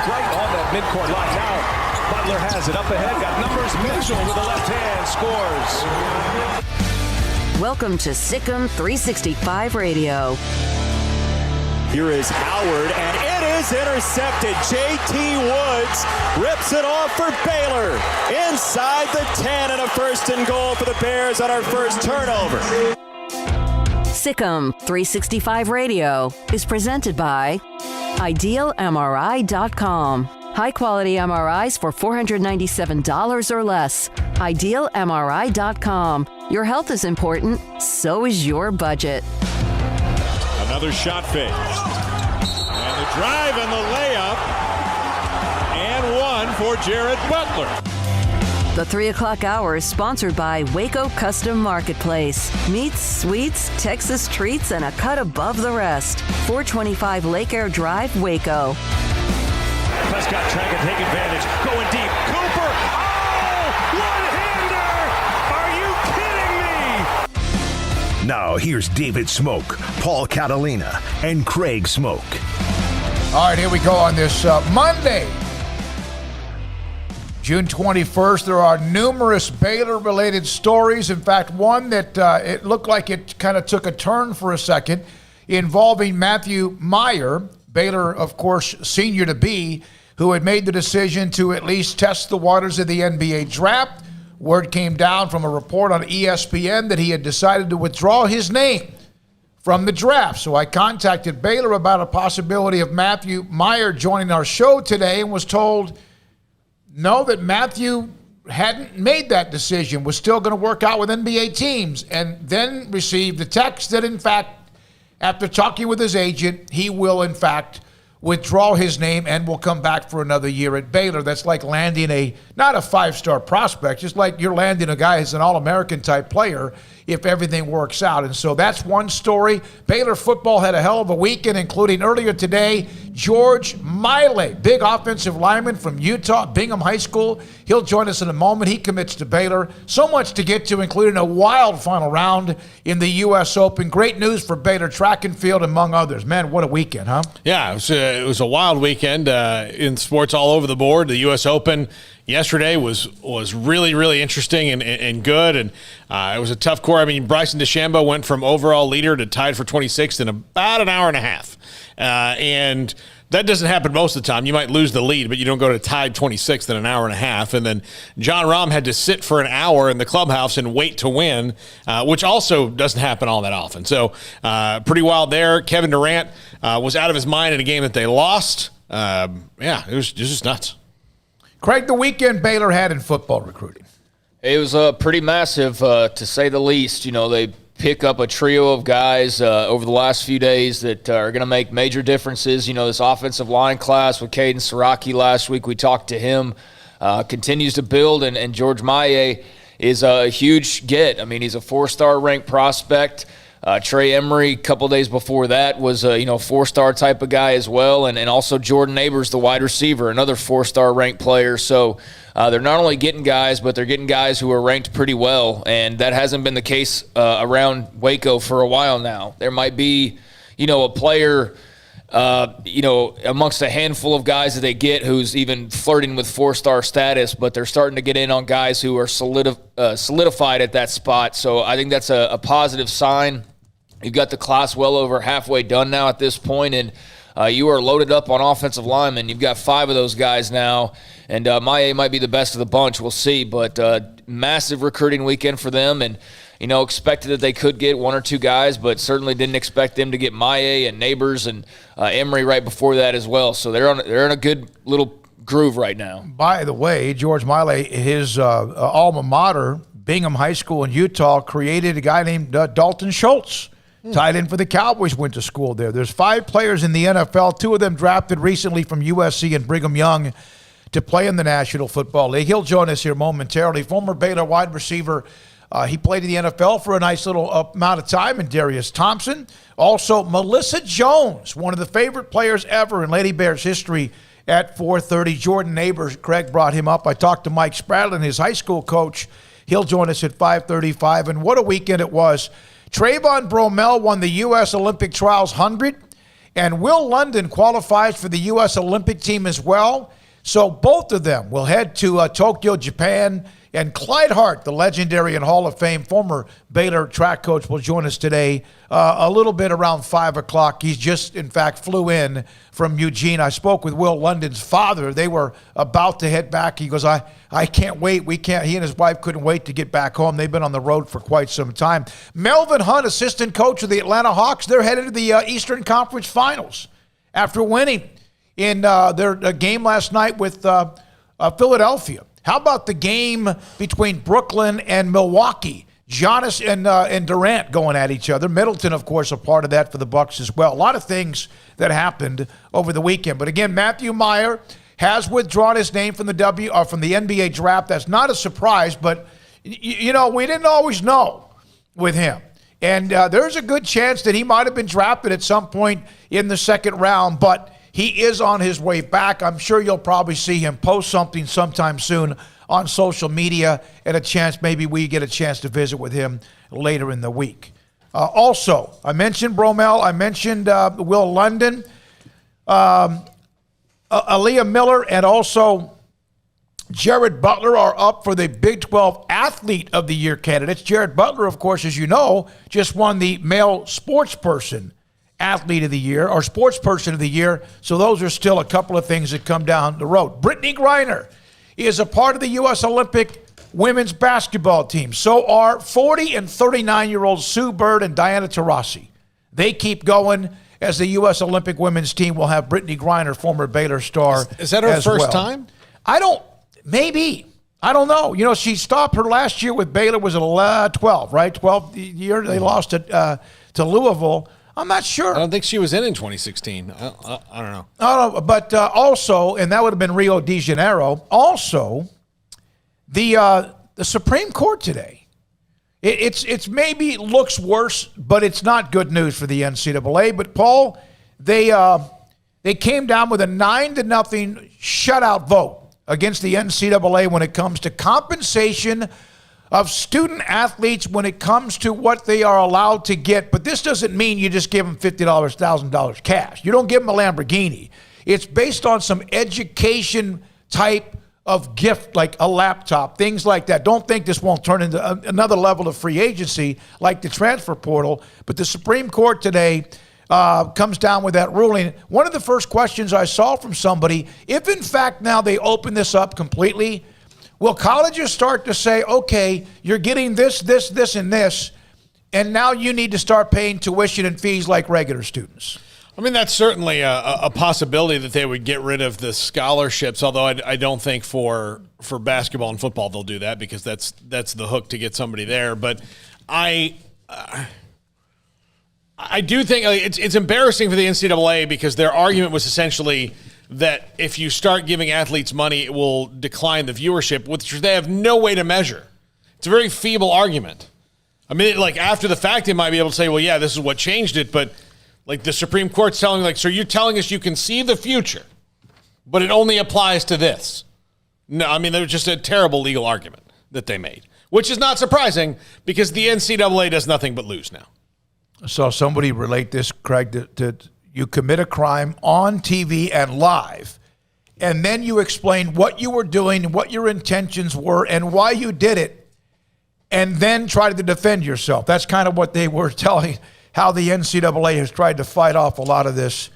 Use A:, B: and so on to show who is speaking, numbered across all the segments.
A: right on that midcourt line. Now Butler has it up ahead. Got numbers. Mitchell with the left hand scores.
B: Welcome to SicEm365 Radio.
C: Here is Howard, and it is intercepted. J.T. Woods rips it off for Baylor. Inside the 10 and a first and goal for the Bears on our first turnover.
B: SicEm365 Radio is presented by IdealMRI.com. High-quality MRIs for $497 or less. IdealMRI.com. Your health is important, so is your budget.
D: Another shot fake. And the drive and the layup. And one for Jared Butler.
B: The 3 o'clock hour is sponsored by Waco Custom Marketplace. Meats, sweets, Texas treats, and a cut above the rest. 425 Lake Air Drive, Waco.
A: Prescott trying to take advantage. Going deep. Cooper. Oh! One-hander! Are you kidding me?
E: Now here's David Smoak, Paul Catalina, and Craig Smoak.
F: All right, here we go on this Monday, June 21st. There are numerous Baylor-related stories. In fact, one that it looked like it kind of took a turn for a second involving Matthew Maile, Baylor, of course, senior to be, who had made the decision to at least test the waters of the NBA draft. Word came down from a report on ESPN that he had decided to withdraw his name from the draft. So I contacted Baylor about a possibility of Matthew Maile joining our show today and was told no, that Matthew hadn't made that decision, was still going to work out with NBA teams, and then received a text that, in fact, after talking with his agent, he will, in fact, withdraw his name and will come back for another year at Baylor. That's like landing not a five-star prospect, just like you're landing a guy who's an All-American type player if everything works out. And so that's one story. Baylor football had a hell of a weekend, including earlier today, George Maile, big offensive lineman from Utah, Bingham High School. He'll join us in a moment. He commits to Baylor. So much to get to, including a wild final round in the U.S. Open. Great news for Baylor track and field, among others. Man, what a weekend, huh?
D: Yeah, it was a wild weekend in sports all over the board. The U.S. Open yesterday was really, really interesting and good, and it was a tough court. I mean, Bryson DeChambeau went from overall leader to tied for 26th in about an hour and a half, and that doesn't happen most of the time. You might lose the lead, but you don't go to tied 26th in an hour and a half. And then John Rahm had to sit for an hour in the clubhouse and wait to win, which also doesn't happen all that often. So pretty wild there. Kevin Durant was out of his mind in a game that they lost. It was just nuts.
F: Craig, the weekend Baylor had in football recruiting.
G: It was pretty massive, to say the least. You know, they pick up a trio of guys over the last few days that are going to make major differences. You know, this offensive line class with Caden Siraki last week, we talked to him, continues to build, and George Maile is a huge get. I mean, he's a four-star ranked prospect. Trey Emery, a couple days before that, was a four-star type of guy as well, and also Jordan Neighbors, the wide receiver, another four-star ranked player. So they're not only getting guys, but they're getting guys who are ranked pretty well, and that hasn't been the case around Waco for a while now. There might be, a player, amongst a handful of guys that they get who's even flirting with four-star status, but they're starting to get in on guys who are solidified at that spot. So I think that's a positive sign. You've got the class well over halfway done now at this point, and you are loaded up on offensive linemen. You've got 5 of those guys now, and Maile might be the best of the bunch. We'll see, but massive recruiting weekend for them, and expected that they could get 1 or 2 guys, but certainly didn't expect them to get Maile and Neighbors and Emery right before that as well. So they're in a good little groove right now.
F: By the way, George Maile, his alma mater, Bingham High School in Utah, created a guy named Dalton Schultz. Tight end for the Cowboys, went to school there. There's 5 players in the NFL, 2 of them drafted recently from USC and Brigham Young to play in the National Football League. He'll join us here momentarily. Former Baylor wide receiver. He played in the NFL for a nice little amount of time, and Derrius Thompson. Also, Melissa Jones, one of the favorite players ever in Lady Bears history at 4:30. Jordan Neighbors, Craig brought him up. I talked to Mike Spradlin, his high school coach. He'll join us at 5:35, and what a weekend it was. Trayvon Bromell won the U.S. Olympic Trials 100 And Will London qualifies for the U.S. Olympic team as well. So both of them will head to Tokyo, Japan. And Clyde Hart, the legendary and Hall of Fame former Baylor track coach, will join us today a little bit around 5 o'clock. He's just, in fact, flew in from Eugene. I spoke with Will London's father. They were about to head back. He goes, I can't wait. He and his wife couldn't wait to get back home. They've been on the road for quite some time. Melvin Hunt, assistant coach of the Atlanta Hawks, they're headed to the Eastern Conference Finals after winning in their game last night with Philadelphia. How about the game between Brooklyn and Milwaukee? Giannis and Durant going at each other. Middleton, of course, a part of that for the Bucks as well. A lot of things that happened over the weekend. But again, Matthew Maile has withdrawn his name from the NBA draft. That's not a surprise, but we didn't always know with him. And there's a good chance that he might have been drafted at some point in the second round, but he is on his way back. I'm sure you'll probably see him post something sometime soon on social media, and maybe we get a chance to visit with him later in the week. Also, I mentioned Bromell. I mentioned Will London, Aaliyah Miller, and also Jared Butler are up for the Big 12 Athlete of the Year candidates. Jared Butler, of course, as you know, just won the Male Sportsperson Athlete of the Year, or Sportsperson of the Year. So those are still a couple of things that come down the road. Brittany Griner is a part of the U.S. Olympic women's basketball team. So are 40 and 39-year-olds Sue Bird and Diana Taurasi. They keep going as the U.S. Olympic women's team will have Brittany Griner, former Baylor star.
D: Is that her first time?
F: Maybe. I don't know. She stopped her last year with Baylor was at 12, right? 12 year they lost to Louisville. I'm not sure.
D: I don't think she was in 2016. I don't know.
F: No, but also, and that would have been Rio de Janeiro. Also, the Supreme Court today. It's maybe looks worse, but it's not good news for the NCAA. But Paul, they came down with a 9-0 shutout vote against the NCAA when it comes to compensation of student athletes when it comes to what they are allowed to get. But this doesn't mean you just give them $50, $1,000 cash. You don't give them a Lamborghini. It's based on some education type of gift, like a laptop, things like that. Don't think this won't turn into another level of free agency like the transfer portal. But the Supreme Court today comes down with that ruling. One of the first questions I saw from somebody, if in fact now they open this up completely, will colleges start to say, okay, you're getting this, and this, and now you need to start paying tuition and fees like regular students?
D: I mean, that's certainly a possibility that they would get rid of the scholarships, although I don't think for basketball and football they'll do that because that's the hook to get somebody there. But I do think it's embarrassing for the NCAA because their argument was essentially that if you start giving athletes money, it will decline the viewership, which they have no way to measure. It's a very feeble argument. I mean, after the fact, they might be able to say, well, yeah, this is what changed it, but the Supreme Court's telling so you're telling us you can see the future, but it only applies to this. No, I mean, there was just a terrible legal argument that they made, which is not surprising because the NCAA does nothing but lose now.
F: I saw somebody relate this, Craig, that you commit a crime on TV and live, and then you explain what you were doing, what your intentions were, and why you did it, and then try to defend yourself. That's kind of what they were telling, how the NCAA has tried to fight off a lot of this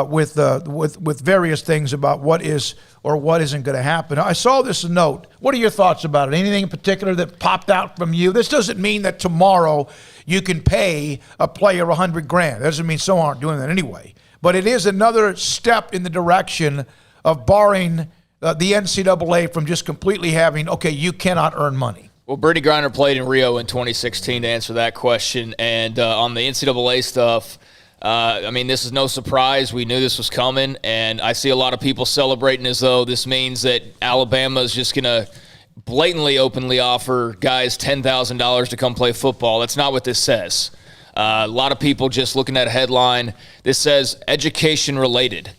F: with various things about what is or what isn't going to happen. I saw this note. What are your thoughts about it? Anything in particular that popped out from you? This doesn't mean that tomorrow you can pay a player $100,000. That doesn't mean some aren't doing that anyway. But it is another step in the direction of barring the NCAA from just completely having, okay, you cannot earn money.
G: Well, Brittany Griner played in Rio in 2016 to answer that question. And on the NCAA stuff, I mean, this is no surprise. We knew this was coming. And I see a lot of people celebrating as though this means that Alabama is just going to blatantly, openly offer guys $10,000 to come play football. That's not what this says. A lot of people just looking at a headline. This says education related.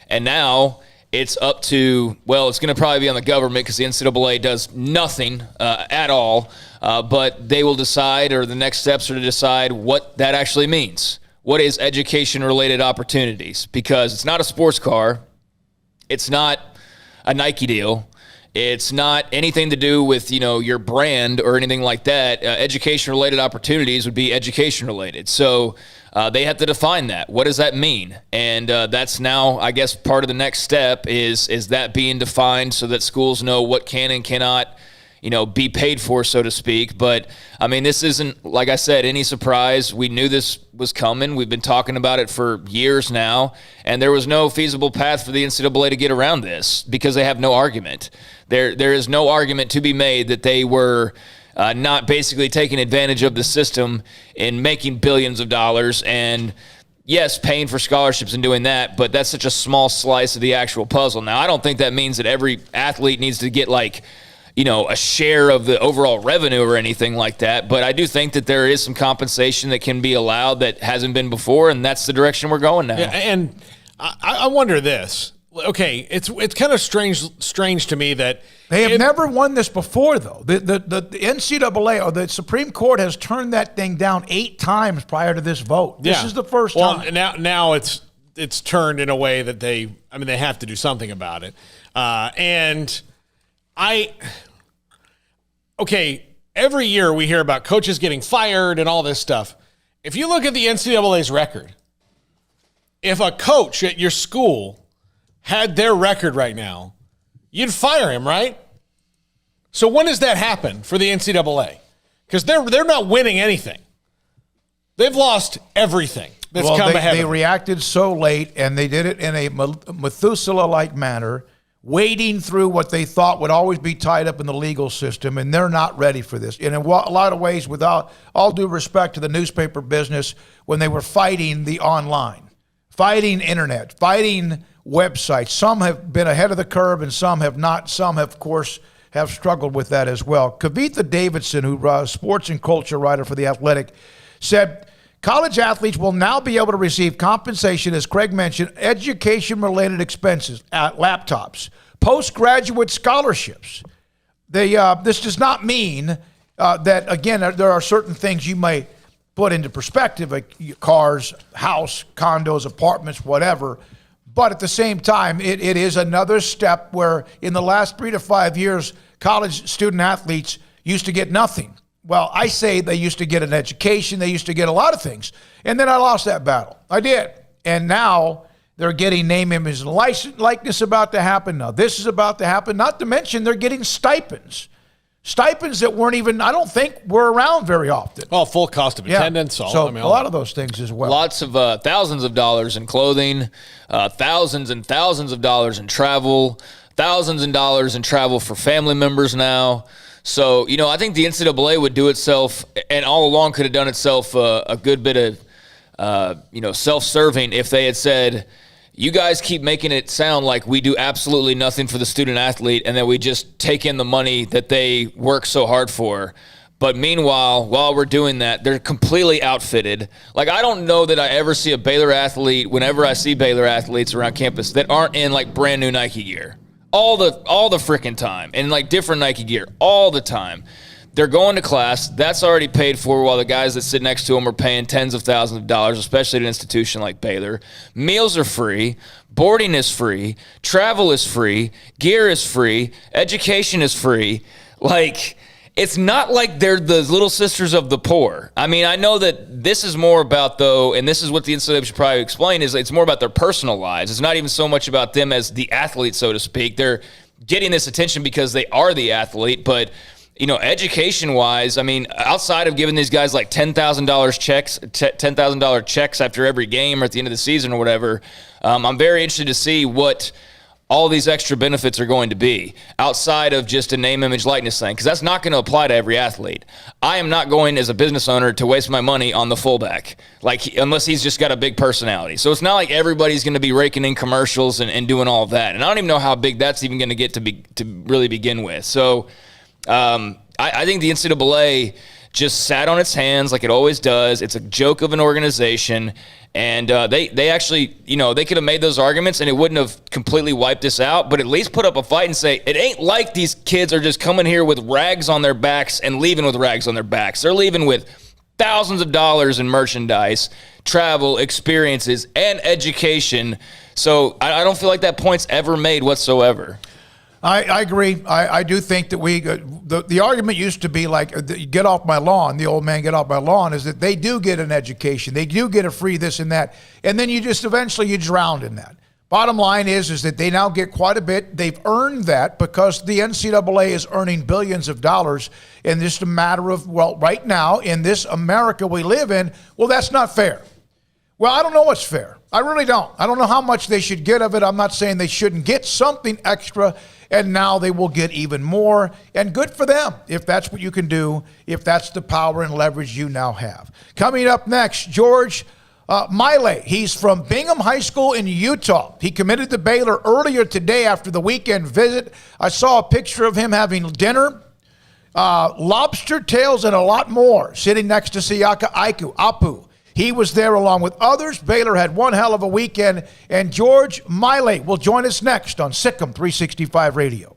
G: And now it's up to, well, it's going to probably be on the government because the NCAA does nothing at all. But they will decide, or the next steps are to decide what that actually means. what is education-related opportunities, because it's not a sports car. It's not a Nike deal. It's not anything to do with, your brand or anything like that. Education-related opportunities would be education-related. So they have to define that. What does that mean? And that's now, I guess, part of the next step is that being defined so that schools know what can and cannot, be paid for, so to speak. But, I mean, this isn't, like I said, any surprise. We knew this was coming. We've been talking about it for years now, and there was no feasible path for the NCAA to get around this because they have no argument. There is no argument to be made that they were not basically taking advantage of the system in making billions of dollars and, yes, paying for scholarships and doing that, but that's such a small slice of the actual puzzle. Now, I don't think that means that every athlete needs to get a share of the overall revenue or anything like that. But I do think that there is some compensation that can be allowed that hasn't been before, and that's the direction we're going now.
D: Yeah, and I wonder this. Okay, it's kind of strange to me that
F: they have never won this before, though. The NCAA or the Supreme Court has turned that thing down 8 times prior to this vote. This is the first time.
D: Now it's turned in a way that they have to do something about it. Every year we hear about coaches getting fired and all this stuff. If you look at the NCAA's record, if a coach at your school had their record right now, you'd fire him, right? So when does that happen for the NCAA? Because they're not winning anything. They've lost everything that's come ahead.
F: They reacted so late, and they did it in a Methuselah-like manner, wading through what they thought would always be tied up in the legal system, and they're not ready for this. And in a lot of ways, without all due respect to the newspaper business, when they were fighting the online, fighting internet, fighting websites, some have been ahead of the curve and some have not. Some have, of course, have struggled with that as well. Kavitha Davidson, who's sports and culture writer for The Athletic, said college athletes will now be able to receive compensation, as Craig mentioned, education-related expenses, laptops, postgraduate scholarships. This does not mean that, again, there are certain things you may put into perspective, like cars, house, condos, apartments, whatever. But at the same time, it is another step where in the last 3 to 5 years, college student athletes used to get nothing. Well, I say they used to get an education. They used to get a lot of things. And then I lost that battle. I did. And now they're getting name, image, and likeness about to happen. Now this is about to happen. Not to mention they're getting stipends. Stipends that weren't even, I don't think, were around very often.
D: Well, full cost of attendance.
F: Yeah. So a lot of those things as well.
G: Lots of thousands of dollars in clothing, thousands and thousands of dollars in travel, thousands of dollars in travel for family members now. So, I think the NCAA would do itself, and all along could have done itself a good bit of, self-serving if they had said, you guys keep making it sound like we do absolutely nothing for the student athlete and that we just take in the money that they work so hard for. But meanwhile, while we're doing that, they're completely outfitted. Like, I don't know that I ever see a Baylor athlete, whenever I see Baylor athletes around campus, that aren't in, brand new Nike gear. All the freaking time. And, different Nike gear all the time. They're going to class. That's already paid for, while the guys that sit next to them are paying tens of thousands of dollars, especially at an institution like Baylor. Meals are free. Boarding is free. Travel is free. Gear is free. Education is free. It's not like they're the little sisters of the poor. I mean, I know that this is more about, though, and this is what the NCAA should probably explain, is it's more about their personal lives. It's not even so much about them as the athlete, so to speak. They're getting this attention because they are the athlete, but education-wise, outside of giving these guys $10,000 checks after every game or at the end of the season or whatever, I'm very interested to see what all these extra benefits are going to be outside of just a name, image, likeness thing, because that's not going to apply to every athlete. I am not going, as a business owner, to waste my money on the fullback, unless he's just got a big personality. So it's not like everybody's going to be raking in commercials and doing all of that. And I don't even know how big that's even going to get to really begin with. So I think the NCAA just sat on its hands like it always does. It's a joke of an organization. And they actually, they could have made those arguments and it wouldn't have completely wiped this out, but at least put up a fight and say, it ain't like these kids are just coming here with rags on their backs and leaving with rags on their backs. They're leaving with thousands of dollars in merchandise, travel, experiences, and education. So I don't feel like that point's ever made whatsoever.
F: I agree. I do think that the argument used to be like, get off my lawn, the old man get off my lawn, is that they do get an education. They do get a free this and that. And then you just eventually you drown in that. Bottom line is that they now get quite a bit. They've earned that because the NCAA is earning billions of dollars. And just a matter of, well, right now in this America we live in, well, that's not fair. Well, I don't know what's fair. I really don't. I don't know how much they should get of it. I'm not saying they shouldn't get something extra, and now they will get even more. And good for them if that's what you can do, if that's the power and leverage you now have. Coming up next, George Maile. He's from Bingham High School in Utah. He committed to Baylor earlier today after the weekend visit. I saw a picture of him having dinner, lobster tails, and a lot more, sitting next to Siaka Apu. He was there along with others. Baylor had one hell of a weekend, and George Maile will join us next on SicEm365 Radio.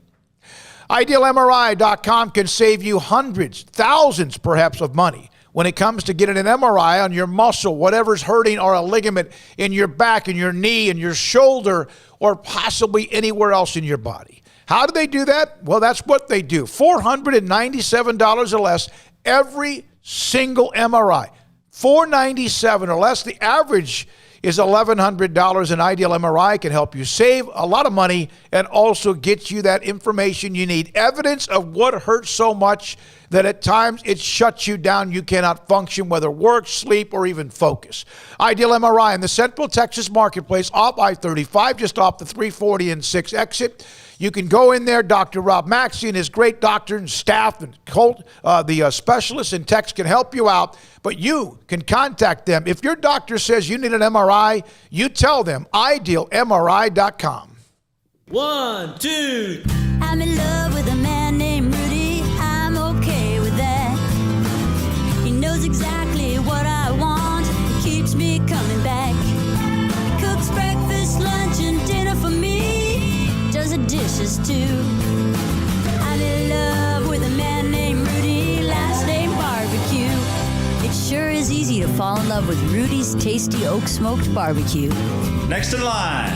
F: IdealMRI.com can save you hundreds, thousands perhaps of money when it comes to getting an MRI on your muscle, whatever's hurting, or a ligament in your back, in your knee, in your shoulder, or possibly anywhere else in your body. How do they do that? Well, that's what they do. $497 or less every single MRI. $497 or less. The average is $1,100. An Ideal MRI can help you save a lot of money and also get you that information you need. Evidence of what hurts so much that at times it shuts you down. You cannot function, whether work, sleep, or even focus. Ideal MRI in the Central Texas Marketplace off I-35, just off the 340 and 6 exit. You can go in there. Dr. Rob Maxey and his great doctor and staff and the specialists and techs can help you out, but you can contact them. If your doctor says you need an MRI, you tell them IdealMRI.com.
H: 1, 2.
I: I'm in love with a man named Rudy. I'm okay with that. He knows exactly what I want. He keeps me coming back. Cooks breakfast, lunch, and dinner for me. Does the dishes too. I'm in love with a man named Rudy, last name Barbecue. It sure is easy to fall in love with Rudy's tasty oak smoked barbecue.
H: Next in line.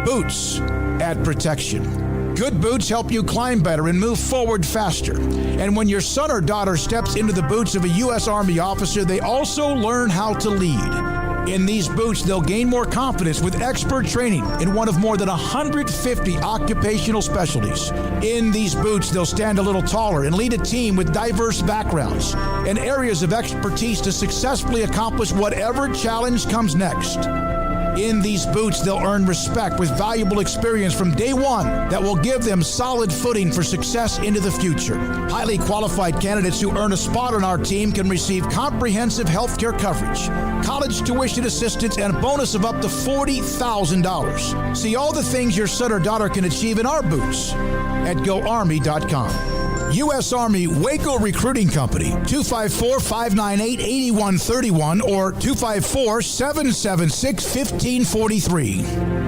F: Boots add protection. Good boots help you climb better and move forward faster. And when your son or daughter steps into the boots of a U.S. Army officer, they also learn how to lead. In these boots, they'll gain more confidence with expert training in one of more than 150 occupational specialties. In these boots, they'll stand a little taller and lead a team with diverse backgrounds and areas of expertise to successfully accomplish whatever challenge comes next. In these boots, they'll earn respect with valuable experience from day one that will give them solid footing for success into the future. Highly qualified candidates who earn a spot on our team can receive comprehensive health care coverage, college tuition assistance, and a bonus of up to $40,000. See all the things your son or daughter can achieve in our boots at GoArmy.com. U.S. Army Waco Recruiting Company, 254-598-8131 or 254-776-1543.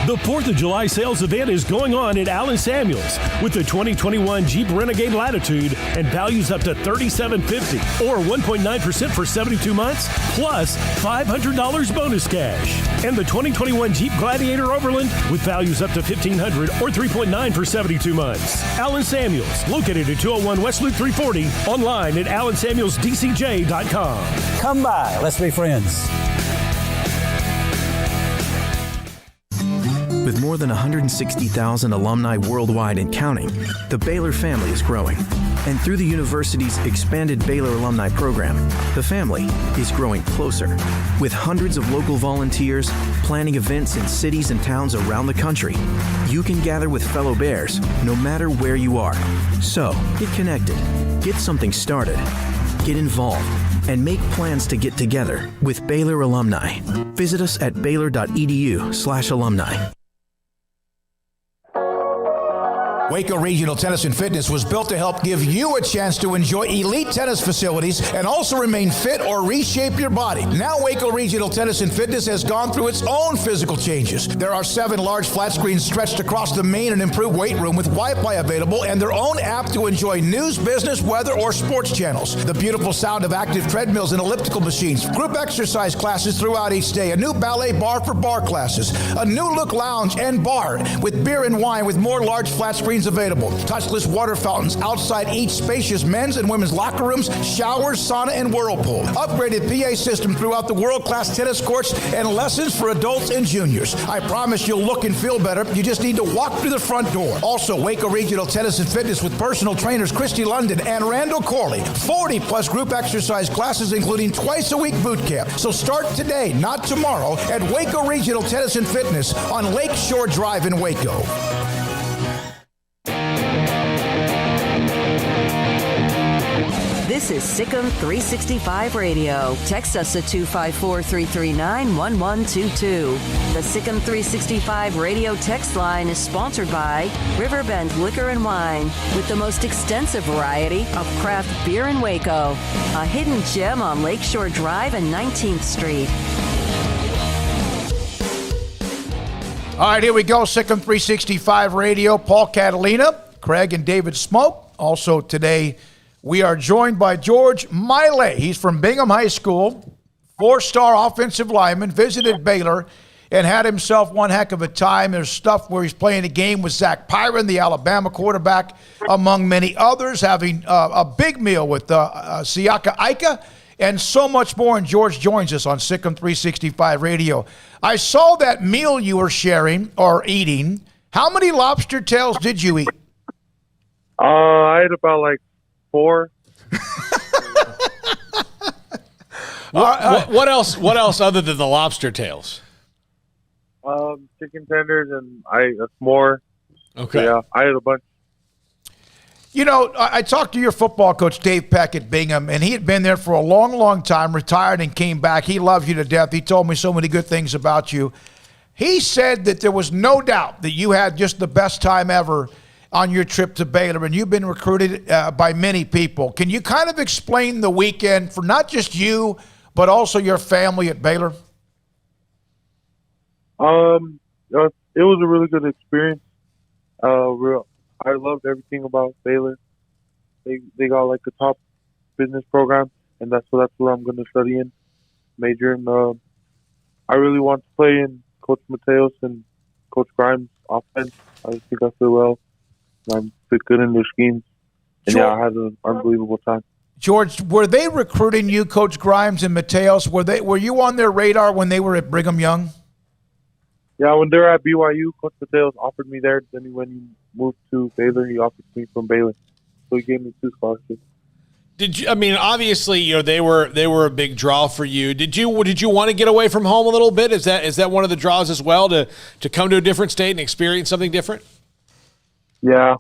A: The 4th of July sales event is going on at Allen Samuels with the 2021 Jeep Renegade Latitude and values up to $3,750 or 1.9% for 72 months plus $500 bonus cash. And the 2021 Jeep Gladiator Overland with values up to $1,500 or 3.9% for 72 months. Allen Samuels, located at 201 West Loop 340, online at allensamuelsdcj.com.
H: Come by. Let's be friends.
J: With more than 160,000 alumni worldwide and counting, the Baylor family is growing. And through the university's expanded Baylor alumni program, the family is growing closer. With hundreds of local volunteers planning events in cities and towns around the country, you can gather with fellow Bears no matter where you are. So, get connected, get something started, get involved, and make plans to get together with Baylor alumni. Visit us at baylor.edu/alumni.
F: Waco Regional Tennis and Fitness was built to help give you a chance to enjoy elite tennis facilities and also remain fit or reshape your body. Now Waco Regional Tennis and Fitness has gone through its own physical changes. There are 7 large flat screens stretched across the main and improved weight room with Wi-Fi available and their own app to enjoy news, business, weather, or sports channels. The beautiful sound of active treadmills and elliptical machines, group exercise classes throughout each day, a new ballet bar for bar classes, a new look lounge and bar with beer and wine with more large flat screens available, touchless water fountains outside each spacious men's and women's locker rooms, showers, sauna, and whirlpool, upgraded PA system throughout the world-class tennis courts, and lessons for adults and juniors. I promise you'll look and feel better. You just need to walk through the front door. Also, Waco Regional Tennis and Fitness with personal trainers Christy London and Randall Corley. 40-plus group exercise classes, including twice-a-week boot camp. So start today, not tomorrow, at Waco Regional Tennis and Fitness on Lakeshore Drive in Waco.
B: This is SicEm365 Radio. Text us at 254-339-1122. The SicEm365 Radio text line is sponsored by Riverbend Liquor and Wine, with the most extensive variety of craft beer in Waco. A hidden gem on Lakeshore Drive and 19th Street.
F: All right, here we go. SicEm365 Radio. Paul Catalina, Craig and David Smoak. Also today, we are joined by George Maile. He's from Bingham High School, 4-star offensive lineman, visited Baylor, and had himself one heck of a time. There's stuff where he's playing a game with Zach Pyron, the Alabama quarterback, among many others, having a big meal with Siaka Ika, and so much more. And George joins us on SicEm365 Radio. I saw that meal you were sharing or eating. How many lobster tails did you eat?
K: I had about 4.
D: What else? What else other than the lobster tails?
K: Chicken tenders and a s'more.
D: Okay.
K: Yeah, I had a bunch.
F: You know, I talked to your football coach, Dave Peck, at Bingham, and he had been there for a long, long time, retired and came back. He loved you to death. He told me so many good things about you. He said that there was no doubt that you had just the best time ever on your trip to Baylor, and you've been recruited by many people. Can you kind of explain the weekend for not just you, but also your family at Baylor?
K: It was a really good experience. I loved everything about Baylor. They got a top business program, and that's what I'm going to study in, major in. I really want to play in Coach Mateos and Coach Grimes' offense. I think I feel well. I fit good in their schemes. And I had an unbelievable time.
F: George, were they recruiting you, Coach Grimes and Mateos? Were you on their radar when they were at Brigham Young?
K: Yeah, when they were at BYU, Coach Mateos offered me there. Then when he moved to Baylor, he offered me from Baylor. So he gave me 2 scholarships.
D: Did you? I mean, obviously, they were a big draw for you. Did you want to get away from home a little bit? Is that one of the draws as well, to come to a different state and experience something different?
K: Yeah,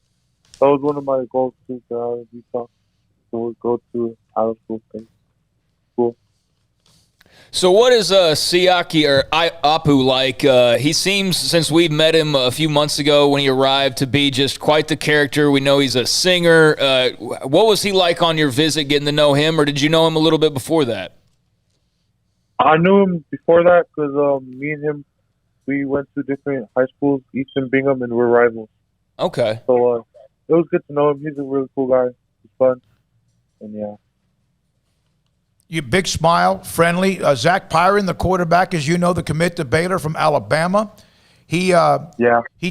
K: that was one of my goals to Utah. So go to out of school thing. Cool.
G: So what is Siaki or Apu like? He seems, since we've met him a few months ago when he arrived, to be just quite the character. We know he's a singer. What was he like on your visit, getting to know him, or did you know him a little bit before that?
K: I knew him before that because me and him, we went to different high schools, each in Bingham, and we're rivals.
G: Okay.
K: So it was good to know him. He's a really cool guy. He's fun. And yeah.
F: You big smile, friendly. Zach Pyron, the quarterback, as you know, the commit to Baylor from Alabama. He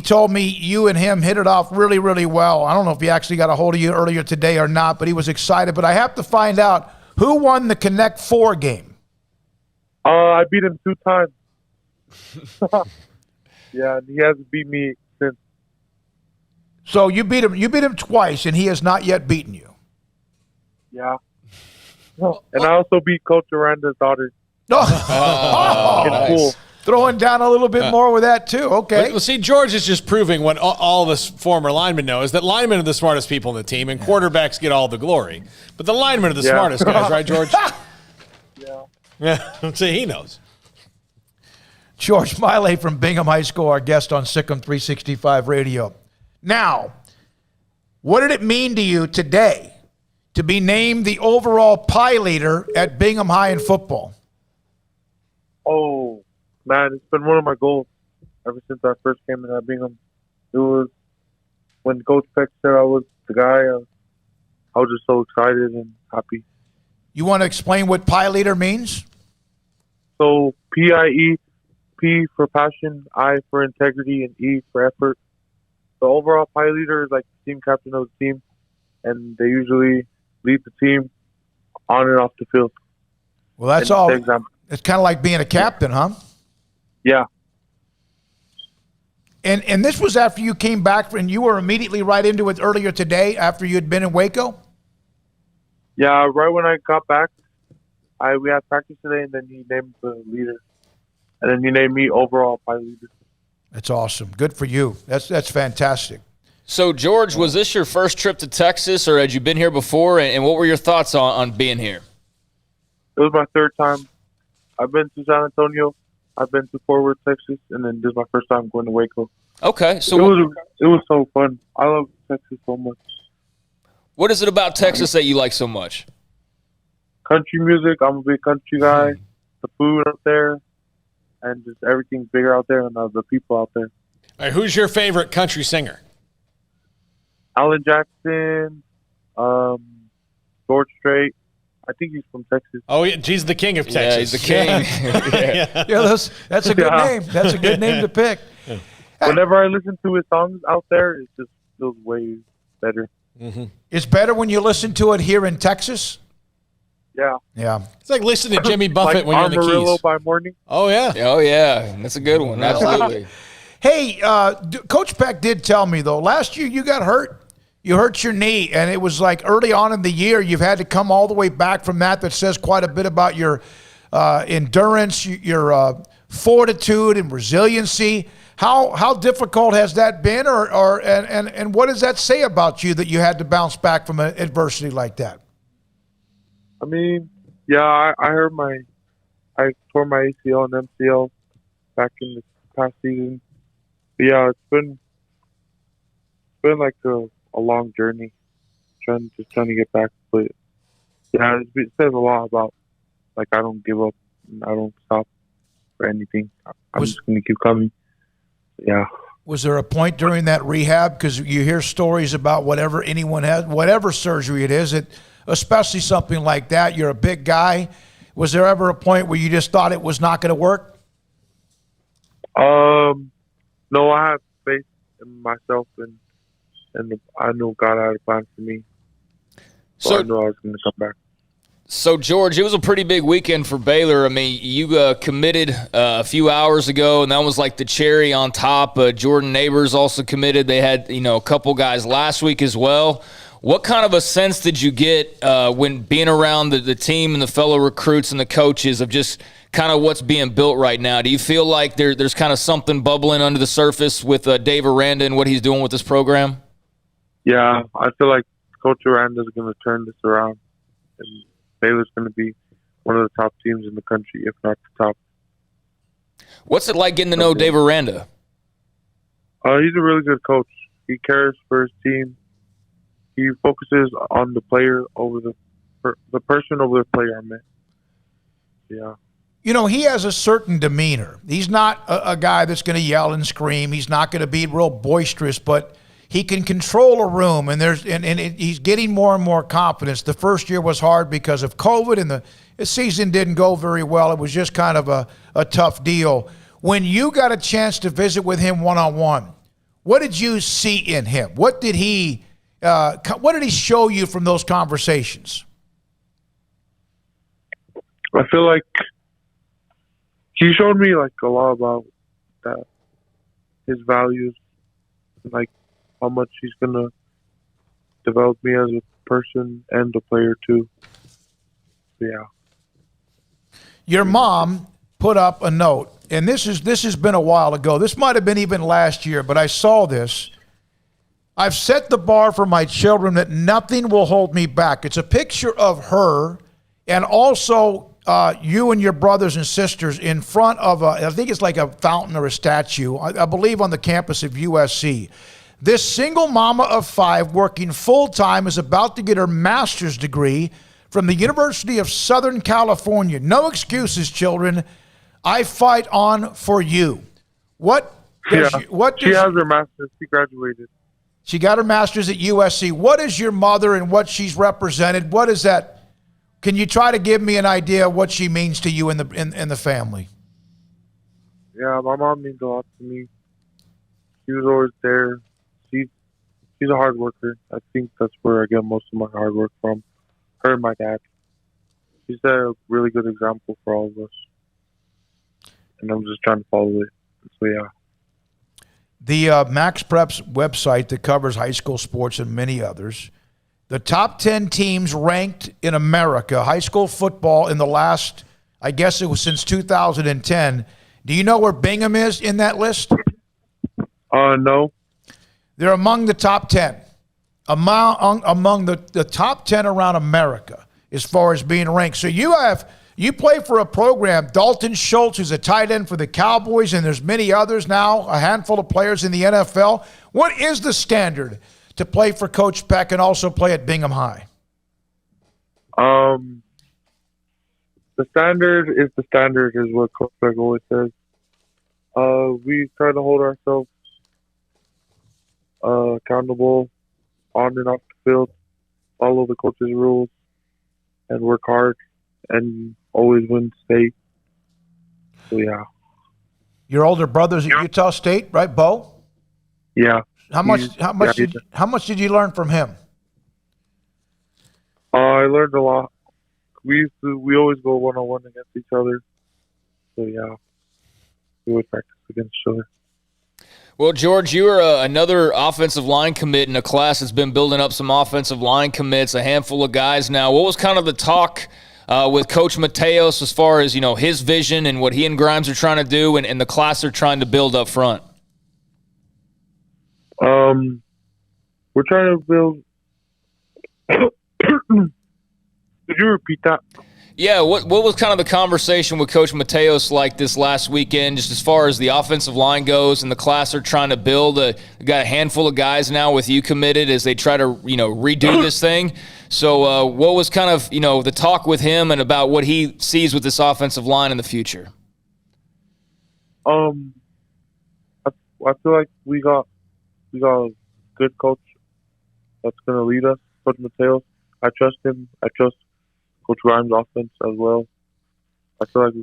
F: told me you and him hit it off really, really well. I don't know if he actually got a hold of you earlier today or not, but he was excited. But I have to find out who won the Connect 4 game.
K: I beat him 2 times. Yeah, and he hasn't beat me since.
F: So you beat him twice, and he has not yet beaten you.
K: Yeah. And I also beat Coach Aranda's daughter.
F: Oh,
K: cool.
F: Throwing down a little bit more with that, too. Okay.
D: Well, see, George is just proving what all of us former linemen know, is that linemen are the smartest people in the team, and quarterbacks get all the glory. But the linemen are the smartest guys, right, George? Yeah. See, he knows.
F: George Maile from Bingham High School, our guest on SicEm365 Radio. Now, What did it mean to you today to be named the overall pie leader at Bingham High in football?
K: Oh, man, it's been one of my goals ever since I first came in at Bingham. It was when Coach Peck said I was the guy, I was just so excited and happy.
F: You want to explain what pie leader means?
K: So PIE, P for passion, I for integrity, and E for effort. The overall pie leader is like the team captain of the team, and they usually lead the team on and off the field.
F: Well, that's all. It's kind of like being a captain, huh?
K: Yeah.
F: And this was after you came back, and you were immediately right into it earlier today after you had been in Waco?
K: Yeah, right when I got back, we had practice today, and then he named the leader. And then he named me overall pie leader.
F: That's awesome. Good for you. That's fantastic.
G: So, George, was this your first trip to Texas, or had you been here before? And what were your thoughts on being here?
K: It was my third time. I've been to San Antonio. I've been to Fort Worth, Texas, and then this is my first time going to Waco.
G: Okay. So
K: it was so fun. I love Texas so much.
G: What is it about Texas that you like so much?
K: Country music. I'm a big country guy. The food out there, and just everything's bigger out there, and the people out there.
D: All right, who's your favorite country singer?
K: Alan Jackson, George Strait. I think he's from Texas.
D: Oh, yeah, he's the king of Texas.
G: Yeah, he's the king.
F: Yeah, that's a good name. That's a good name to pick.
K: Whenever I listen to his songs out there, it just feels way better.
D: Mm-hmm.
F: It's better when you listen to it here in Texas?
K: Yeah.
F: Yeah.
D: It's like listening to Jimmy Buffett
K: like
D: when you're in the
K: Amarillo
D: Keys.
K: by morning.
D: Oh, yeah.
G: Oh, yeah. That's a good one. Absolutely.
F: Hey, Coach Peck did tell me, though, last year you got hurt. You hurt your knee, and it was like early on in the year you've had to come all the way back from that. That says quite a bit about your endurance, your fortitude and resiliency. How difficult has that been, and what does that say about you that you had to bounce back from an adversity like that?
K: I mean, yeah, I tore my ACL and MCL back in the past season. But yeah, it's been like a long journey, trying to get back. But yeah, it says a lot about like I don't give up and I don't stop for anything. I'm just going to keep coming. Yeah.
F: Was there a point during that rehab, because you hear stories about whatever anyone has, whatever surgery it is, especially something like that, you're a big guy. Was there ever a point where you just thought it was not going to work?
K: No, I have faith in myself, and I knew God had a plan for me. So I knew I was going to come back.
G: So, George, it was a pretty big weekend for Baylor. I mean, you committed a few hours ago, and that was like the cherry on top. Jordan Neighbors also committed. They had, a couple guys last week as well. What kind of a sense did you get when being around the team and the fellow recruits and the coaches of just kind of what's being built right now? Do you feel like there's kind of something bubbling under the surface with Dave Aranda and what he's doing with this program?
K: Yeah, I feel like Coach Aranda is going to turn this around, and Baylor's going to be one of the top teams in the country, if not the top.
G: What's it like getting to know Dave Aranda?
K: He's a really good coach. He cares for his team. He focuses on the player over the person over the player, I meant. Yeah.
F: He has a certain demeanor. He's not a guy that's going to yell and scream. He's not going to be real boisterous, but he can control a room, and he's getting more and more confidence. The first year was hard because of COVID, and the season didn't go very well. It was just kind of a tough deal. When you got a chance to visit with him one-on-one, what did you see in him? What did he show you from those conversations?
K: I feel like he showed me like a lot about his values, like how much he's gonna develop me as a person and a player too. Yeah.
F: Your mom put up a note, and this has been a while ago. This might have been even last year, but I saw this. I've set the bar for my children that nothing will hold me back. It's a picture of her and also you and your brothers and sisters in front of I think it's like a fountain or a statue, I believe on the campus of USC. This single mama of 5 working full-time is about to get her master's degree from the University of Southern California. No excuses, children. I fight on for you.
K: She has her master's. She graduated.
F: She got her master's at USC. What is your mother and what she's represented? What is that? Can you try to give me an idea of what she means to you in the family?
K: Yeah, my mom means a lot to me. She was always there. She's a hard worker. I think that's where I get most of my hard work from. Her and my dad. She's a really good example for all of us. And I'm just trying to follow it. So, yeah.
F: The Max Preps website that covers high school sports and many others, the top 10 teams ranked in America, high school football in the last, I guess it was since 2010. Do you know where Bingham is in that list?
K: No.
F: They're among the top 10. Among the top 10 around America as far as being ranked. So you play for a program, Dalton Schultz, who's a tight end for the Cowboys, and there's many others now, a handful of players in the NFL. What is the standard to play for Coach Peck and also play at Bingham High?
K: The standard is what Coach Peck always says. We try to hold ourselves accountable on and off the field, follow the coach's rules, and work hard, and always win state. So, yeah. Your older brother's at Utah State, right, Bo? Yeah. How much did you learn from him? I learned a lot. We always go one-on-one against each other. So, yeah, we would practice against each other.
G: Well, George, you are another offensive line commit in a class that's been building up some offensive line commits, a handful of guys now. What was kind of the talk with Coach Mateos as far as, his vision and what he and Grimes are trying to do and the class they're trying to build up front?
K: We're trying to build – Could you repeat that?
G: Yeah, what was kind of the conversation with Coach Mateos like this last weekend, just as far as the offensive line goes and the class they're trying to build? Got a handful of guys now with you committed as they try to, redo this thing. So what was kind of, the talk with him and about what he sees with this offensive line in the future?
K: I feel like we got a good coach that's going to lead us, Coach Mateos. I trust him. I trust Coach Grimes' offense as well. I feel like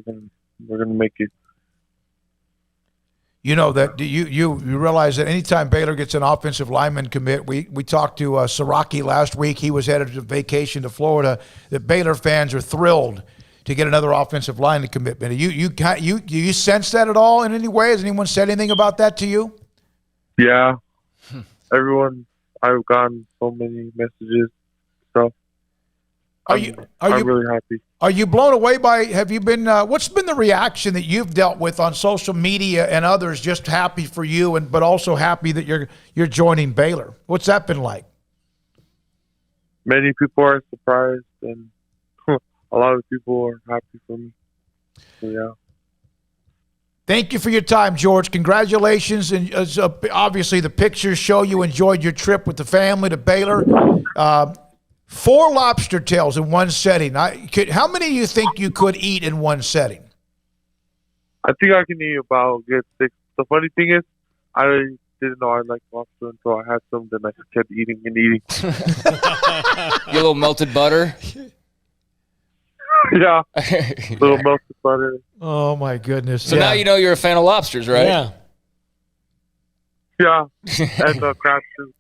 K: we're gonna make it. You know that you realize that anytime Baylor gets an offensive lineman commit, we talked to Siraki last week. He was headed to vacation to Florida. The Baylor fans are thrilled to get another offensive lineman commitment. You sense that at all in any way? Has anyone said anything about that to you? Yeah, everyone. I've gotten so many messages, stuff. I'm really happy. Are you blown away by, have you been, what's been the reaction that you've dealt with on social media and others just happy for you, but also happy that you're joining Baylor? What's that been like? Many people are surprised, and a lot of people are happy for me. So, yeah. Thank you for your time, George. Congratulations. And obviously the pictures show you enjoyed your trip with the family to Baylor. 4 lobster tails in one setting. How many do you think you could eat in one setting? I think I can eat about 6. The funny thing is, I didn't know I liked lobster until I had some, then I just kept eating and eating.
G: Your little melted butter?
K: Yeah. Little melted butter.
F: Oh, my goodness.
G: So now you know you're a fan of lobsters, right?
K: Yeah. Yeah. And crab soup.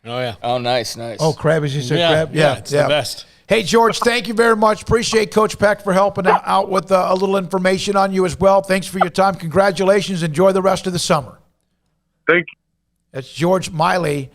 G: Oh, yeah. Oh, nice.
F: Oh, crab, as you said, crab?
D: Yeah, it's the best.
F: Hey, George, thank you very much. Appreciate Coach Peck for helping out with a little information on you as well. Thanks for your time. Congratulations. Enjoy the rest of the summer. Thank you. That's George Maile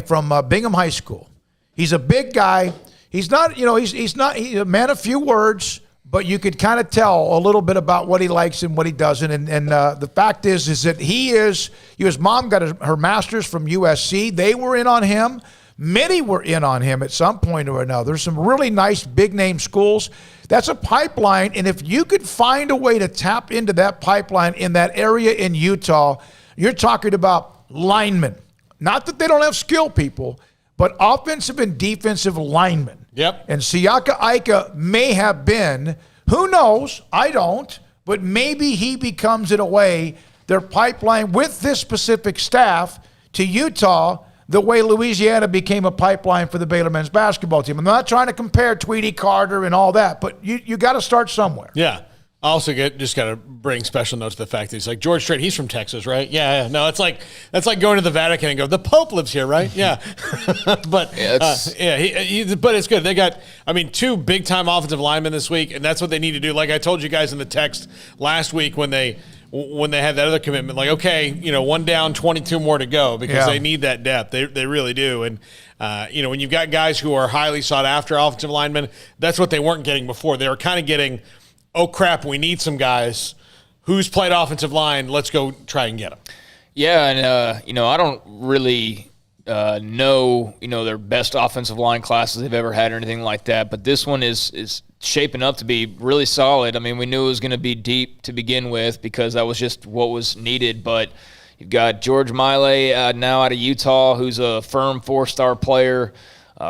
F: from Bingham High School. He's a big guy. He's not, he's a man of few words, but you could kind of tell a little bit about what he likes and what he doesn't. And the fact is that his mom got her master's from USC. They were in on him. Many were in on him at some point or another. Some really nice big-name schools. That's a pipeline, and if you could find a way to tap into that pipeline in that area in Utah, you're talking about linemen, not that they don't have skill people, but offensive and defensive linemen.
D: Yep.
F: And Siaka Ika may have been, who knows, I don't, but maybe he becomes, in a way, their pipeline with this specific staff to Utah the way Louisiana became a pipeline for the Baylor men's basketball team. I'm not trying to compare Tweety Carter and all that, but you got to start somewhere.
D: Yeah. I also just got to bring special note to the fact that he's like, George Strait, he's from Texas, right? Yeah. No, that's like going to the Vatican and go, the Pope lives here, right? Yeah. But but it's good. They got, 2 big-time offensive linemen this week, and that's what they need to do. Like I told you guys in the text last week when they had that other commitment, like, okay, 1 down, 22 more to go, because they need that depth. They really do. And, when you've got guys who are highly sought-after offensive linemen, that's what they weren't getting before. They were kind of getting, oh, crap, we need some guys. Who's played offensive line? Let's go try and get them.
G: Yeah, and, I don't really know, their best offensive line classes they've ever had or anything like that, but this one is shaping up to be really solid. We knew it was going to be deep to begin with because that was just what was needed, but you've got George Maile now out of Utah, who's a firm 4-star player,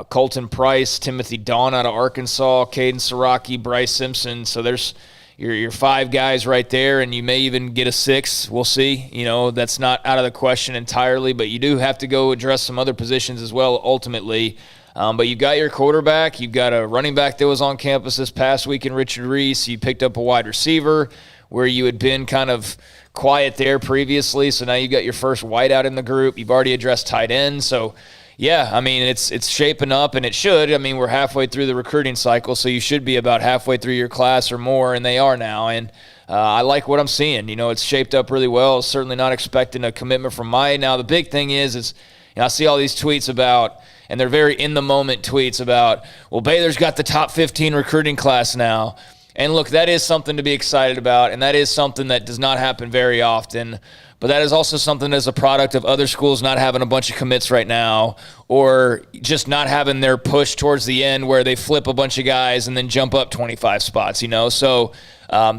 G: Colton Price, Timothy Dawn out of Arkansas, Caden Siraki, Bryce Simpson. So there's your 5 guys right there, and you may even get a 6th. We'll see. That's not out of the question entirely, but you do have to go address some other positions as well ultimately. But you've got your quarterback. You've got a running back that was on campus this past week in Richard Reese. You picked up a wide receiver where you had been kind of quiet there previously, so now you got your first wideout in the group. You've already addressed tight end, so yeah, it's shaping up, and it should. We're halfway through the recruiting cycle, so you should be about halfway through your class or more, and they are now. And I like what I'm seeing. It's shaped up really well. Certainly not expecting a commitment from Maile. Now, the big thing is I see all these tweets about, and they're very in-the-moment tweets about, well, Baylor's got the top 15 recruiting class now. And look, that is something to be excited about, and that is something that does not happen very often. But that is also something that's a product of other schools not having a bunch of commits right now, or just not having their push towards the end where they flip a bunch of guys and then jump up 25 spots, So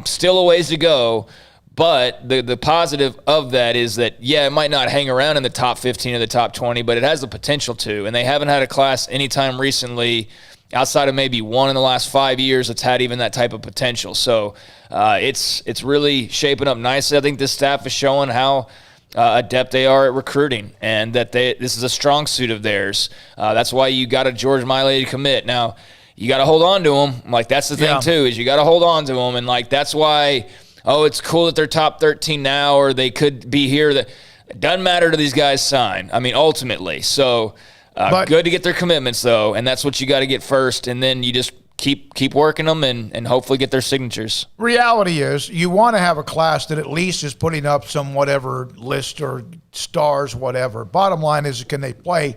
G: still a ways to go. But the positive of that is that, it might not hang around in the top 15 or the top 20, but it has the potential to. And they haven't had a class anytime recently outside of maybe one in the last 5 years that's had even that type of potential. So it's really shaping up nicely. I think this staff is showing how adept they are at recruiting, and that this is a strong suit of theirs. That's why you got a George Maile to commit. Now, you got to hold on to him. That's the thing, too, is you got to hold on to him. And, that's why, it's cool that they're top 13 now, or they could be here. It doesn't matter to these guys sign, ultimately. So good to get their commitments, though, and that's what you got to get first, and then you just keep working them and hopefully get their signatures.
F: Reality is you want to have a class that at least is putting up some whatever list or stars, whatever. Bottom line is, can they play?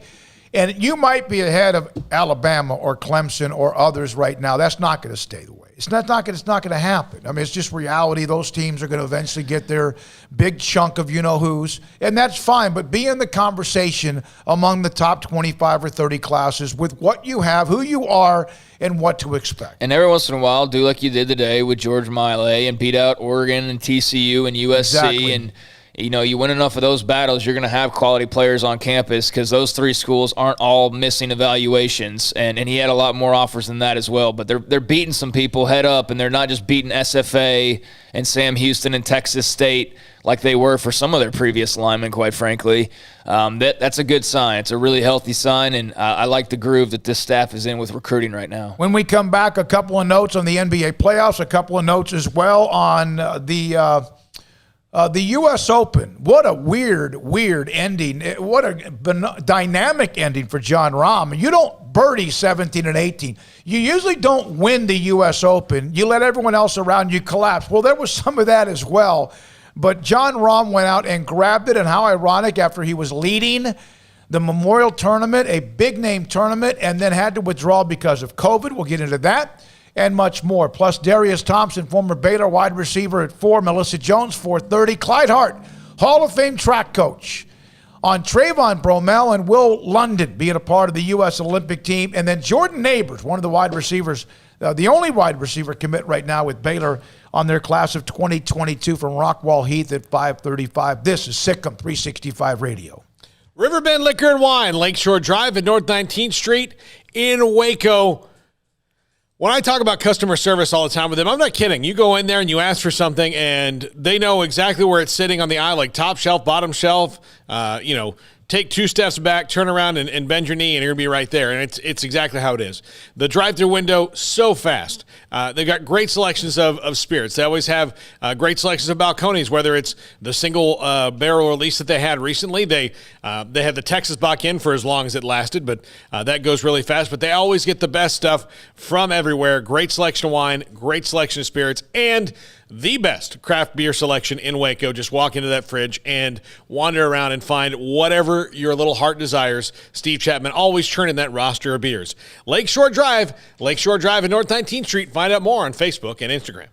F: And you might be ahead of Alabama or Clemson or others right now. That's not going to stay the way. It's not going to happen. It's just reality. Those teams are going to eventually get their big chunk of you-know-who's, and that's fine. But be in the conversation among the top 25 or 30 classes with what you have, who you are, and what to expect.
G: And every once in a while, do like you did today with George Maile and beat out Oregon and TCU and USC.
F: Exactly.
G: And you win enough of those battles, you're going to have quality players on campus, because those 3 schools aren't all missing evaluations. And he had a lot more offers than that as well. But they're beating some people head up, and they're not just beating SFA and Sam Houston and Texas State like they were for some of their previous linemen, quite frankly. That's a good sign. It's a really healthy sign, and I like the groove that this staff is in with recruiting right now.
F: When we come back, a couple of notes on the NBA playoffs, a couple of notes as well on the U.S. Open. What a weird ending. What a dynamic ending for Jon Rahm. You don't birdie 17 and 18. You usually don't win the U.S. Open. You let everyone else around you collapse. Well, there was some of that as well. But Jon Rahm went out and grabbed it, and how ironic, after he was leading the Memorial Tournament, a big-name tournament, and then had to withdraw because of COVID. We'll get into that and much more. Plus, Derrius Thompson, former Baylor wide receiver at 4, Melissa Jones, 4:30, Clyde Hart, Hall of Fame track coach, on Trayvon Bromell and Will London being a part of the U.S. Olympic team, and then Jordan Neighbors, one of the wide receivers, the only wide receiver commit right now with Baylor on their class of 2022 from Rockwall Heath at 5:35. This is SicEm365 Radio.
D: Riverbend Liquor and Wine, Lakeshore Drive at North 19th Street in Waco. When I talk about customer service all the time with them, I'm not kidding. You go in there and you ask for something, and they know exactly where it's sitting on the aisle, like top shelf, bottom shelf. Take 2 steps back, turn around, and bend your knee, and you're going to be right there. And it's exactly how it is. The drive-through window, so fast. They've got great selections of spirits. They always have great selections of Balcones, whether it's the single barrel release that they had recently. They had the Texas Bach in for as long as it lasted, but that goes really fast. But they always get the best stuff from everywhere. Great selection of wine, great selection of spirits, and the best craft beer selection in Waco. Just walk into that fridge and wander around and find whatever your little heart desires. Steve Chapman always churning that roster of beers. Lakeshore Drive at North 19th Street. Find out more on Facebook and Instagram.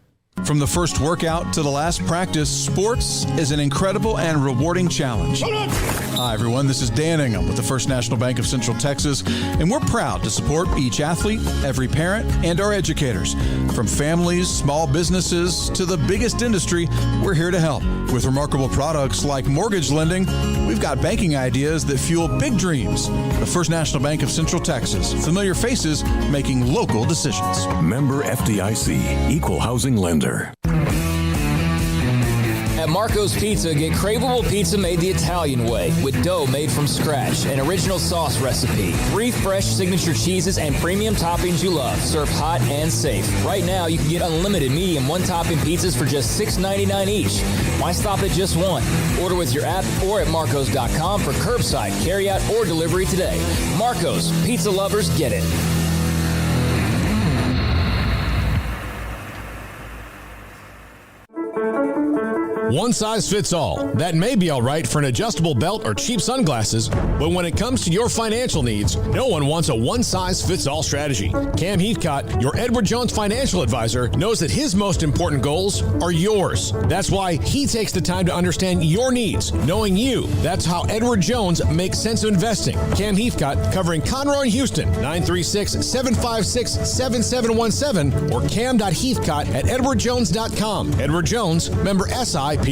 L: From the first workout to the last practice, sports is an incredible and rewarding challenge. Hi, everyone. This is Dan Ingham with the First National Bank of Central Texas, and we're proud to support each athlete, every parent, and our educators. From families, small businesses, to the biggest industry, we're here to help. With remarkable products like mortgage lending, we've got banking ideas that fuel big dreams. The First National Bank of Central Texas. Familiar faces making local decisions.
E: Member FDIC, Equal Housing Lender.
M: At Marco's Pizza, get craveable pizza made the Italian way with dough made from scratch, an original sauce recipe, 3 fresh signature cheeses, and premium toppings you love, served hot and safe. Right now, you can get unlimited medium one-topping pizzas for just $6.99 each. Why stop at just one? Order with your app or at marcos.com for curbside, carryout, or delivery today. Marco's, pizza lovers get it.
D: One size fits all. That may be all right for an adjustable belt or cheap sunglasses, but when it comes to your financial needs, no one wants a one-size-fits-all strategy. Cam Heathcott, your Edward Jones financial advisor, knows that his most important goals are yours. That's why he takes the time to understand your needs, knowing you. That's how Edward Jones makes sense of investing. Cam Heathcott, covering Conroe and Houston, 936-756-7717 or cam.heathcott@edwardjones.com. Edward Jones, member SIPC.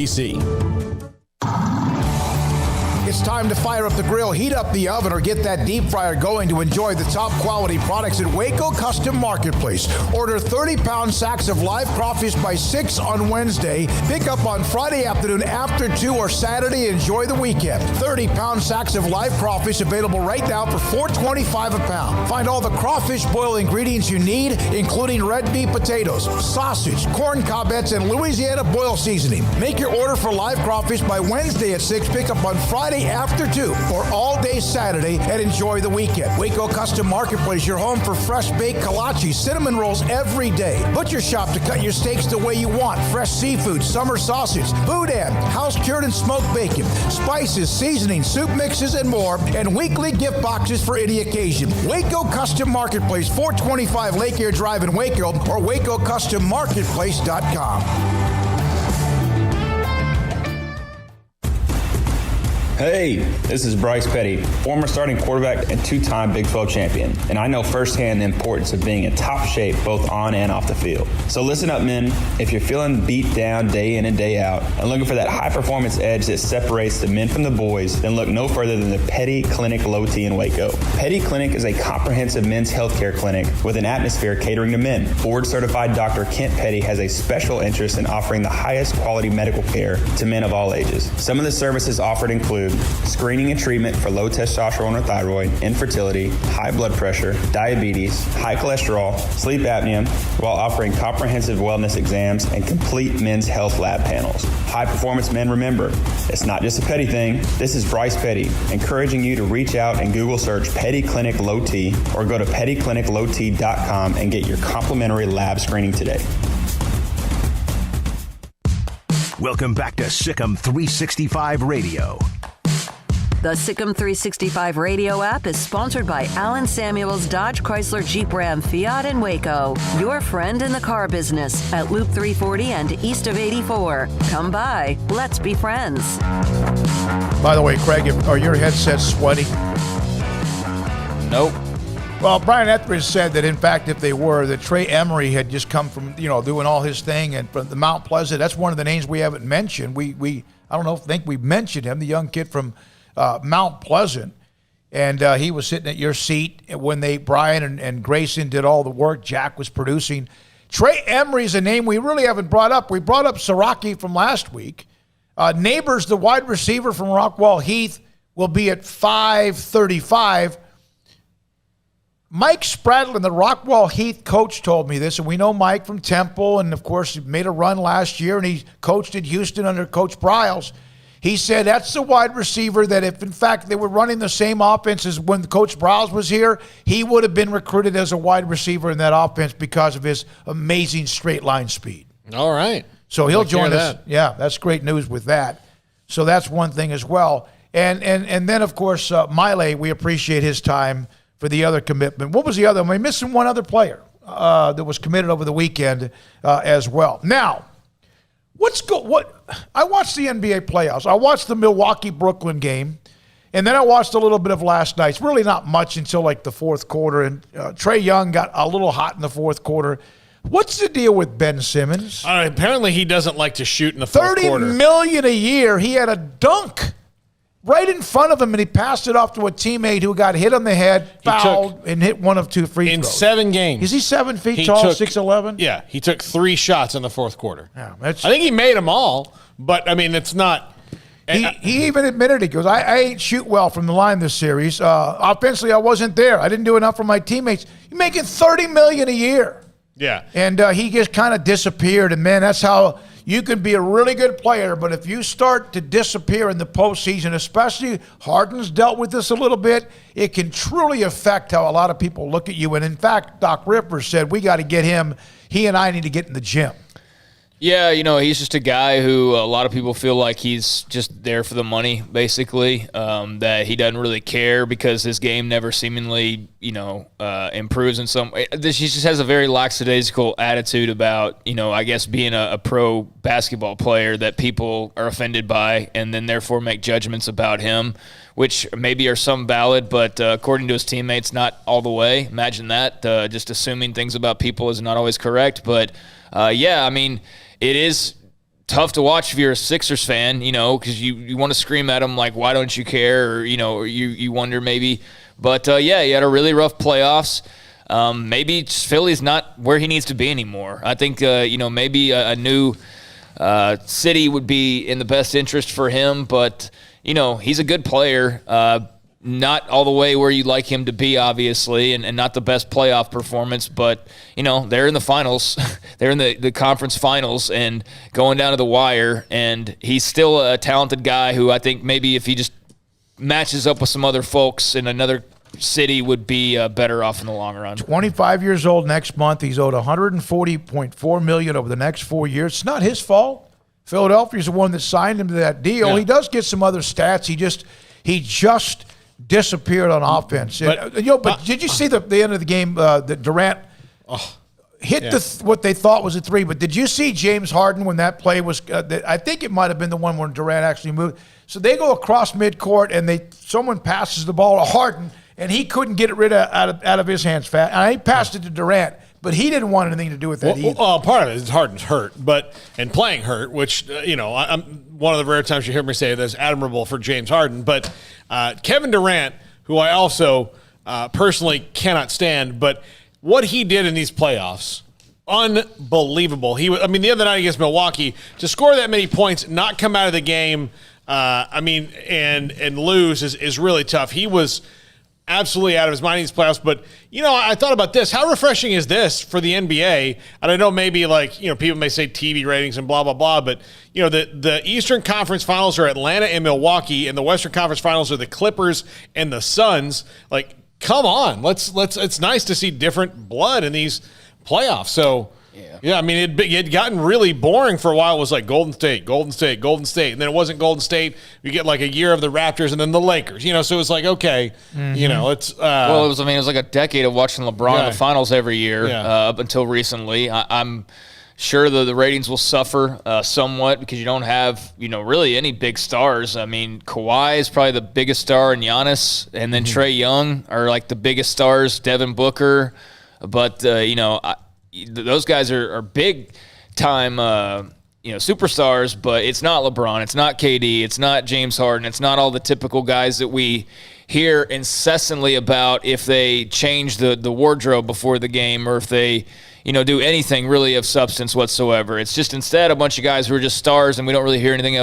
F: It's time to fire up the grill, heat up the oven, or get that deep fryer going to enjoy the top quality products at Waco Custom Marketplace. Order 30-pound sacks of live crawfish by 6 on Wednesday. Pick up on Friday afternoon after 2 or Saturday. Enjoy the weekend. 30-pound sacks of live crawfish available right now for $4.25 a pound. Find all the crawfish boil ingredients you need, including red beet potatoes, sausage, corn cobbettes, and Louisiana boil seasoning. Make your order for live crawfish by Wednesday at 6. Pick up on Friday after 2 or all day Saturday, and enjoy the weekend. Waco Custom Marketplace, your home for fresh baked kolache, cinnamon rolls every day. Butcher shop to cut your steaks the way you want. Fresh seafood, summer sausage, boudin, house cured and smoked bacon, spices, seasoning, soup mixes, and more, and weekly gift boxes for any occasion. Waco Custom Marketplace, 425 Lake Air Drive in Waco, or WacoCustomMarketplace.com.
N: Hey, this is Bryce Petty, former starting quarterback and 2-time Big 12 champion, and I know firsthand the importance of being in top shape both on and off the field. So listen up, men. If you're feeling beat down day in and day out and looking for that high-performance edge that separates the men from the boys, then look no further than the Petty Clinic Low T in Waco. Petty Clinic is a comprehensive men's healthcare clinic with an atmosphere catering to men. Board-certified Dr. Kent Petty has a special interest in offering the highest quality medical care to men of all ages. Some of the services offered include screening and treatment for low testosterone or thyroid, infertility, high blood pressure, diabetes, high cholesterol, sleep apnea, while offering comprehensive wellness exams and complete men's health lab panels. High performance men, remember, it's not just a Petty thing. This is Bryce Petty, encouraging you to reach out and Google search Petty Clinic Low T or go to pettycliniclowt.com and get your complimentary lab screening today.
E: Welcome back to SicEm365 Radio.
B: The SicEm365 Radio app is sponsored by Alan Samuels Dodge Chrysler Jeep Ram Fiat in Waco. Your friend in the car business at Loop 340 and east of 84. Come by. Let's be friends.
F: By the way, Craig, are your headsets sweaty?
G: Nope.
F: Well, Brian Etheridge said that, in fact, if they were, that Trey Emery had just come from, doing all his thing, and from the Mount Pleasant. That's one of the names we haven't mentioned. I don't think we mentioned him, the young kid from Mount Pleasant. And he was sitting at your seat when Brian and Grayson did all the work. Jack was producing. Trey Emery's a name we really haven't brought up. We brought up Siraki from last week. Neighbors, the wide receiver from Rockwall Heath, will be at 535. Mike Spradlin, the Rockwall Heath coach, told me this, and we know Mike from Temple, and of course he made a run last year, and he coached at Houston under Coach Bryles. He said that's the wide receiver that if, in fact, they were running the same offense as when Coach Bryles was here, he would have been recruited as a wide receiver in that offense because of his amazing straight line speed.
D: All right.
F: So he'll join us. Yeah, that's great news with that. So that's one thing as well. And then, of course, Maile, we appreciate his time for the other commitment. What was the other? Am I missing one other player that was committed over the weekend as well? Now, I watched the NBA playoffs. I watched the Milwaukee-Brooklyn game, and then I watched a little bit of last night's. Really not much until like the fourth quarter, and Trae Young got a little hot in the fourth quarter. What's the deal with Ben Simmons?
D: Apparently he doesn't like to shoot in the fourth quarter.
F: $30 million a year. He had a dunk right in front of him, and he passed it off to a teammate who got hit on the head, fouled, and hit one of two free throws.
D: In 7 games.
F: Is he 7 feet tall, 6'11"?
D: Yeah, he took 3 shots in the fourth quarter.
F: Yeah,
D: I think he made them all, but, I mean, it's not.
F: He even admitted, he goes, I ain't shoot well from the line this series. Offensively, I wasn't there. I didn't do enough for my teammates. You're making $30 million a year.
D: Yeah.
F: And he just kind of disappeared. And, man, that's how you can be a really good player, but if you start to disappear in the postseason, especially Harden's dealt with this a little bit, it can truly affect how a lot of people look at you. And, in fact, Doc Rivers said we got to get him. He and I need to get in the gym.
G: Yeah, you know, he's just a guy who a lot of people feel like he's just there for the money, basically, that he doesn't really care because his game never seemingly, improves in some way. He just has a very lackadaisical attitude about, I guess being a pro basketball player that people are offended by and then therefore make judgments about him, which maybe are some valid, but according to his teammates, not all the way. Imagine that. Just assuming things about people is not always correct. But, yeah, I mean, it is tough to watch if you're a Sixers fan, because you want to scream at them like, why don't you care? Or, you wonder maybe. But, yeah, he had a really rough playoffs. Maybe Philly's not where he needs to be anymore. I think, maybe a new city would be in the best interest for him. But, he's a good player. Not all the way where you'd like him to be, obviously, and not the best playoff performance, but, they're in the finals. They're in the conference finals and going down to the wire, and he's still a talented guy who I think maybe if he just matches up with some other folks in another city would be better off in the long run.
F: 25 years old next month. He's owed $140.4 million over the next 4 years. It's not his fault. Philadelphia's the one that signed him to that deal. Yeah. He does get some other stats. He just disappeared on offense. But did you see the end of the game that Durant hit what they thought was a three? But did you see James Harden when that play was I think it might have been the one where Durant actually moved. So they go across midcourt and someone passes the ball to Harden and he couldn't get it out of his hands fast. And he passed it to Durant, but he didn't want anything to do with that either.
D: Well, part of it is Harden's hurt, and playing hurt, which, I'm one of the rare times you hear me say that's admirable for James Harden. But Kevin Durant, who I also personally cannot stand, but what he did in these playoffs, unbelievable. The other night against Milwaukee, to score that many points, not come out of the game, and lose is really tough. He was absolutely out of his mind in these playoffs. But, I thought about this. How refreshing is this for the NBA? And I know maybe people may say TV ratings and blah, blah, blah. But, the Eastern Conference Finals are Atlanta and Milwaukee, and the Western Conference Finals are the Clippers and the Suns. Like, come on. It's nice to see different blood in these playoffs. So, yeah, it had gotten really boring for a while. It was like Golden State. And then it wasn't Golden State. You get like a year of the Raptors and then the Lakers, so it was like, okay, it's.
G: It was like a decade of watching LeBron in the finals every year up until recently. I'm sure the ratings will suffer somewhat because you don't have, really any big stars. Kawhi is probably the biggest star, and Giannis, and then Trae Young are like the biggest stars, Devin Booker. But, those guys are big time superstars, but it's not LeBron, it's not KD, it's not James Harden, it's not all the typical guys that we hear incessantly about if they change the wardrobe before the game or if they do anything really of substance whatsoever. It's just instead a bunch of guys who are just stars, and we don't really hear anything.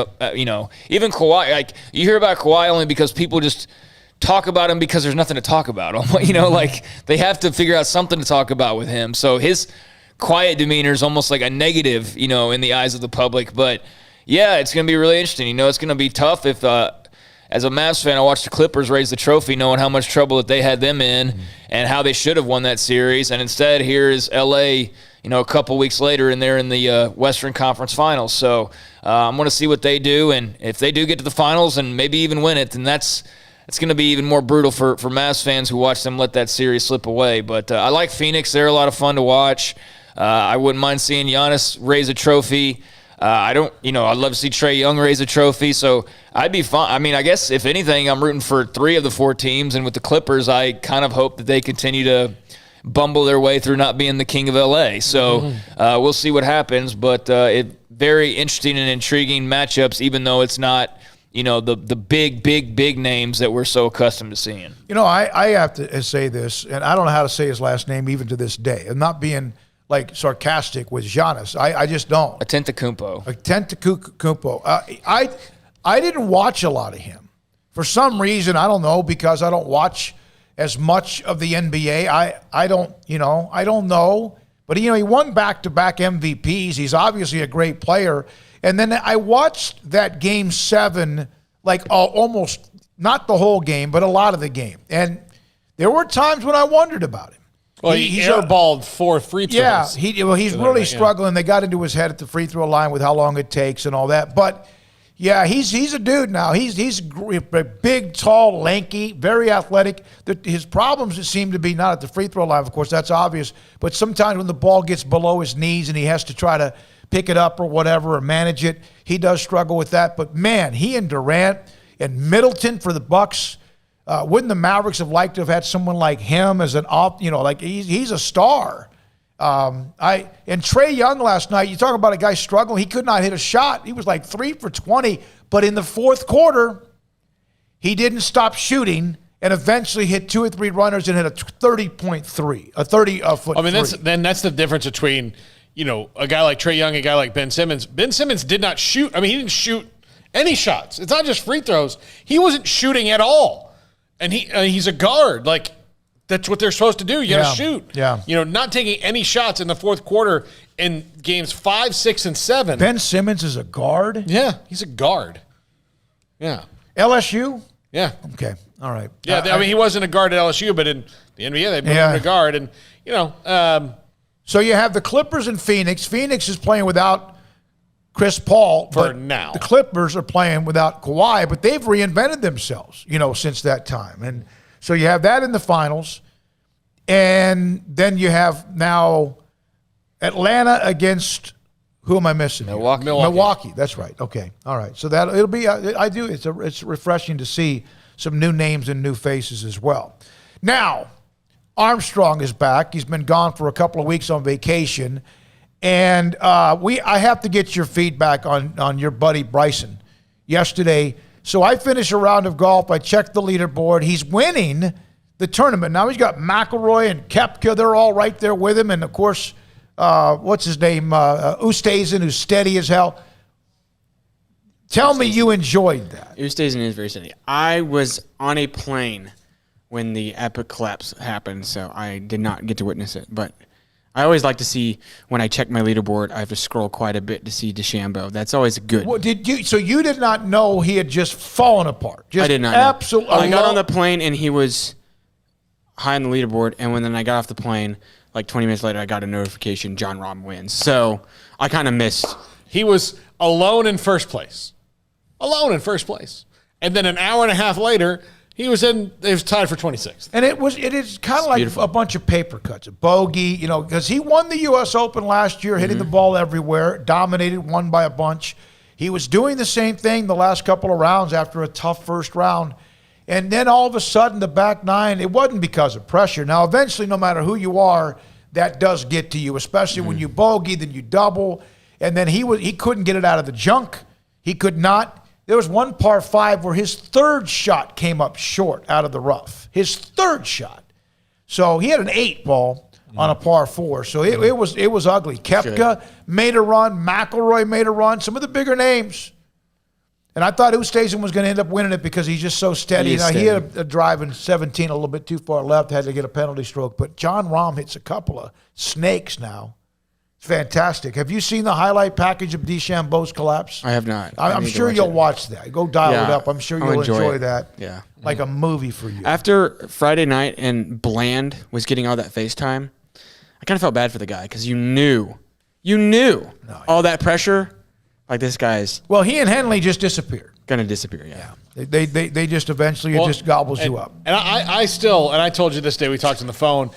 G: Even Kawhi, like you hear about Kawhi only because people just talk about him because there's nothing to talk about. Like they have to figure out something to talk about with him. So his quiet demeanor is almost like a negative, in the eyes of the public. But yeah, it's going to be really interesting. It's going to be tough if. As a Mavs fan, I watched the Clippers raise the trophy knowing how much trouble that they had them in and how they should have won that series. And instead, here is L.A., a couple weeks later, and they're in the Western Conference Finals. So I'm going to see what they do. And if they do get to the finals and maybe even win it, then it's going to be even more brutal for Mavs fans who watch them let that series slip away. But I like Phoenix. They're a lot of fun to watch. I wouldn't mind seeing Giannis raise a trophy. I'd love to see Trae Young raise a trophy, so I'd be fine. I mean, I guess if anything, I'm rooting for 3 of the 4 teams, and with the Clippers, I kind of hope that they continue to bumble their way through not being the king of L.A. So we'll see what happens, but very interesting and intriguing matchups, even though it's not, the big names that we're so accustomed to seeing.
F: I have to say this, and I don't know how to say his last name even to this day. I'm not being sarcastic with Giannis. I just don't.
G: Antetokounmpo.
F: I didn't watch a lot of him. For some reason, I don't know, because I don't watch as much of the NBA. I don't know. But, he won back-to-back MVPs. He's obviously a great player. And then I watched that Game 7, almost, not the whole game, but a lot of the game. And there were times when I wondered about him.
D: Well, he airballed 4 free throws.
F: Yeah, he's really struggling. They got into his head at the free throw line with how long it takes and all that. But, yeah, he's a dude now. He's big, tall, lanky, very athletic. His problems seem to be not at the free throw line, of course, that's obvious. But sometimes when the ball gets below his knees and he has to try to pick it up or whatever or manage it, he does struggle with that. But, man, he and Durant and Middleton for the Bucks, wouldn't the Mavericks have liked to have had someone like him as an he's a star. And Trae Young last night, you talk about a guy struggling. He could not hit a shot. He was 3 for 20. But in the fourth quarter, he didn't stop shooting and eventually hit 2 or 3 runners and hit a 30.3, a 30-foot.
D: I mean, that's the difference between, a guy like Trae Young and a guy like Ben Simmons. Ben Simmons did not shoot. I mean, he didn't shoot any shots. It's not just free throws. He wasn't shooting at all. And he's a guard. That's what they're supposed to do. You got to shoot.
F: Yeah.
D: Not taking any shots in the fourth quarter in games 5, 6, and 7.
F: Ben Simmons is a guard?
D: Yeah, he's a guard. Yeah.
F: LSU?
D: Yeah.
F: Okay. All right.
D: Yeah, he wasn't a guard at LSU, but in the NBA, they moved him to guard. And,
F: so you have the Clippers and Phoenix. Phoenix is playing without Chris Paul.
D: For now.
F: The Clippers are playing without Kawhi, but they've reinvented themselves, since that time. And so you have that in the finals. And then you have now Atlanta against, who am I missing? Milwaukee. That's right. Okay. All right. So it'll be, it's refreshing to see some new names and new faces as well. Now, Armstrong is back. He's been gone for a couple of weeks on vacation. And I have to get your feedback on your buddy Bryson yesterday. So I finished a round of golf. I checked the leaderboard. He's winning the tournament. Now he's got McIlroy and Koepka. They're all right there with him. And, of course, what's his name? Oosthuizen, who's steady as hell. Tell me you enjoyed that.
O: Oosthuizen is very steady. I was on a plane when the epic collapse happened, so I did not get to witness it. But I always like to see, when I check my leaderboard, I have to scroll quite a bit to see DeChambeau. That's always good.
F: Well, so you did not know he had just fallen apart?
O: I did not
F: absolutely.
O: I got on the plane, and he was high on the leaderboard, and when I got off the plane, 20 minutes later, I got a notification, Jon Rahm wins. So I kind of missed.
D: He was alone in first place. And then an hour and a half later, it was tied for 26th.
F: And it is kind of like beautiful. A bunch of paper cuts, a bogey, because he won the U.S. Open last year, hitting the ball everywhere, dominated, won by a bunch. He was doing the same thing the last couple of rounds after a tough first round. And then all of a sudden, the back nine, it wasn't because of pressure. Now, eventually, no matter who you are, that does get to you, especially when you bogey, then you double. And then he couldn't get it out of the junk. He could not. There was one par 5 where his third shot came up short out of the rough. His third shot. So he had an 8 ball on a par 4. So it was ugly. Koepka made a run. McIlroy made a run. Some of the bigger names. And I thought Oosthuizen was going to end up winning it because he's just so steady. He had a drive in 17 a little bit too far left, had to get a penalty stroke. But Jon Rahm hits a couple of snakes now. It's fantastic. Have you seen the highlight package of DeChambeau's collapse?
O: I have not.
F: I'm sure you'll watch that. Go dial it up. I'm sure you'll enjoy that.
O: Yeah.
F: Like a movie for you.
O: After Friday night and Bland was getting all that FaceTime, I kind of felt bad for the guy because you knew all that pressure. Like this guy's.
F: Well, he and Henley just disappeared.
O: Gonna disappear, yeah.
F: They just eventually just gobbles you up.
D: And I told you this day, we talked on the phone.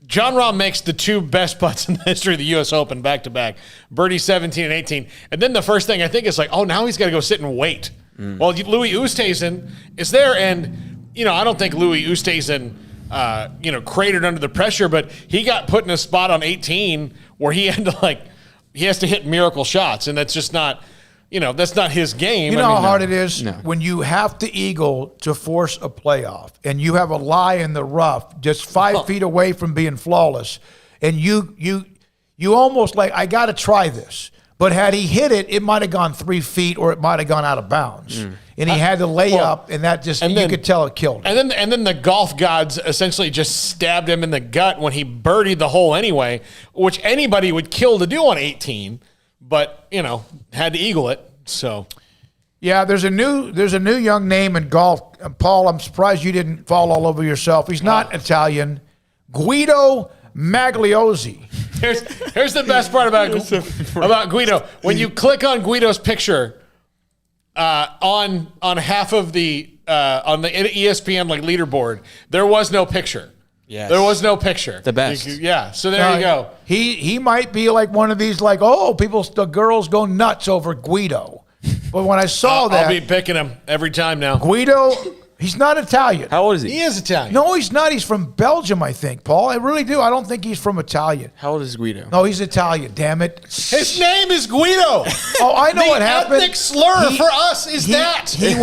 D: Jon Rahm makes the 2 best putts in the history of the U.S. Open back to back, birdie 17 and 18. And then the first thing I think is like, oh, now he's got to go sit and wait. Well, Louis Oosthuizen is there, and I don't think Louis Oosthuizen cratered under the pressure, but he got put in a spot on 18 where he had to he has to hit miracle shots, and that's just not, that's not his game.
F: You know how hard it is when you have to eagle to force a playoff, and you have a lie in the rough just 5 feet away from being flawless, and you almost I got to try this. But had he hit it, it might have gone 3 feet, or it might have gone out of bounds. And he had to lay up, and that just, you could tell it killed him.
D: And then the golf gods essentially just stabbed him in the gut when he birdied the hole anyway, which anybody would kill to do on 18, but, had to eagle it, so.
F: Yeah, there's a new young name in golf. Paul, I'm surprised you didn't fall all over yourself. He's not Italian. Guido Magliozzi.
D: Here's the best part about Guido. When you click on Guido's picture on half of the on the ESPN leaderboard, there was no picture. Yes. There was no picture.
O: The best.
D: So there you go.
F: He might be like one of these the girls go nuts over Guido. But when I saw that,
D: I'll be picking him every time now.
F: Guido. He's not Italian.
O: How old is he?
D: He is Italian.
F: No, he's not. He's from Belgium, I think, Paul. I really do. I don't think he's from Italian.
O: How old is Guido?
F: No, he's Italian. Damn it.
D: His name is Guido.
F: Oh, I know what happened.
D: The ethnic slur for us is that.
F: He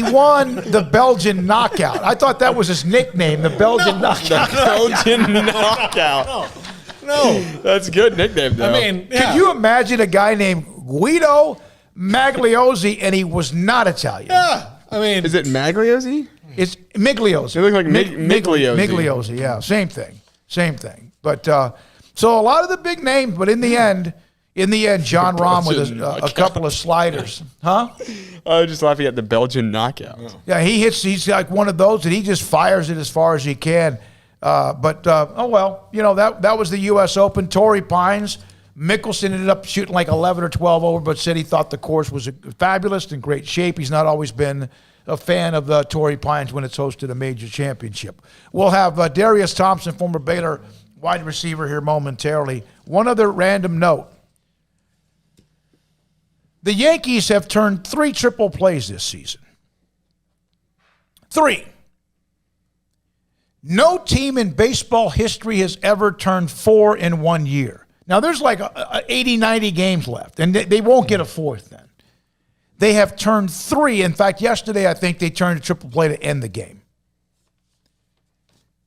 F: won the Belgian knockout. I thought that was his nickname, the Belgian knockout.
O: The Belgian knockout.
D: No.
O: That's a good nickname, though.
F: Could you imagine a guy named Guido Magliozzi and he was not Italian?
D: Yeah.
O: Is it Magliozzi?
F: It's Migliozzi.
O: It looks like Migliozzi.
F: Migliozzi, yeah, same thing. But so a lot of the big names, but in the end, Jon Rahm with a couple of sliders, huh?
O: I was just laughing at the Belgian knockout.
F: Yeah, he's like one of those that he just fires it as far as he can. That was the U.S. Open. Torrey Pines. Mickelson ended up shooting 11 or 12 over, but said he thought the course was fabulous, in great shape. He's not always been a fan of the Torrey Pines when it's hosted a major championship. We'll have Derrius Thompson, former Baylor wide receiver, here momentarily. One other random note. The Yankees have turned 3 triple plays this season. 3. No team in baseball history has ever turned 4 in 1 year. Now, there's 80, 90 games left, and they won't get a 4th then. They have turned 3. In fact, yesterday, I think they turned a triple play to end the game.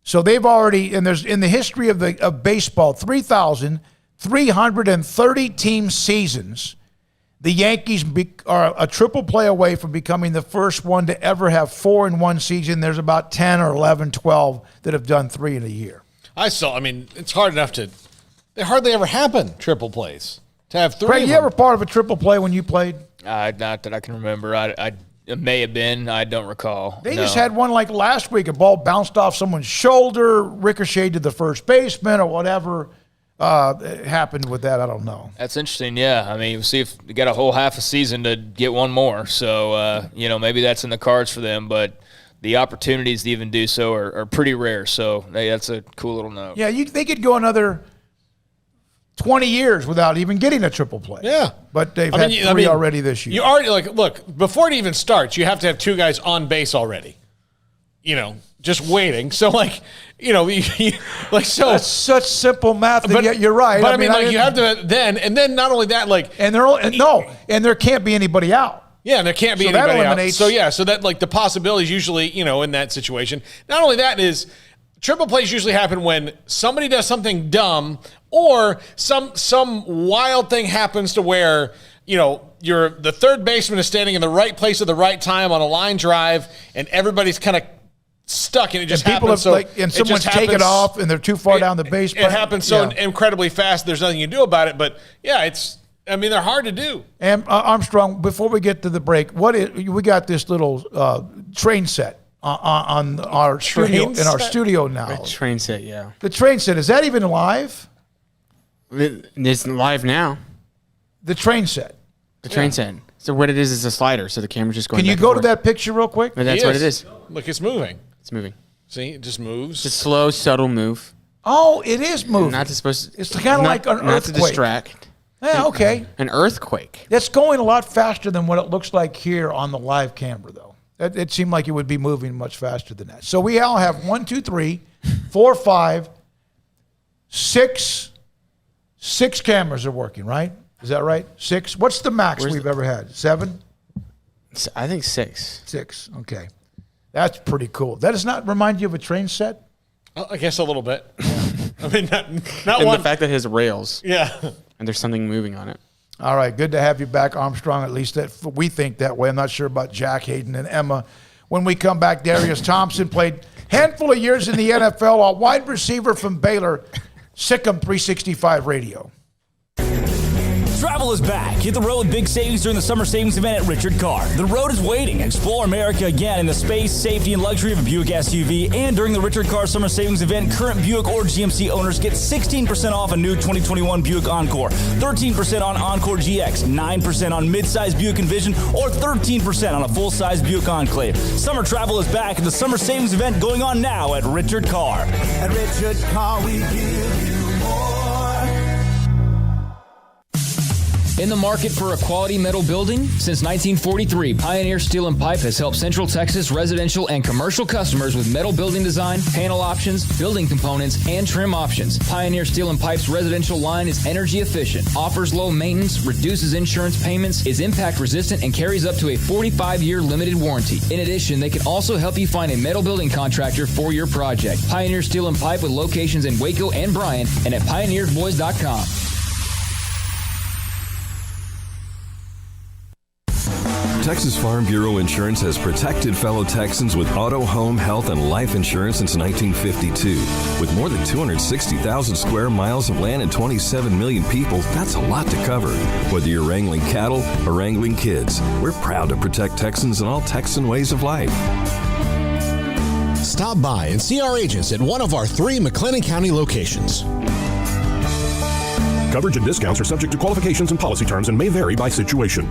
F: So they've already, and there's in the history of baseball, 3,330 team seasons, the Yankees are a triple play away from becoming the first one to ever have 4 in 1 season. There's about 10 or 11, 12 that have done 3 in a year.
D: It's hard enough to... They hardly ever happen, triple plays. To have 3
F: Craig, you ever part of a triple play when you played?
G: Not that I can remember. It may have been. I don't recall.
F: They just had one last week. A ball bounced off someone's shoulder, ricocheted to the first baseman or whatever happened with that. I don't know.
G: That's interesting, yeah. We'll see if they got a whole half a season to get one more. So, maybe that's in the cards for them. But the opportunities to even do so are pretty rare. So, that's a cool little note.
F: Yeah, they could go another 20 years without even getting a triple play.
D: Yeah.
F: But they've had 3 already this year.
D: You already, look, before it even starts, you have to have 2 guys on base already. just waiting. So like, like so.
F: That's such simple math. But yet you're right.
D: But I mean, like you have to then not only that, like,
F: and there can't be anybody out.
D: Yeah, and there can't be anybody out. So that like the possibilities usually, in that situation. Not only that is triple plays usually happen when somebody does something dumb or some wild thing happens to where, the third baseman is standing in the right place at the right time on a line drive and everybody's kind of stuck and it just happens.
F: And someone's taken off and they're too far down the base.
D: It happens so incredibly fast. There's nothing you can do about it. But yeah, they're hard to do.
F: And Armstrong, before we get to the break, we got this little train set on our studio in our studio now.
O: A train set, yeah.
F: The train set, is that even live?
O: It's live now.
F: The train set.
O: The train set. So what it is a slider. So the camera's just going.
F: Can you go to that picture real quick?
O: But that's what it is.
D: Look, it's moving.
O: It's moving.
D: See, it just moves.
O: It's a slow, subtle move.
F: Oh, it is moving. It's kind of like an earthquake.
O: Not to distract.
F: Yeah, okay.
O: An earthquake.
F: That's going a lot faster than what it looks like here on the live camera, though. It seemed like it would be moving much faster than that. So we all have 1, 2, 3, 4, 5, 6 cameras are working, right? Is that right? 6? What's the max we've ever had? 7?
O: I think 6.
F: 6, okay. That's pretty cool. That does not remind you of a train set?
D: I guess a little bit. I mean, not
O: and
D: one.
O: The fact that it has rails.
D: Yeah.
O: And there's something moving on it.
F: All right, good to have you back, Armstrong. At least that we think that way. I'm not sure about Jack, Hayden, and Emma. When we come back, Derrius Thompson played handful of years in the NFL, a wide receiver from Baylor, SicEm365 Radio.
H: Travel is back. Hit the road with big savings during the summer savings event at Richard Carr. The road is waiting. Explore America again in the space, safety, and luxury of a Buick SUV. And during the Richard Carr summer savings event, current Buick or GMC owners get 16% off a new 2021 Buick Encore, 13% on Encore GX, 9% on midsize Buick Envision, or 13% on a full-size Buick Enclave. Summer travel is back at the summer savings event going on now at Richard Carr.
P: At Richard Carr, we give you more.
M: In the market for a quality metal building? Since 1943, Pioneer Steel & Pipe has helped Central Texas residential and commercial customers with metal building design, panel options, building components, and trim options. Pioneer Steel & Pipe's residential line is energy efficient, offers low maintenance, reduces insurance payments, is impact resistant, and carries up to a 45-year limited warranty. In addition, they can also help you find a metal building contractor for your project. Pioneer Steel & Pipe with locations in Waco and Bryan and at pioneersboys.com.
Q: Texas Farm Bureau Insurance has protected fellow Texans with auto, home, health, and life insurance since 1952. With more than 260,000 square miles of land and 27 million people, that's a lot to cover. Whether you're wrangling cattle or wrangling kids, we're proud to protect Texans in all Texan ways of life.
R: Stop by and see our agents at one of our 3 McLennan County locations.
S: Coverage and discounts are subject to qualifications and policy terms and may vary by situation.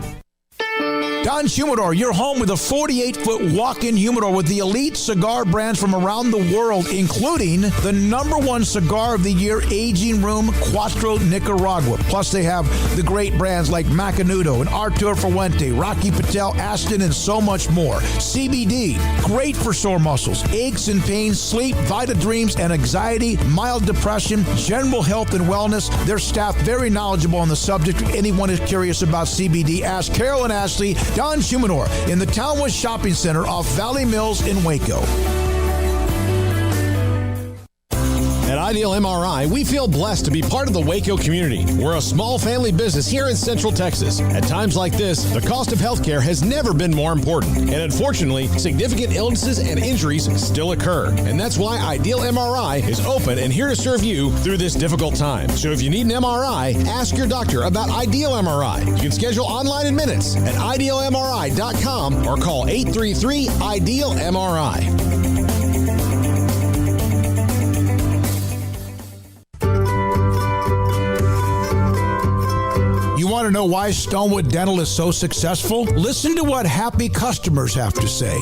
F: Don's Humidor, your home with a 48-foot walk-in humidor with the elite cigar brands from around the world, including the #1 cigar of the year, Aging Room Cuatro Nicaragua. Plus, they have the great brands like Macanudo and Artur Fuente, Rocky Patel, Aston, and so much more. CBD, great for sore muscles, aches and pains, sleep, Vita Dreams, and anxiety, mild depression, general health and wellness. Their staff very knowledgeable on the subject. If anyone is curious about CBD, ask Carol and Ashley. Don's Humidor in the Townwest Shopping Center off Valley Mills in Waco.
R: At Ideal MRI, we feel blessed to be part of the Waco community. We're a small family business here in Central Texas. At times like this, the cost of healthcare has never been more important. And unfortunately, significant illnesses and injuries still occur. And that's why Ideal MRI is open and here to serve you through this difficult time. So if you need an MRI, ask your doctor about Ideal MRI. You can schedule online in minutes at idealmri.com or call 833-IDEAL-MRI. You want to know why Stonewood Dental is so successful? Listen to what happy customers have to say.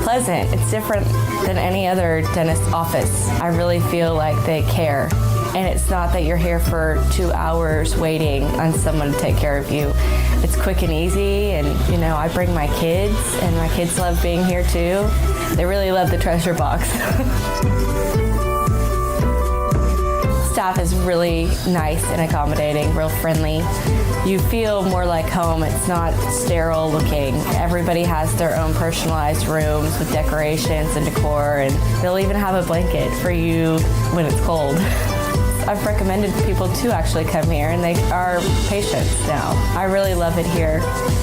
T: Pleasant. It's different than any other dentist office. I really feel like they care. And it's not that you're here for 2 hours waiting on someone to take care of you. It's quick and easy, and I bring my kids, and my kids love being here too. They really love the treasure box. Staff is really nice and accommodating, real friendly. You feel more like home. It's not sterile looking. Everybody has their own personalized rooms with decorations and decor, and they'll even have a blanket for you when it's cold. I've recommended people to actually come here, and they are patients now. I really love it here.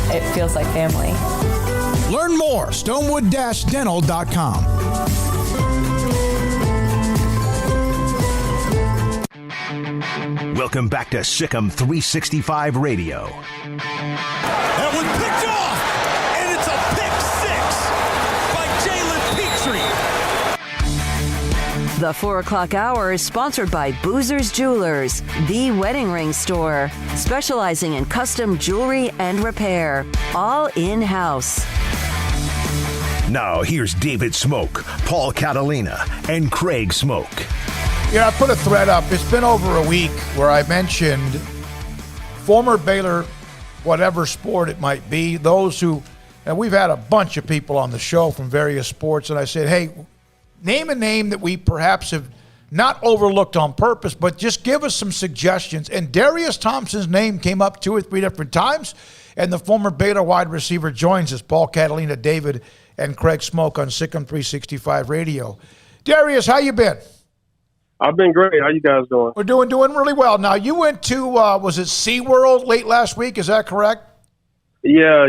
T: It feels like family.
F: Learn more, stonewood-dental.com.
E: Welcome back to SicEm365 Radio.
P: That was picked off, and it's a pick six by Jalen Petrie.
B: The 4 o'clock hour is sponsored by Boozer's Jewelers, the wedding ring store, specializing in custom jewelry and repair, all in-house.
E: Now here's David Smoak, Paul Catalina, and Craig Smoak.
F: I put a thread up. It's been over a week where I mentioned former Baylor, whatever sport it might be, those who, and we've had a bunch of people on the show from various sports, and I said, hey, name a name that we perhaps have not overlooked on purpose, but just give us some suggestions. And Derrius Thompson's name came up 2 or 3 different times, and the former Baylor wide receiver joins us, Paul Catalina, David, and Craig Smoak on SicEm365 Radio. Derrius, how you been?
U: I've been great. How you guys doing?
F: We're doing really well. Now, you went to, was it SeaWorld late last week? Is that correct?
U: Yeah.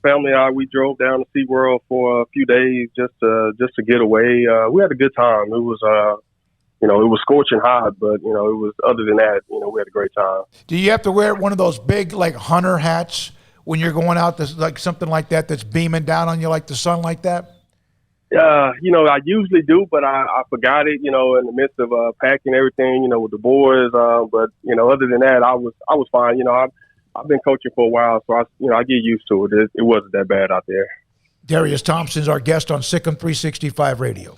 U: Family and I, we drove down to SeaWorld for a few days just to get away. We had a good time. It was, it was scorching hot, but, it was, other than that, we had a great time.
F: Do you have to wear one of those big, like, hunter hats when you're going out, like something like that that's beaming down on you like the sun like that?
U: I usually do, but I forgot it, in the midst of packing everything, with the boys. But other than that, I was fine. I've been coaching for a while, so I get used to it. It wasn't that bad out there.
F: Derrius Thompson's our guest on SicEm365 Radio.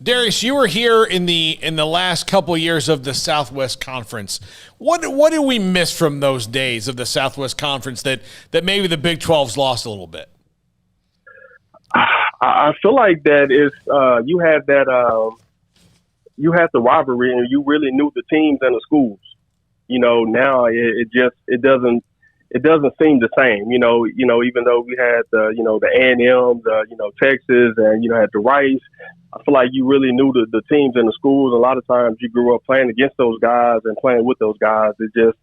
D: Derrius, you were here in the last couple of years of the Southwest Conference. What did we miss from those days of the Southwest Conference that maybe the Big 12's lost a little bit?
U: I feel like that is you had the rivalry, and you really knew the teams and the schools. Now it doesn't seem the same. Even though we had the A&M, Texas, and had the Rice. I feel like you really knew the teams and the schools. A lot of times you grew up playing against those guys and playing with those guys. It just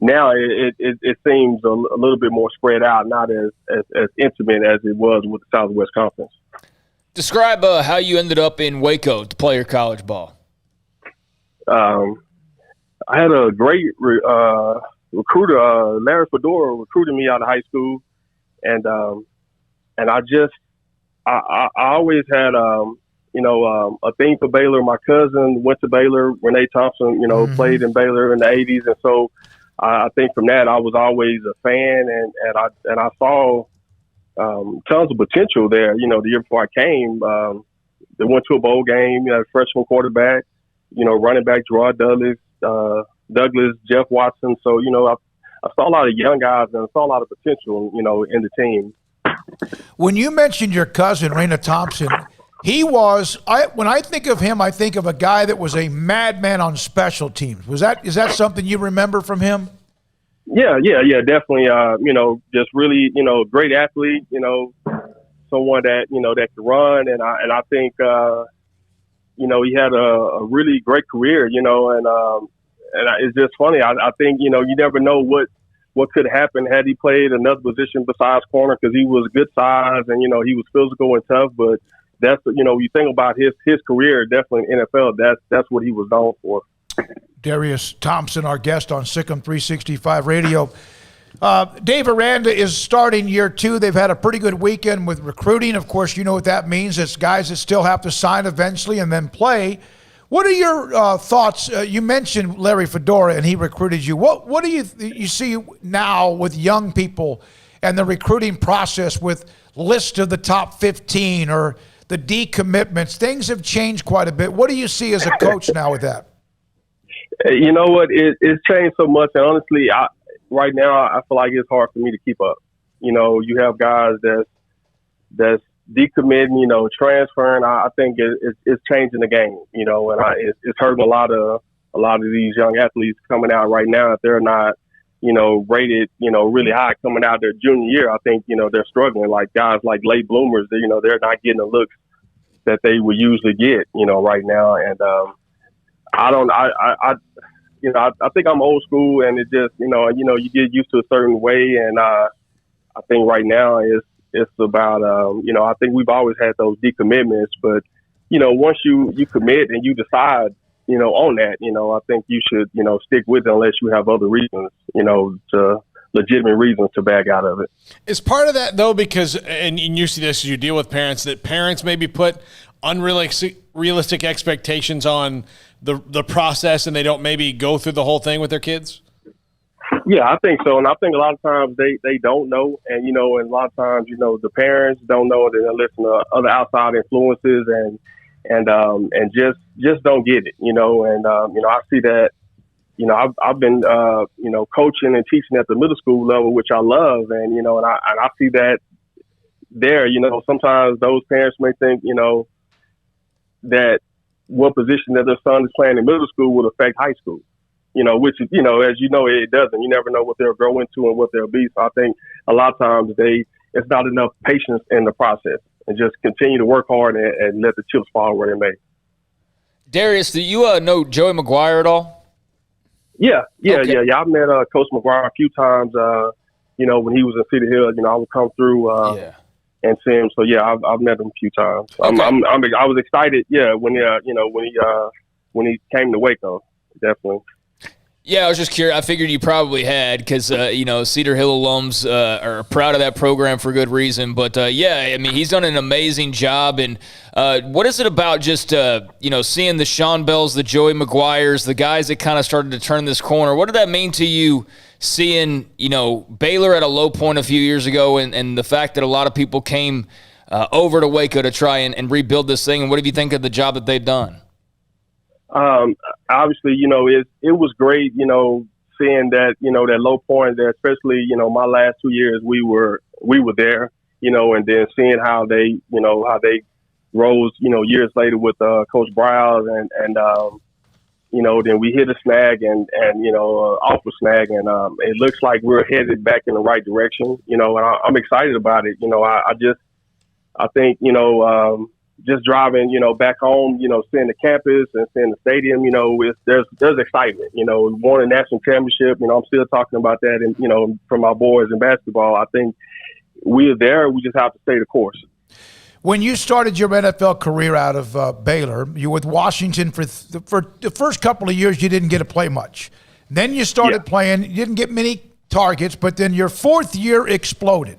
U: now it seems a little bit more spread out, not as intimate as it was with the Southwest Conference.
G: Describe how you ended up in Waco to play your college ball.
U: I had a great recruiter, Larry Fedora, recruited me out of high school, and I always had a thing for Baylor. My cousin went to Baylor. Renee Thompson, played in Baylor in the '80s, and so. I think from that I was always a fan, and I saw tons of potential there. The year before I came, they went to a bowl game. Freshman quarterback, running back Gerard Douglas, Jeff Watson. So I saw a lot of young guys, and I saw a lot of potential, in the team.
F: When you mentioned your cousin Renee Thompson, he was. When I think of him, I think of a guy that was a madman on special teams. Is that something you remember from him?
U: Yeah, definitely. Just really, great athlete. Someone that that could run, and I think he had a really great career. And it's just funny. I think you never know what could happen had he played another position besides corner, because he was good size and he was physical and tough, but. That's you think about his career, definitely in NFL. That's what he was known for.
F: Derrius Thompson, our guest on SicEm365 Radio. Dave Aranda is starting year 2. They've had a pretty good weekend with recruiting. Of course, you know what that means. It's guys that still have to sign eventually and then play. What are your thoughts? You mentioned Larry Fedora, and he recruited you. What do you see now with young people and the recruiting process with list of the top 15 or the decommitments? Things have changed quite a bit. What do you see as a coach now with that?
U: You know what? It's changed so much. And honestly, right now, I feel like it's hard for me to keep up. You know, you have guys that's decommitting, you know, transferring. I think it's changing the game, you know, and it's hurting a lot of these young athletes coming out right now. If they're not, you know, rated, you know, really high coming out their junior year, I think, you know, they're struggling. Like guys like late bloomers, you know, they're not getting the looks that they would usually get, you know, right now. And I think I'm old school, and it just, you know, you get used to a certain way. And I think right now it's about, you know, I think we've always had those decommitments, but, you know, once you commit and you decide, you know, on that, you know, I think you should, you know, stick with it unless you have other reasons, you know, legitimate reasons to back out of it.
D: Is part of that, though, because, and you see this as you deal with parents, that parents maybe put unrealistic expectations on the process, and they don't maybe go through the whole thing with their kids?
U: Yeah, I think so. And I think a lot of times they don't know. And, you know, and a lot of times, you know, the parents don't know. They listen to other outside influences and just don't get it, you know. And, you know, I see that, you know, I've been, you know, coaching and teaching at the middle school level, which I love. And, you know, and I see that there, you know, sometimes those parents may think, you know, that what position that their son is playing in middle school would affect high school, you know, which, you know, as you know, it doesn't. You never know what they'll grow into and what they'll be. So I think a lot of times it's not enough patience in the process, and just continue to work hard and let the chips fall where they may.
G: Derrius, do you know Joey McGuire at all?
U: Yeah. I've met Coach McGuire a few times. You know, when he was in City Hill, you know, I would come through and see him. So yeah, I've met him a few times.
G: Okay.
U: I was excited. Yeah, when he came to Waco, definitely.
G: Yeah, I was just curious. I figured you probably had, because, you know, Cedar Hill alums are proud of that program for good reason. But, yeah, I mean, he's done an amazing job. And what is it about just, you know, seeing the Sean Bells, the Joey McGuires, the guys that kind of started to turn this corner? What did that mean to you, seeing, you know, Baylor at a low point a few years ago, and the fact that a lot of people came over to Waco to try and rebuild this thing? And what do you think of the job that they've done?
U: Obviously, you know, it was great, you know, seeing that, you know, that low point there, especially, you know, my last 2 years, we were there, you know, and then seeing how they rose, you know, years later with Coach Browse and you know, then we hit a snag and you know, off a snag, and it looks like we're headed back in the right direction, you know, and I'm excited about it. You know, I think, you know, just driving, you know, back home, you know, seeing the campus and seeing the stadium, you know, there's excitement. You know, we won a national championship. You know, I'm still talking about that, and, you know, from our boys in basketball. I think we are there. We just have to stay the course.
F: When you started your NFL career out of Baylor, you were with Washington for the first couple of years. You didn't get to play much. Then you started playing. You didn't get many targets, but then your fourth year exploded.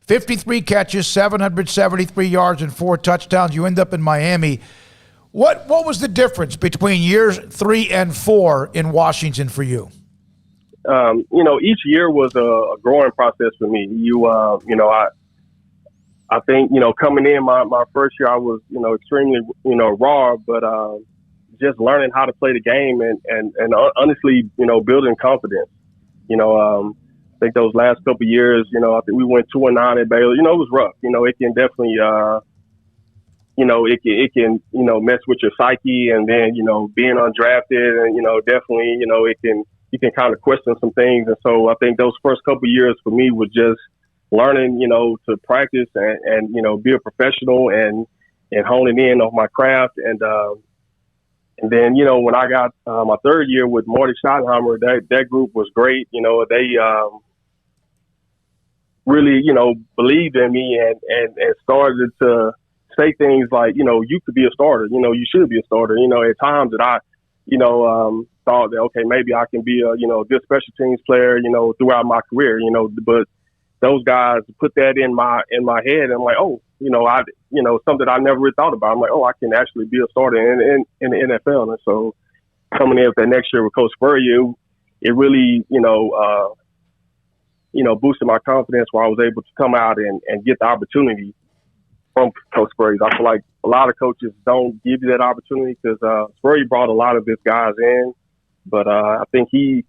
F: 53 catches, 773 yards, and 4 touchdowns. You end up in Miami. What was the difference between years 3 and 4 in Washington for you?
U: You know, each year was a growing process for me. You know, I think, you know, coming in my first year, I was, you know, extremely, you know, raw, but just learning how to play the game and honestly, you know, building confidence. You know, I think those last couple of years, you know, I think we went 2-9 at Baylor. You know, it was rough. You know, it can definitely, you know, it can, you know, mess with your psyche, and then, you know, being undrafted, and, you know, definitely, you know, you can kind of question some things. And so I think those first couple of years for me was just learning, you know, to practice and you know, be a professional and honing in on my craft. And then, you know, when I got my third year with Marty Schottenheimer, that group was great. You know, they really, you know, believed in me and started to say things like, you know, you could be a starter. You know, you should be a starter. You know, at times that I, you know, thought that, okay, maybe I can be a, you know, good special teams player, you know, throughout my career, you know, but those guys put that in my head, and I'm like, oh, you know, something I never really thought about. I'm like, oh, I can actually be a starter in the NFL. And so coming in that next year with Coach Spurrier, it really, you know, boosted my confidence, where I was able to come out and get the opportunity from Coach Spurrier. I feel like a lot of coaches don't give you that opportunity, because Spurrier brought a lot of his guys in, but I think he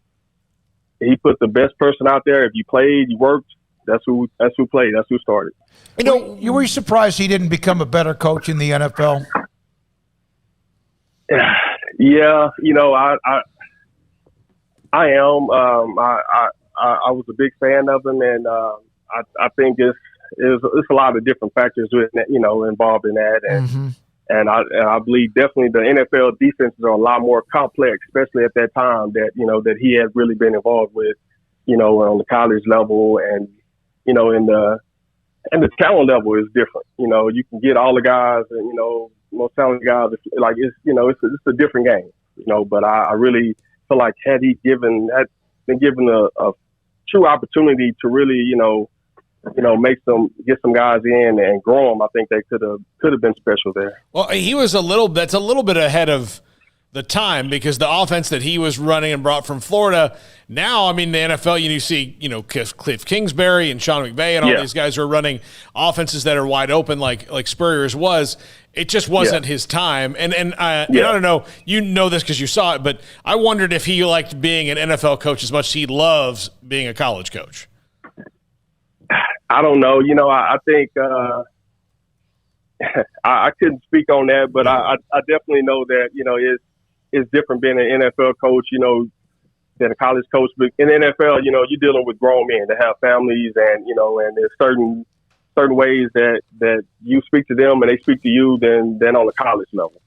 U: he put the best person out there. If you played, you worked. That's who played. That's who started.
F: You were surprised he didn't become a better coach in the NFL?
U: Yeah, I am. I was a big fan of him, and I think it's a lot of different factors with involved in that, and I believe definitely the NFL defenses are a lot more complex, especially at that time that he had really been involved with, on the college level, and in the talent level is different. You can get all the guys, and most talented guys. Like it's a different game. But I really feel like had he been given a true opportunity to really get some guys in and grow them, I think they could have been special there.
D: Well, he was a little bit ahead of the time because the offense that he was running and brought from Florida. Now, I mean, the NFL, you see, Cliff Kingsbury and Sean McVay and all these guys are running offenses that are wide open like Spurrier's was. It just wasn't his time. And I don't know, you know this because you saw it, but I wondered if he liked being an NFL coach as much as he loves being a college coach.
U: I don't know. I think I couldn't speak on that, but I definitely know that, it's different being an NFL coach, than a college coach. But in the NFL, you're dealing with grown men that have families and, and there's certain ways that you speak to them and they speak to you than on the college level,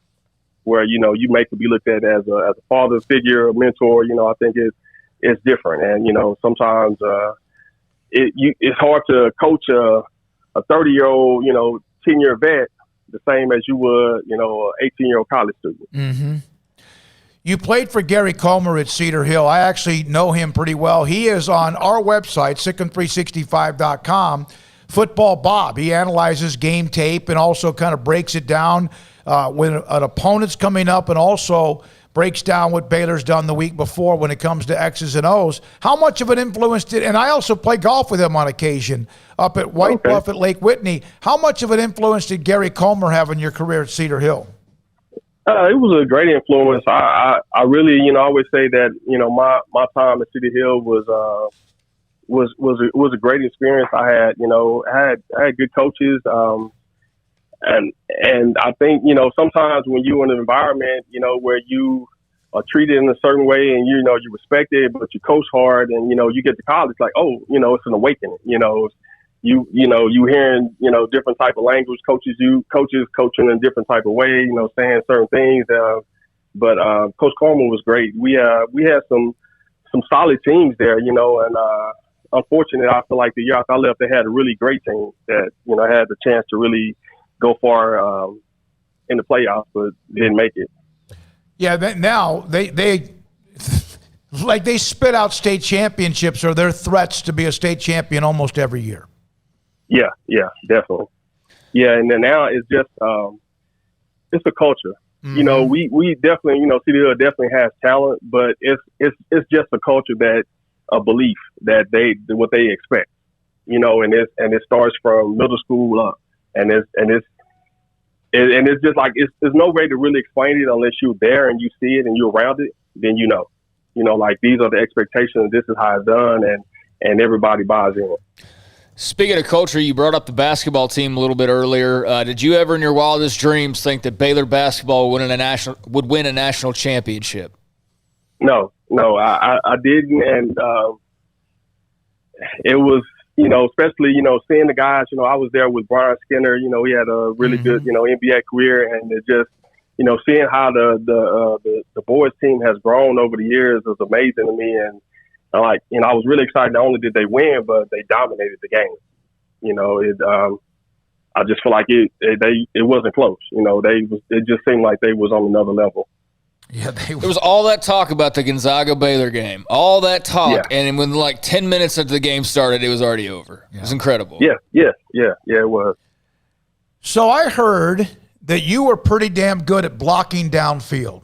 U: where, you may could be looked at as a father figure, a mentor. I think it's different. And, sometimes it's hard to coach a 30-year-old, 10-year vet the same as you would, an 18-year-old college student.
F: Mm-hmm. You played for Gary Comer at Cedar Hill. I actually know him pretty well. He is on our website, SicEm365.com, Football Bob. He analyzes game tape and also kind of breaks it down when an opponent's coming up, and also breaks down what Baylor's done the week before when it comes to X's and O's. How much of an influence and I also play golf with him on occasion up at White Bluff at Lake Whitney. How much of an influence did Gary Comer have in your career at Cedar Hill?
U: It was a great influence. I really, I always say that, my time at Cedar Hill was a great experience. I had good coaches. And I think, sometimes when you're in an environment, where you are treated in a certain way and, you respect it, but you coach hard and, you get to college, like, oh, it's an awakening, you hearing, different type of language, coaches coaching in a different type of way, saying certain things. But Coach Coleman was great. We had some solid teams there, and unfortunately, I feel like the year after I left, they had a really great team that, had the chance to really go far in the playoffs, but didn't make it.
F: Yeah, now they like they spit out state championships or their threats to be a state champion almost every year. Yeah, definitely. Yeah, and then now it's just it's a culture.
U: Mm-hmm. We definitely, Cedar Hill definitely has talent, but it's just a culture that a belief that what they expect, and it starts from middle school up, and it's just like there's no way to really explain it unless you're there and you see it and you're around it. Then like these are the expectations. This is how it's done, and everybody buys in.
G: Speaking of culture, you brought up the basketball team a little bit earlier. Did you ever in your wildest dreams think that Baylor basketball would win a national championship?
U: No, I didn't. And it was, especially, seeing the guys, I was there with Brian Skinner, he had a really good, NBA career, and it just, seeing how the boys team has grown over the years is amazing to me. And I was really excited. Not only did they win, but they dominated the game. I just feel like it wasn't close. It just seemed like they was on another level.
F: Yeah,
G: there was all that talk about the Gonzaga-Baylor game, all that talk, and when 10 minutes after the game started, it was already over. Yeah. It was incredible.
U: Yeah, it was.
F: So I heard that you were pretty damn good at blocking downfield.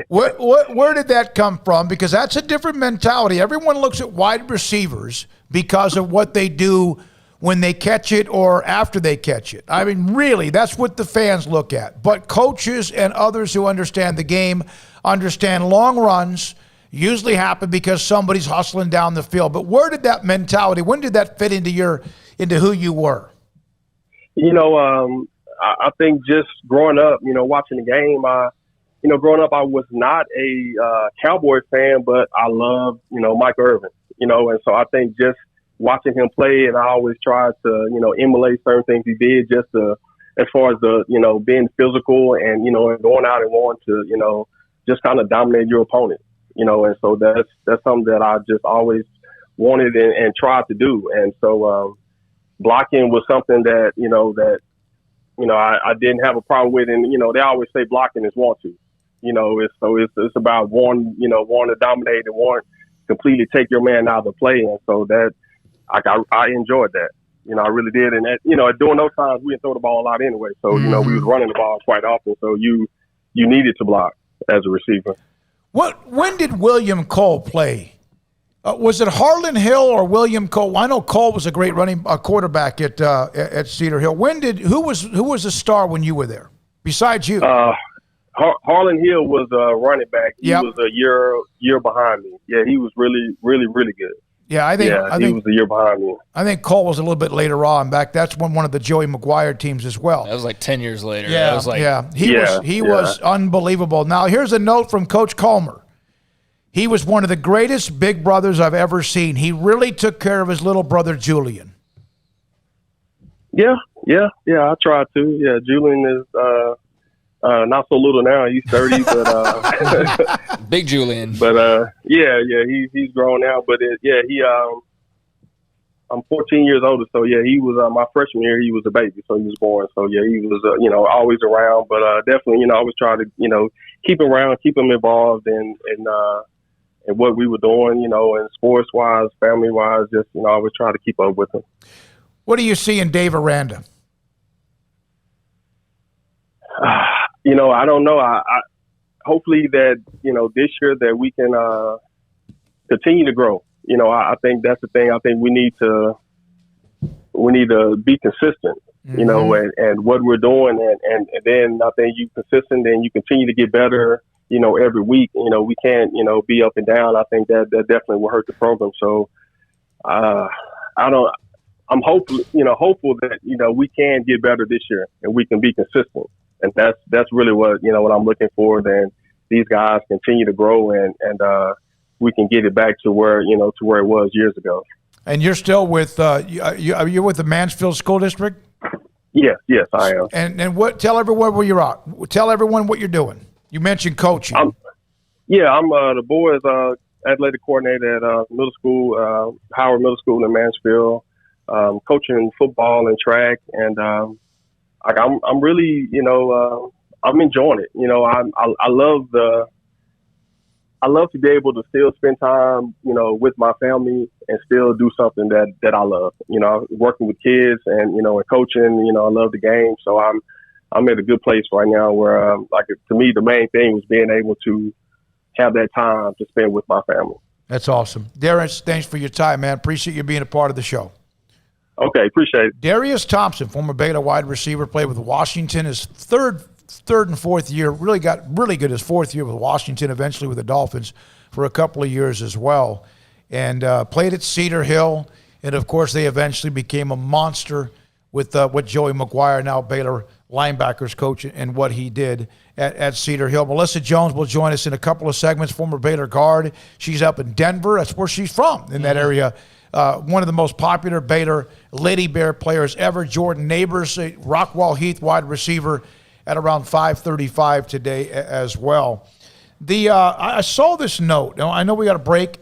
F: Where did that come from? Because that's a different mentality. Everyone looks at wide receivers because of what they do when they catch it or after they catch it. I mean, really, that's what the fans look at. But coaches and others who understand the game understand long runs. usually happen because somebody's hustling down the field. But where did that mentality, when did that fit into who you were?
U: I think just growing up, watching the game, growing up, I was not a Cowboy fan, but I loved, Mike Irvin, and so I think just watching him play, and I always tried to, emulate certain things he did just as far as being physical and, and going out and wanting to, just kind of dominate your opponent, and so that's something that I just always wanted and tried to do. And so blocking was something that, I didn't have a problem with. And, they always say blocking is want to, it's about wanting to dominate and want to completely take your man out of the play. And so that I enjoyed that. I really did. And, during those times, we didn't throw the ball a lot anyway. So, we was running the ball quite often. So you needed to block as a receiver.
F: When did William Cole play? Was it Harlan Hill or William Cole? I know Cole was a great quarterback at Cedar Hill. Who was the star when you were there, besides you?
U: Harlan Hill was a running back. He was a year behind me. Yeah, he was really, really, really good.
F: Yeah, I think
U: he was a year behind me.
F: I think Cole was a little bit later on back. That's one of the Joey McGuire teams as well.
G: That was like 10 years later.
F: Yeah, He was unbelievable. Now, here's a note from Coach Comer. He was one of the greatest big brothers I've ever seen. He really took care of his little brother, Julian.
U: Yeah, I tried to. Yeah, Julian is not so little now. He's 30, but
G: big Julian.
U: But he's grown now. But I'm 14 years older, so he was my freshman year. He was a baby, so he was born. So he was always around. But definitely, I always try to keep him around, keep him involved, and what we were doing, and sports wise, family wise, just I always try to keep up with him.
F: What do you see in Dave Aranda?
U: I don't know. I hopefully that this year that we can continue to grow. I think that's the thing. I think we need to be consistent. And what we're doing, and then I think you consistent and you continue to get better. Every week. We can't be up and down. I think that definitely will hurt the program. So I'm hopeful that we can get better this year and we can be consistent. And that's really what what I'm looking for. Then these guys continue to grow and we can get it back to where it was years ago.
F: And you're still with you're with the Mansfield School District?
U: Yes, I am.
F: And tell everyone where you're at. Tell everyone what you're doing. You mentioned coaching.
U: I'm the boys athletic coordinator at middle school, Howard Middle School in Mansfield, coaching football and track, and I'm really I'm enjoying it. I love to be able to still spend time with my family and still do something that I love. Working with kids and and coaching. I love the game, so I'm at a good place right now where, to me, the main thing was being able to have that time to spend with my family.
F: That's awesome. Derrius, thanks for your time, man. Appreciate you being a part of the show.
U: Okay, appreciate it.
F: Derrius Thompson, former Baylor wide receiver, played with Washington his third and fourth year. Really got really good his fourth year with Washington, eventually with the Dolphins for a couple of years as well. And played at Cedar Hill. And, of course, they eventually became a monster with Joey McGuire, now Baylor linebackers coach, and what he did at Cedar Hill. Melissa Jones will join us in a couple of segments, former Baylor guard. She's up in Denver. That's where she's from, in that area. One of the most popular Baylor Lady Bear players ever, Jordan Neighbors, a Rockwall Heath wide receiver, at around 5:35 today as well. I saw this note. Now, I know we got a break.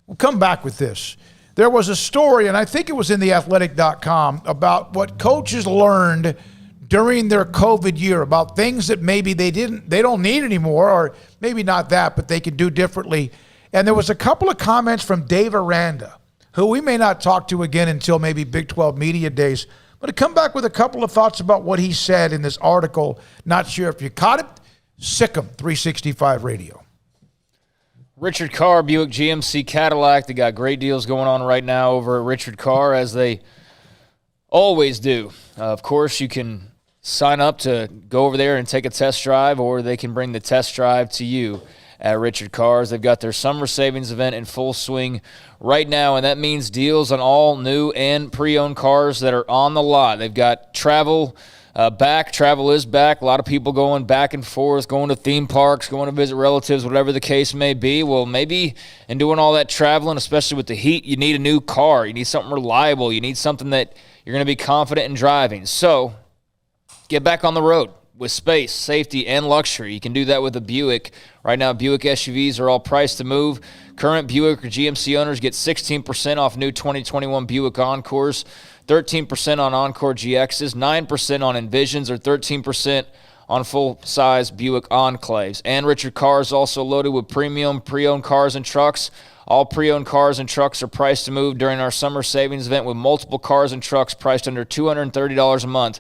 F: We'll come back with this. There was a story, and I think it was in theathletic.com, about what coaches learned during their COVID year about things that maybe they don't need anymore, or maybe not that, but they could do differently. And there was a couple of comments from Dave Aranda, who we may not talk to again until maybe Big 12 Media Days, but to come back with a couple of thoughts about what he said in this article. Not sure if you caught it. SicEm365 Radio.
G: Richard Carr, Buick GMC Cadillac. They got great deals going on right now over at Richard Carr, as they always do. Of course, you can sign up to go over there and take a test drive, or they can bring the test drive to you. at Richard Carr's. They've got their summer savings event in full swing right now, and that means deals on all new and pre-owned cars that are on the lot. They've got travel back. Travel is back. A lot of people going back and forth, going to theme parks, going to visit relatives, whatever the case may be. Well, maybe in doing all that traveling, especially with the heat, you need a new car. You need something reliable. You need something that you're going to be confident in driving. So get back on the road with space, safety, and luxury. You can do that with a Buick. Right now, Buick SUVs are all priced to move. Current Buick or GMC owners get 16% off new 2021 Buick Encores, 13% on Encore GXs, 9% on Envisions, or 13% on full-size Buick Enclaves. And Richard Carr is also loaded with premium pre-owned cars and trucks. All pre-owned cars and trucks are priced to move during our summer savings event, with multiple cars and trucks priced under $230 a month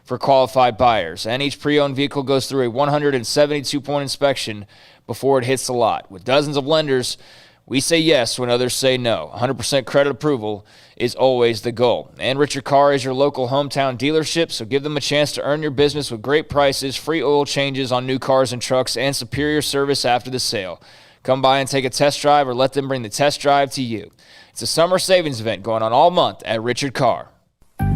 G: for qualified buyers. And each pre-owned vehicle goes through a 172-point inspection before it hits the lot. With dozens of lenders, we say yes when others say no. 100% credit approval is always the goal. And Richard Carr is your local hometown dealership, so give them a chance to earn your business with great prices, free oil changes on new cars and trucks, and superior service after the sale. Come by and take a test drive, or let them bring the test drive to you. It's a summer savings event going on all month at Richard Carr.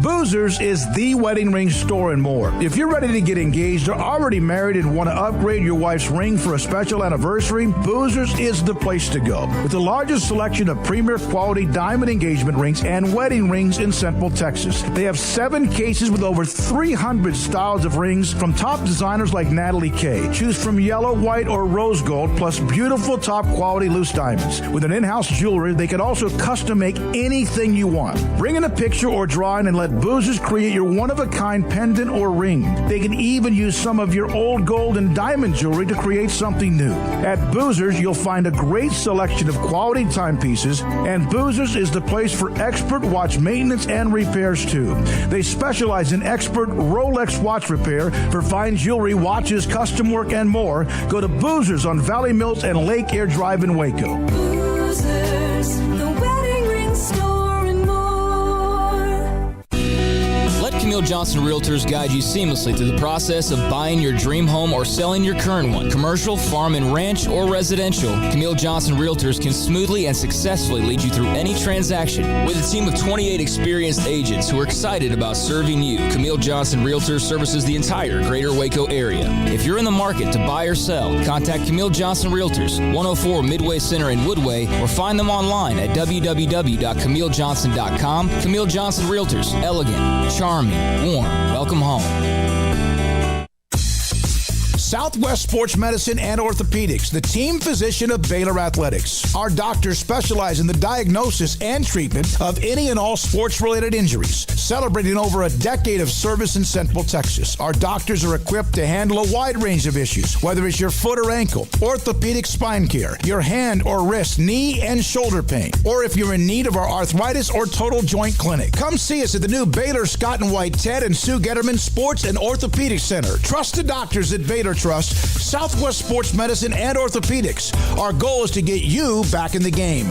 F: Boozers is the wedding ring store and more. If you're ready to get engaged or already married and want to upgrade your wife's ring for a special anniversary, Boozers is the place to go. With the largest selection of premier quality diamond engagement rings and wedding rings in Central Texas. They have 7 cases with over 300 styles of rings from top designers like Natalie Kay. Choose from yellow, white, or rose gold, plus beautiful top quality loose diamonds. With an in-house jeweler, they can also custom make anything you want. Bring in a picture or drawing and let Boozers create your one-of-a-kind pendant or ring. They can even use some of your old gold and diamond jewelry to create something new. At Boozers, you'll find a great selection of quality timepieces, and Boozers is the place for expert watch maintenance and repairs, too. They specialize in expert Rolex watch repair for fine jewelry, watches, custom work, and more. Go to Boozers on Valley Mills and Lake Air Drive in Waco.
P: Boozers, the wedding ring store and more.
M: Let Camille Johnson Realtors guide you seamlessly through the process of buying your dream home or selling your current one. Commercial, farm and ranch, or residential, Camille Johnson Realtors can smoothly and successfully lead you through any transaction. With a team of 28 experienced agents who are excited about serving you, Camille Johnson Realtors services the entire greater Waco area. If you're in the market to buy or sell, contact Camille Johnson Realtors, 104 Midway Center in Woodway, or find them online at www.camillejohnson.com. Camille Johnson Realtors, elegant, charming, warm. Welcome home.
F: Southwest Sports Medicine and Orthopedics, the team physician of Baylor Athletics. Our doctors specialize in the diagnosis and treatment of any and all sports-related injuries. Celebrating over a decade of service in Central Texas, our doctors are equipped to handle a wide range of issues, whether it's your foot or ankle, orthopedic spine care, your hand or wrist, knee and shoulder pain, or if you're in need of our arthritis or total joint clinic. Come see us at the new Baylor Scott and White Ted and Sue Getterman Sports and Orthopedic Center. Trusted doctors at Baylor Trust, Southwest Sports Medicine and Orthopedics. Our goal is to get you back in the game.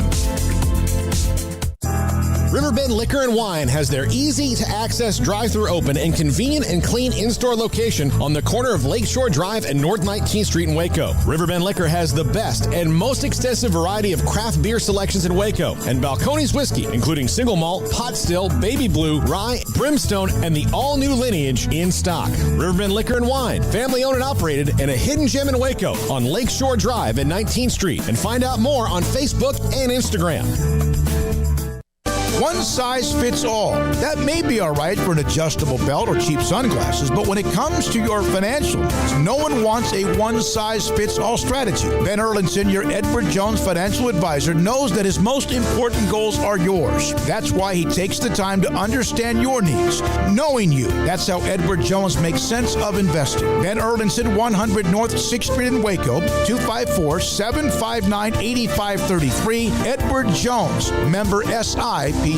R: Riverbend Liquor and Wine has their easy-to-access drive-thru open and convenient and clean in-store location on the corner of Lakeshore Drive and North 19th Street in Waco. Riverbend Liquor has the best and most extensive variety of craft beer selections in Waco, and Balcones Whiskey, including single malt, pot still, baby blue, rye, brimstone, and the all-new lineage in stock. Riverbend Liquor and Wine, family-owned and operated, and a hidden gem in Waco on Lakeshore Drive and 19th Street. And find out more on Facebook and Instagram.
F: One size fits all. That may be all right for an adjustable belt or cheap sunglasses, but when it comes to your financial needs, no one wants a one-size-fits-all strategy. Ben Erlinson, your Edward Jones financial advisor, knows that his most important goals are yours. That's why he takes the time to understand your needs, knowing you. That's how Edward Jones makes sense of investing. Ben Erlinson, 100 North 6th Street in Waco, 254-759-8533. Edward Jones, member SIPC.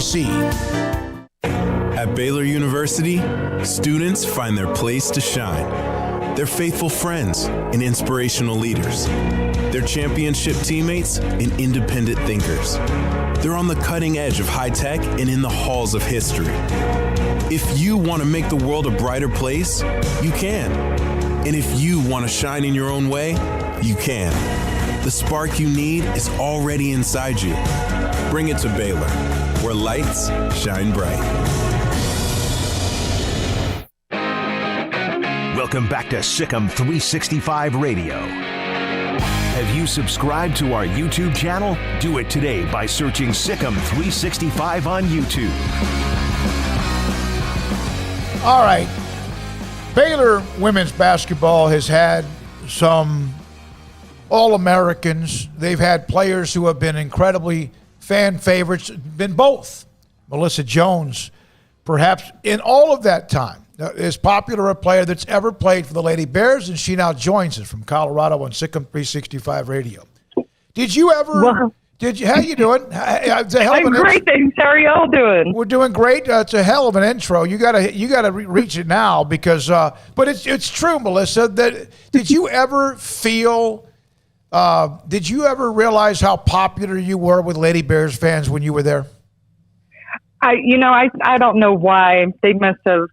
C: At Baylor University, students find their place to shine. They're faithful friends and inspirational leaders. They're championship teammates and independent thinkers. They're on the cutting edge of high tech and in the halls of history. If you want to make the world a brighter place, you can. And if you want to shine in your own way, you can. The spark you need is already inside you. Bring it to Baylor, where lights shine bright.
E: Welcome back to SicEm365 Radio. Have you subscribed to our YouTube channel? Do it today by searching SicEm365 on YouTube.
F: All right. Baylor women's basketball has had some All-Americans. They've had players who have been incredibly fan favorites, been both. Melissa Jones, perhaps in all of that time, as popular a player that's ever played for the Lady Bears, and she now joins us from Colorado on SicEm365 Radio. Did you ever? How you doing? It's a hell of
I: I'm great, thanks. How are y'all doing?
F: We're doing great. It's a hell of an intro. You gotta reach it now because, but it's true, Melissa. That did you ever feel? Did you ever realize how popular you were with Lady Bears fans when you were there?
I: I don't know why. They must have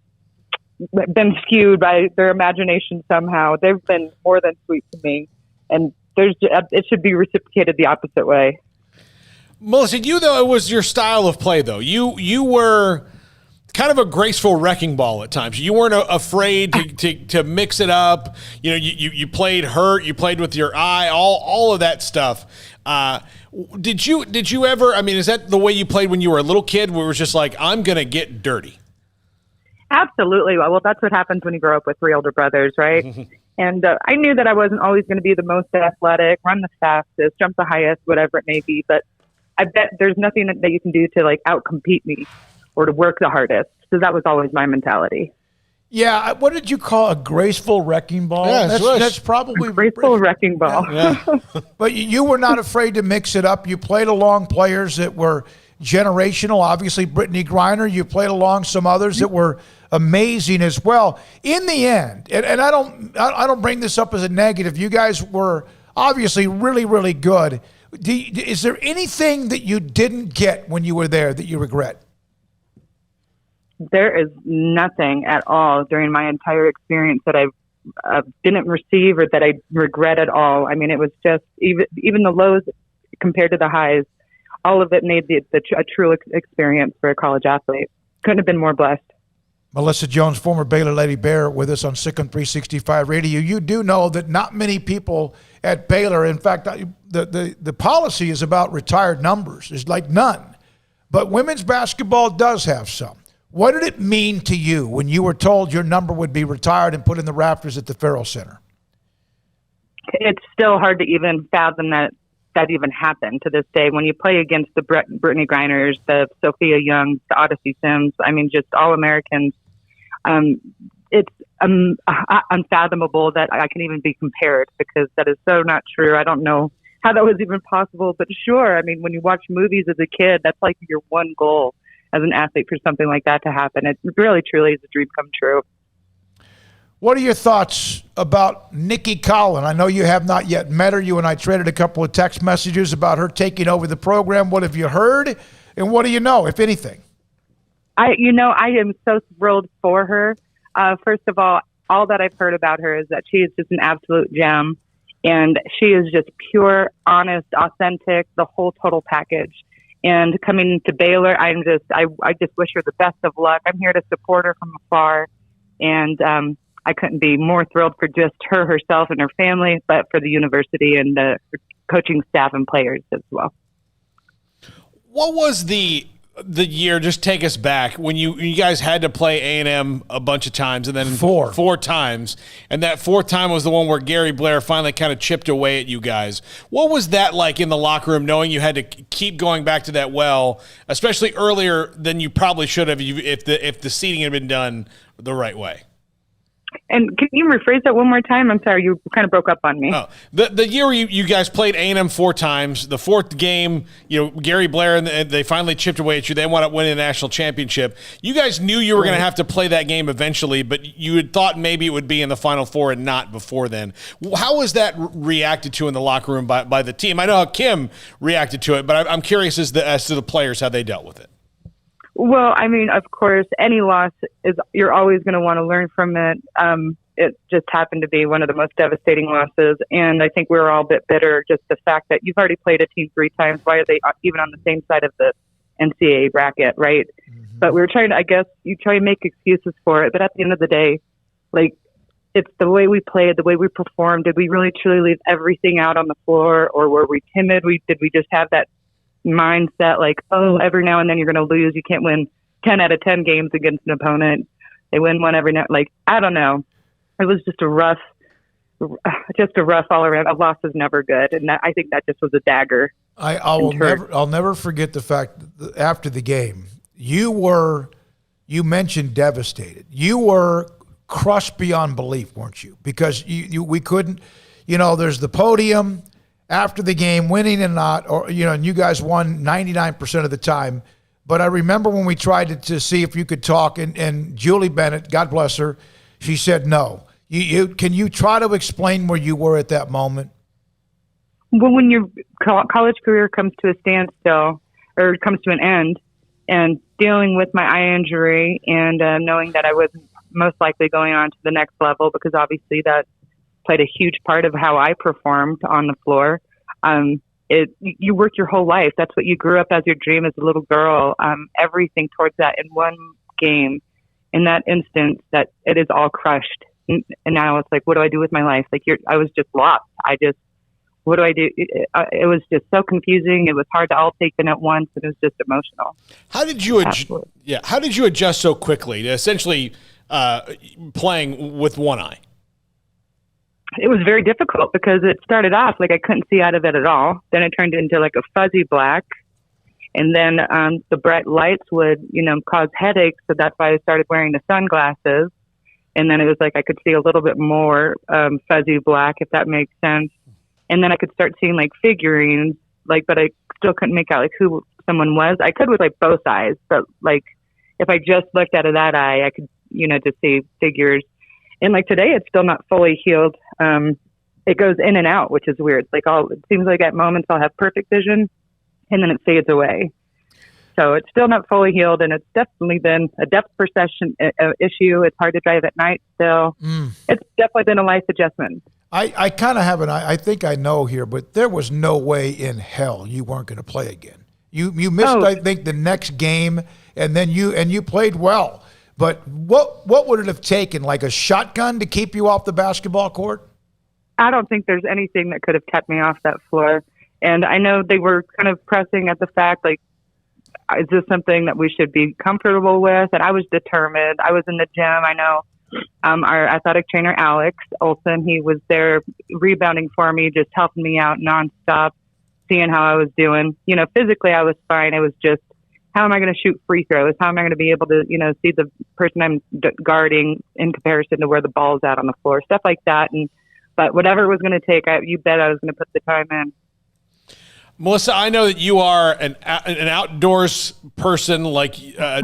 I: been skewed by their imagination somehow. They've been more than sweet to me, and it should be reciprocated the opposite way.
D: Melissa, though, it was your style of play, though. You were kind of a graceful wrecking ball at times. You weren't afraid to mix it up. You played hurt. You played with your eye. All of that stuff. Did you ever? I mean, is that the way you played when you were a little kid, where it was just like, I'm gonna get dirty?
I: Absolutely. Well, that's what happens when you grow up with three older brothers, right? And I knew that I wasn't always going to be the most athletic, run the fastest, jump the highest, whatever it may be. But I bet there's nothing that you can do to out-compete me or to work the hardest. So that was always my mentality.
F: Yeah. What did you call a graceful wrecking ball?
D: Yeah,
F: that's probably
I: a graceful wrecking ball.
F: Yeah. But you were not afraid to mix it up. You played along players that were generational. Obviously, Brittany Griner. You played along some others that were amazing as well. In the end, and I don't bring this up as a negative. You guys were obviously really, really good. Is there anything that you didn't get when you were there that you regret?
I: There is nothing at all during my entire experience that I didn't receive or that I regret at all. I mean, it was just even the lows compared to the highs. All of it made a true experience for a college athlete. Couldn't have been more blessed.
F: Melissa Jones, former Baylor Lady Bear, with us on SicEm365 Radio. You do know that not many people at Baylor, in fact, the policy is about retired numbers. There's like none. But women's basketball does have some. What did it mean to you when you were told your number would be retired and put in the rafters at the Farrell Center?
I: It's still hard to even fathom that even happened to this day. When you play against the Brittany Griners, the Sophia Youngs, the Odyssey Sims, I mean, just All-Americans, it's unfathomable that I can even be compared, because that is so not true. I don't know how that was even possible, but sure. I mean, when you watch movies as a kid, that's like your one goal as an athlete, for something like that to happen. It really, truly is a dream come true.
F: What are your thoughts about Nikki Collin? I know you have not yet met her. You and I traded a couple of text messages about her taking over the program. What have you heard, and what do you know, if anything?
I: I am so thrilled for her. First of all that I've heard about her is that she is just an absolute gem, and she is just pure, honest, authentic, the whole total package. And coming to Baylor, I just wish her the best of luck. I'm here to support her from afar, and I couldn't be more thrilled for just her herself and her family, but for the university and the coaching staff and players as well.
D: What was the year, just take us back, when you guys had to play A&M a bunch of times, and then four times, and that fourth time was the one where Gary Blair finally kind of chipped away at you guys. What was that like in the locker room, knowing you had to keep going back to that well, especially earlier than you probably should have if the seating had been done the right way?
I: And can you rephrase that one more time? I'm sorry, you kind of broke up on me.
D: Oh, the year you guys played A&M four times, the fourth game, Gary Blair, and they finally chipped away at you. They wound up winning the national championship. You guys knew you were going to have to play that game eventually, but you had thought maybe it would be in the Final Four and not before then. How was that reacted to in the locker room by the team? I know how Kim reacted to it, but I'm curious as to the players, how they dealt with it.
I: Well, I mean, of course, any loss you're always going to want to learn from it. it just happened to be one of the most devastating losses. And I think we were all a bit bitter, just the fact that you've already played a team 3 times. Why are they even on the same side of the NCAA bracket, right? Mm-hmm. But we were trying to, I guess, you try to make excuses for it. But at the end of the day, like, it's the way we played, the way we performed. Did we really truly leave everything out on the floor, or were we timid? Did we just have that mindset like, oh, every now and then you're going to lose. You can't win 10 out of 10 games against an opponent. They win one every now. Like, I don't know. It was just a rough all around. A loss is never good, and I think that just was a dagger.
F: I'll never forget the fact that after the game, you mentioned devastated. You were crushed beyond belief, weren't you? Because we couldn't, there's the podium after the game, winning and not, or, and you guys won 99% of the time. But I remember when we tried to see if you could talk, and Julie Bennett, God bless her, she said no. Can you try to explain where you were at that moment?
I: Well, when your college career comes to a standstill, or comes to an end, and dealing with my eye injury and knowing that I wasn't most likely going on to the next level, because obviously that played a huge part of how I performed on the floor. You worked your whole life. That's what you grew up as your dream as a little girl. Everything towards that in one game, in that instance, that it is all crushed. And now it's like, what do I do with my life? Like I was just lost. What do I do? It was just so confusing. It was hard to all take in at once, and it was just emotional.
D: How did you How did you adjust so quickly to essentially playing with one eye?
I: It was very difficult because it started off like I couldn't see out of it at all. Then it turned into like a fuzzy black, and then the bright lights would, cause headaches. So that's why I started wearing the sunglasses. And then it was like I could see a little bit more fuzzy black, if that makes sense. And then I could start seeing like figurines, but I still couldn't make out like who someone was. I could with like both eyes, but like if I just looked out of that eye, I could, just see figures. And like today, it's still not fully healed. It goes in and out, which is weird. It seems like at moments I'll have perfect vision, and then it fades away. So it's still not fully healed, and it's definitely been a depth perception issue. It's hard to drive at night still. It's definitely been a life adjustment.
F: I kind of have I think I know here, but there was no way in hell you weren't going to play again. You missed, I think, the next game, and then you played well. But what would it have taken, like a shotgun to keep you off the basketball court?
I: I don't think there's anything that could have kept me off that floor. And I know they were kind of pressing at the fact, like, is this something that we should be comfortable with? And I was determined. I was in the gym. I know our athletic trainer, Alex Olson, he was there rebounding for me, just helping me out nonstop, seeing how I was doing. Physically I was fine. It was just, how am I going to shoot free throws? How am I going to be able to, see the person I'm guarding in comparison to where the ball's at on the floor, stuff like that. But whatever it was going to take, you bet I was going to put the time in.
D: Melissa, I know that you are an outdoors person like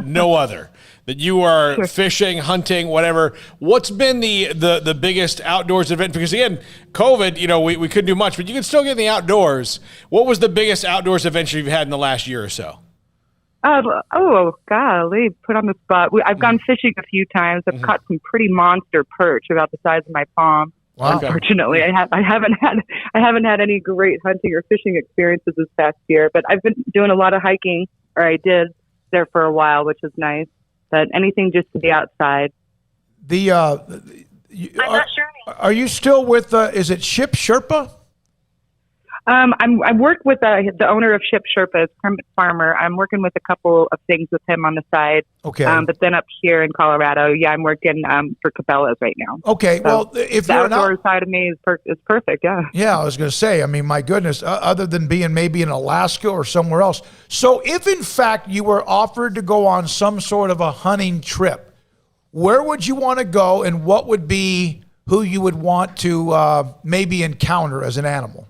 D: no other. That you are fishing, hunting, whatever. What's been the biggest outdoors event? Because again, COVID, we couldn't do much, but you can still get in the outdoors. What was the biggest outdoors adventure you've had in the last year or so?
I: Oh, golly, put on the spot. I've gone fishing a few times. I've caught some pretty monster perch about the size of my palm. Wow. Unfortunately, I haven't had any great hunting or fishing experiences this past year. But I've been doing a lot of hiking, or I did there for a while, which is nice. But anything just to be outside.
F: I'm not sure. Are you still with? Is it Ship Sherpa?
I: I work with the owner of Ship Sherpa, Kermit Farmer. I'm working with a couple of things with him on the side. Okay. But then up here in Colorado, I'm working for Cabela's right now.
F: Okay. So well, if
I: the outdoor side of me is perfect, yeah.
F: Yeah, I was going to say, my goodness, other than being maybe in Alaska or somewhere else. So if, in fact, you were offered to go on some sort of a hunting trip, where would you want to go, and what would be who you would want to maybe encounter as an animal?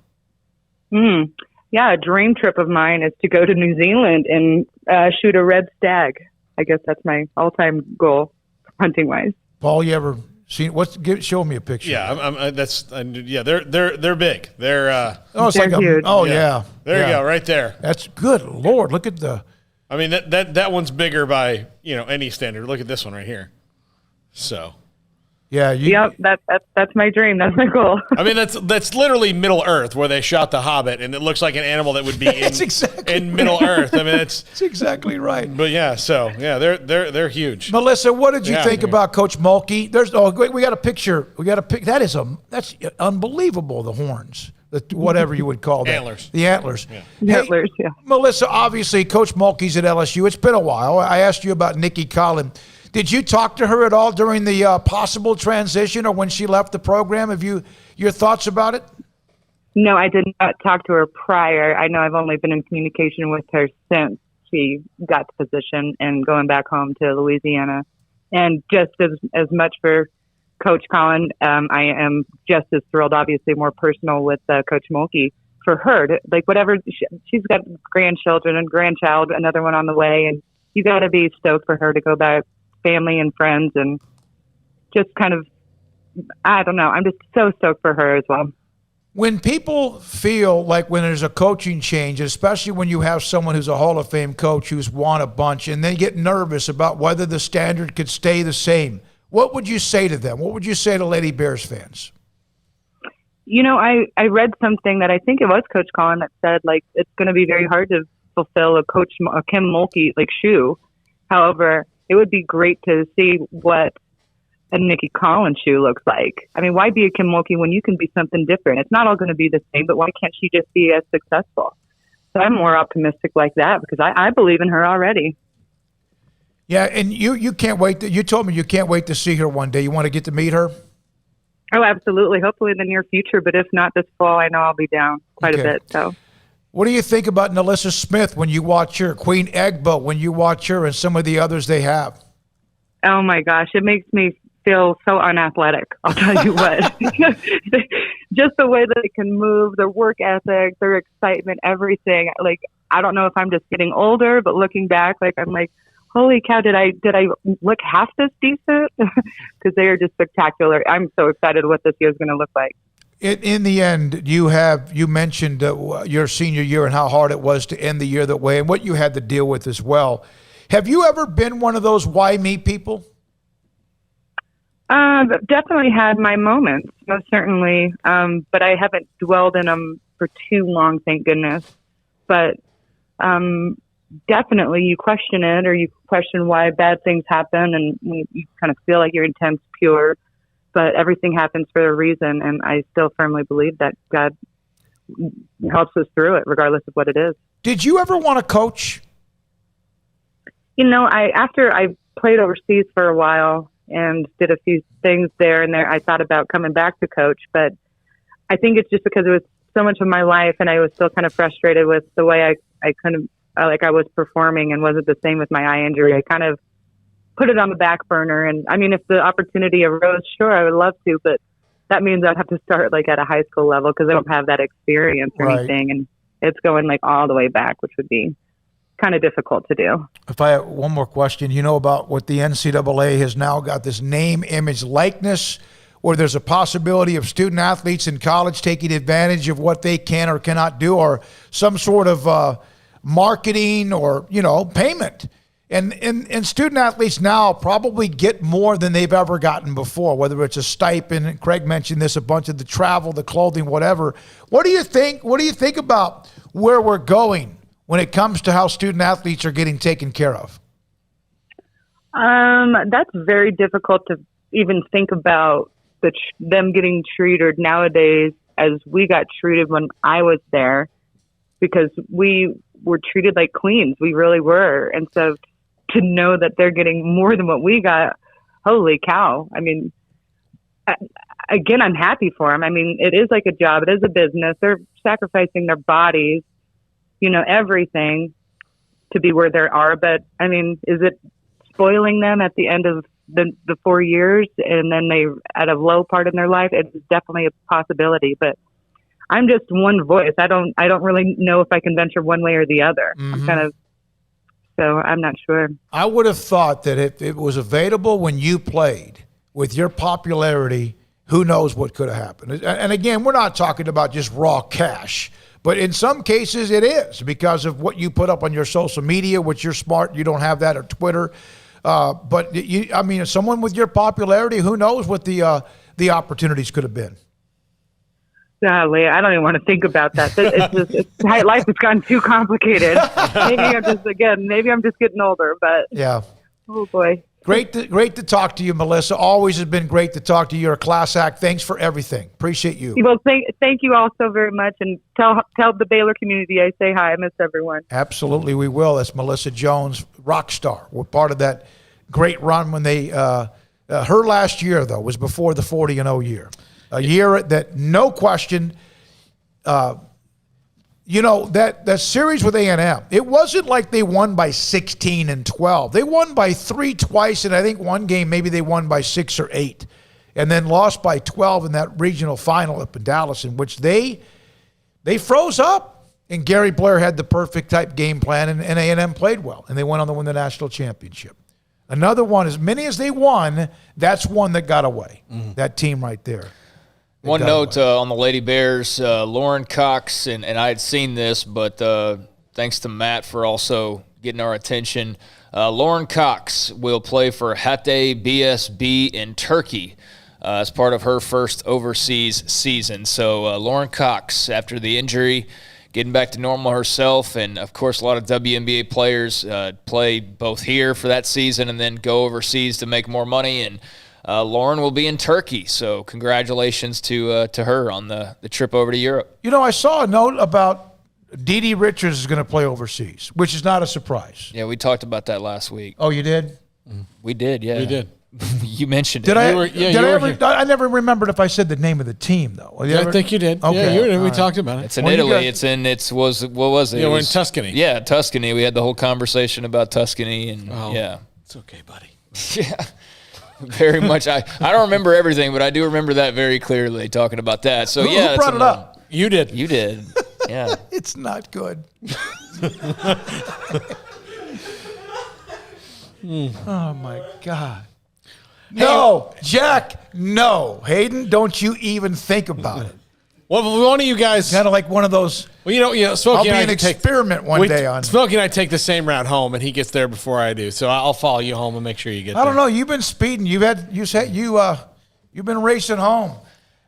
I: Yeah, a dream trip of mine is to go to New Zealand and shoot a red stag. I guess that's my all-time goal, hunting-wise.
F: Paul, you ever seen? Show me a picture.
D: Yeah, they're big. They're
I: they're huge.
F: Yeah.
D: There you go, right there.
F: That's good. Lord, look at the.
D: That one's bigger by any standard. Look at this one right here. So.
F: Yeah.
I: Yep. That's my dream. That's my goal.
D: I mean, that's literally Middle Earth where they shot the Hobbit, and it looks like an animal that would be in Middle Earth. I mean, it's
F: exactly right.
D: But yeah, they're huge.
F: Melissa, what did you think about Coach Mulkey? We got a picture. That's unbelievable. The horns. Whatever you would call that.
D: Antlers.
F: The antlers.
I: Yeah. Antlers, yeah.
F: Melissa, obviously, Coach Mulkey's at LSU. It's been a while. I asked you about Nikki Collin. Did you talk to her at all during the possible transition or when she left the program? Have you your thoughts about it?
I: No, I did not talk to her prior. I know I've only been in communication with her since she got the position and going back home to Louisiana. And just as much for Coach Collin, I am just as thrilled, obviously more personal with Coach Mulkey for her. She's got grandchildren and grandchild, another one on the way, and you got to be stoked for her to go back, family and friends, and just kind of, I don't know, I'm just so stoked for her as well.
F: When people feel like when there's a coaching change, especially when you have someone who's a Hall of Fame coach who's won a bunch, and they get nervous about whether the standard could stay the same, what would you say to them? What would you say to Lady Bears fans?
I: I read something that I think it was Coach Collin that said, it's going to be very hard to fulfill a Kim Mulkey, shoe. However, it would be great to see what a Nikki Collins shoe looks like. I mean, why be a Kim Mulkey when you can be something different? It's not all going to be the same, but why can't she just be as successful? So I'm more optimistic like that because I believe in her already.
F: Yeah, and you can't wait. You told me you can't wait to see her one day. You want to get to meet her?
I: Oh, absolutely. Hopefully in the near future, but if not this fall, I know I'll be down quite a bit. So,
F: what do you think about Nalissa Smith when you watch her, Queen Egbo when you watch her, and some of the others they have?
I: Oh my gosh, it makes me feel so unathletic. I'll tell you what. Just the way that they can move, their work ethic, their excitement, everything. I don't know if I'm just getting older, but looking back, I'm like, holy cow, did I look half this decent? Because they are just spectacular. I'm so excited what this year is going to look like.
F: In the end, you mentioned your senior year and how hard it was to end the year that way and what you had to deal with as well. Have you ever been one of those why me people?
I: Definitely had my moments, most certainly. But I haven't dwelled in them for too long, thank goodness. But definitely you question it, or you question why bad things happen, and you kind of feel like your intent's pure, but everything happens for a reason, and I still firmly believe that God helps us through it regardless of what it is.
F: Did you ever want to coach?
I: After I played overseas for a while and did a few things there and there, I thought about coming back to coach, but I think it's just because it was so much of my life and I was still kind of frustrated with the way I couldn't, I was performing and wasn't the same with my eye injury. I kind of put it on the back burner. And I mean, if the opportunity arose, sure, I would love to, but that means I'd have to start at a high school level because I don't have that experience or anything. And it's going all the way back, which would be kind of difficult to do.
F: If I have one more question, about what the NCAA has now got this name, image, likeness, where there's a possibility of student athletes in college taking advantage of what they can or cannot do, or some sort of marketing or, payment. And student athletes now probably get more than they've ever gotten before, whether it's a stipend, and Craig mentioned this, a bunch of the travel, the clothing, whatever. What do you think? What do you think about where we're going when it comes to how student athletes are getting taken care of?
I: That's very difficult to even think about them getting treated nowadays as we got treated when I was there, because we were treated like queens. We really were. And so to know that they're getting more than what we got, holy cow. I mean, again, I'm happy for them. I mean, it is like a job. It is a business. They're sacrificing their bodies, everything to be where they are. But I mean, is it spoiling them at the end of the 4 years and then they at a low part in their life? It's definitely a possibility, but I'm just one voice. I don't really know if I can venture one way or the other.
F: Mm-hmm.
I: So I'm not sure.
F: I would have thought that if it was available when you played with your popularity, who knows what could have happened. And again, we're not talking about just raw cash, but in some cases it is because of what you put up on your social media, which you're smart. You don't have that, or Twitter. But someone with your popularity, who knows what the opportunities could have been.
I: Golly, I don't even want to think about that. Life has gotten too complicated. Maybe I'm just getting older, but
F: yeah.
I: Oh boy.
F: Great to talk to you, Melissa. Always has been great to talk to you. You're a class act. Thanks for everything. Appreciate you.
I: Well, thank you all so very much, and tell the Baylor community I say hi. I miss everyone.
F: Absolutely, we will. That's Melissa Jones, rock star. We're part of that great run when they. Her last year though was before the 40-0 year, a year that no question. That series with A&M, it wasn't like they won by 16 and 12. They won by 3 twice, and I think one game maybe they won by 6 or 8, and then lost by 12 in that regional final up in Dallas, in which they froze up, and Gary Blair had the perfect type game plan, and A&M played well, and they went on to win the national championship. Another one, as many as they won, that's one that got away, that team right there.
G: One note on the Lady Bears, Lauren Cox, and I had seen this, but thanks to Matt for also getting our attention. Lauren Cox will play for Hatay BSB in Turkey as part of her first overseas season. So Lauren Cox, after the injury, getting back to normal herself, and of course a lot of WNBA players play both here for that season and then go overseas to make more money, and Lauren will be in Turkey, so congratulations to her on the trip over to Europe.
F: I saw a note about Dee Richards is going to play overseas, which is not a surprise.
G: Yeah, we talked about that last week.
F: Oh, you did?
G: We did, yeah.
D: We did.
G: You mentioned
F: it.
G: I
F: never remembered if I said the name of the team, though.
D: I think you did.
F: Okay.
D: Yeah, we talked about it.
G: It's in Italy. What was it?
D: Yeah, we're in Tuscany.
G: Yeah, Tuscany. We had the whole conversation about Tuscany, and yeah.
D: It's okay, buddy.
G: Yeah. Very much. I don't remember everything, but I do remember that very clearly, talking about that. So,
F: who brought it up?
D: You did.
G: You did. Yeah.
F: It's not good. Oh, my God. No, Jack, no. Hayden, don't you even think about it.
D: Well, one of you guys
F: kind of like one of those.
D: Well, Smokey
F: I'll be an experiment one day on.
D: Smokey and I take the same route home, and he gets there before I do. So I'll follow you home and make sure you get there.
F: I don't know. You've been speeding. You've been racing home.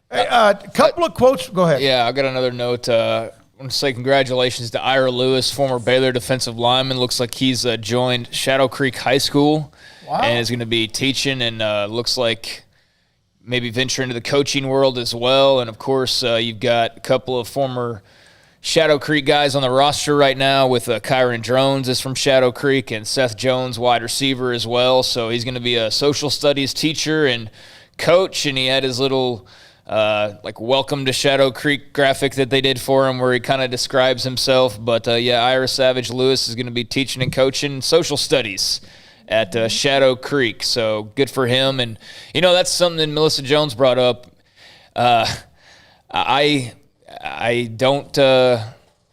F: Hey, a couple of quotes. Go ahead.
G: Yeah, I got another note. I want to say congratulations to Ira Lewis, former Baylor defensive lineman. Looks like he's joined Shadow Creek High School and is going to be teaching, and looks like maybe venture into the coaching world as well. And, of course, you've got a couple of former Shadow Creek guys on the roster right now with Kyron Drones is from Shadow Creek, and Seth Jones, wide receiver as well. So he's going to be a social studies teacher and coach, and he had his little welcome to Shadow Creek graphic that they did for him where he kind of describes himself. But, Ira Savage Lewis is going to be teaching and coaching social studies at Shadow Creek. So good for him. And, that's something that Melissa Jones brought up. I don't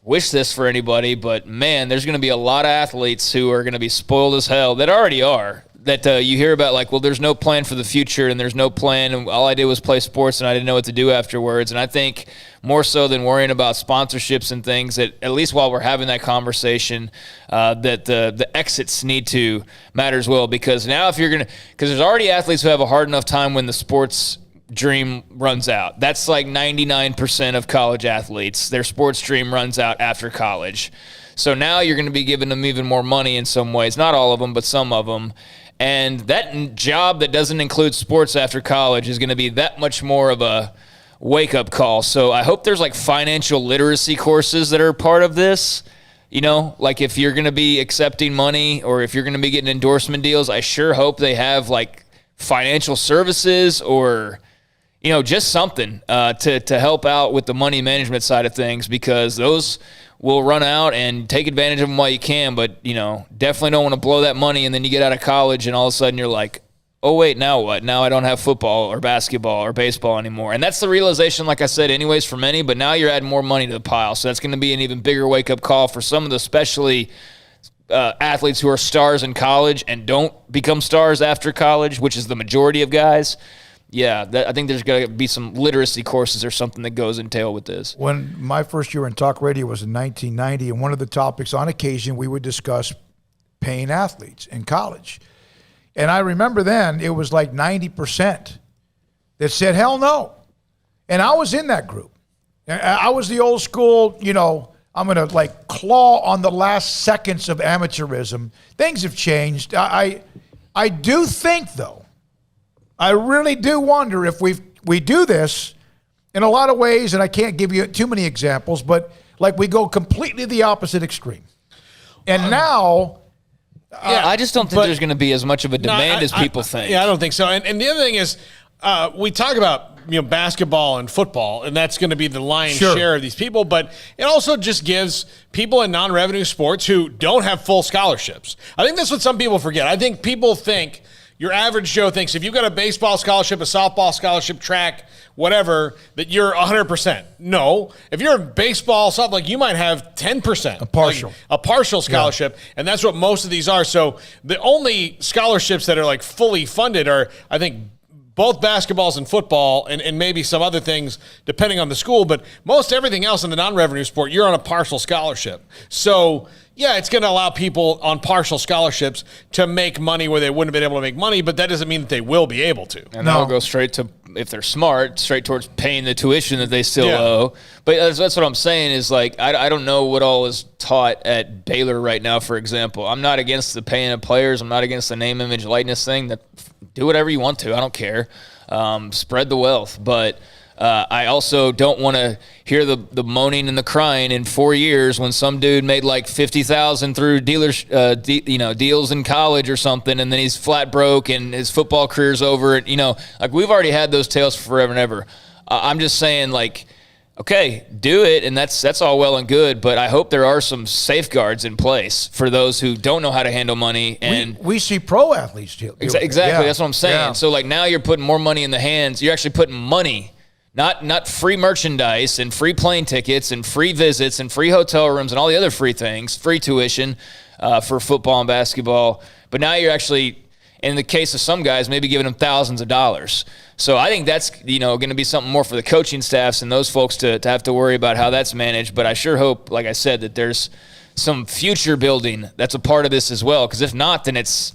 G: wish this for anybody, but, man, there's going to be a lot of athletes who are going to be spoiled as hell that already are. That you hear about, there's no plan for the future and there's no plan, and all I did was play sports and I didn't know what to do afterwards. And I think more so than worrying about sponsorships and things, that at least while we're having that conversation, that the exits need to matter as well. Because now because there's already athletes who have a hard enough time when the sports dream runs out. That's like 99% of college athletes. Their sports dream runs out after college. So now you're going to be giving them even more money in some ways. Not all of them, but some of them. And that job that doesn't include sports after college is going to be that much more of a wake-up call. So I hope there's financial literacy courses that are part of this. If you're going to be accepting money or if you're going to be getting endorsement deals, I sure hope they have financial services or, just something to help out with the money management side of things, because those will run out, and take advantage of them while you can. But, definitely don't want to blow that money, and then you get out of college and all of a sudden you're like, oh, wait, now what? Now I don't have football or basketball or baseball anymore. And that's the realization, like I said, anyways, for many, but now you're adding more money to the pile. So that's going to be an even bigger wake-up call for some of the especially athletes who are stars in college and don't become stars after college, which is the majority of guys. Yeah, I think there's got to be some literacy courses or something that goes entail with this.
F: When my first year in talk radio was in 1990, and one of the topics on occasion we would discuss paying athletes in college. And I remember then it was like 90% that said, hell no. And I was in that group. I was the old school, I'm going to like claw on the last seconds of amateurism. Things have changed. I do think, though, I really do wonder if we do this in a lot of ways, and I can't give you too many examples, but like we go completely the opposite extreme. And now...
G: I just don't think there's going to be as much of a demand as people think.
D: Yeah, I don't think so. And the other thing is, we talk about basketball and football, and that's going to be the lion's share of these people, but it also just gives people in non-revenue sports who don't have full scholarships. I think that's what some people forget. I think people think, your average Joe thinks, if you've got a baseball scholarship, a softball scholarship, track, whatever, that you're 100%. No. If you're in baseball, something like you might have 10%. A partial scholarship, and that's what most of these are. So the only scholarships that are like fully funded are, I think, both basketballs and football and maybe some other things depending on the school, but most everything else in the non-revenue sport, you're on a partial scholarship. So yeah, it's going to allow people on partial scholarships to make money where they wouldn't have been able to make money, but that doesn't mean that they will be able to.
G: And they'll go straight to, if they're smart, straight towards paying the tuition that they still owe. But that's what I'm saying is, like, I don't know what all is taught at Baylor right now, for example. I'm not against the paying of players. I'm not against the name, image, likeness thing. Do whatever you want to. I don't care. Spread the wealth. But I also don't want to hear the moaning and the crying in 4 years when some dude made like $50,000 through deals in college or something, and then he's flat broke and his football career's over. And like we've already had those tales for forever and ever. I'm just saying, like, okay, do it, and that's all well and good, but I hope there are some safeguards in place for those who don't know how to handle money. And
F: we see pro athletes do
G: exactly. That's what I'm saying. Yeah. So like now you're putting more money in the hands. You're actually putting money. Not free merchandise and free plane tickets and free visits and free hotel rooms and all the other free things, free tuition for football and basketball. But now you're actually, in the case of some guys, maybe giving them thousands of dollars. So I think that's going to be something more for the coaching staffs and those folks to have to worry about how that's managed. But I sure hope, like I said, that there's some future building that's a part of this as well. Because if not, then it's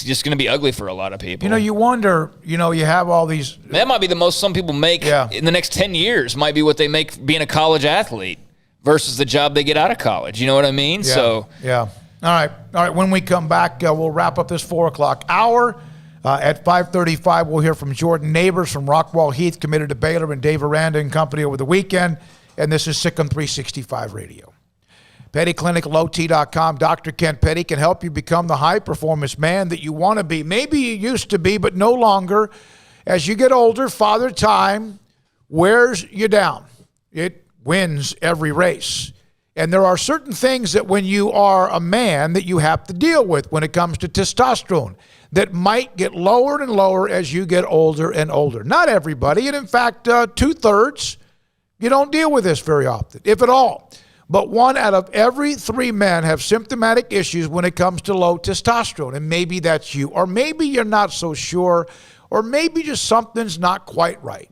G: just going to be ugly for a lot of people.
F: You wonder, you have all these.
G: That might be the most some people make in the next 10 years, might be what they make being a college athlete versus the job they get out of college. You know what I mean?
F: Yeah.
G: So,
F: yeah. All right. When we come back, we'll wrap up this 4 o'clock hour. At 5:35, we'll hear from Jordan Neighbors from Rockwall Heath, committed to Baylor, and Dave Aranda and company over the weekend. And this is SicEm365 Radio. PettyClinicLowT.com. Dr. Kent Petty can help you become the high-performance man that you want to be. Maybe you used to be, but no longer. As you get older, Father Time wears you down. It wins every race. And there are certain things that when you are a man that you have to deal with when it comes to testosterone that might get lower and lower as you get older and older. Not everybody, and in fact, 2/3, you don't deal with this very often, if at all. But 1 out of every 3 men have symptomatic issues when it comes to low testosterone. And maybe that's you. Or maybe you're not so sure. Or maybe just something's not quite right.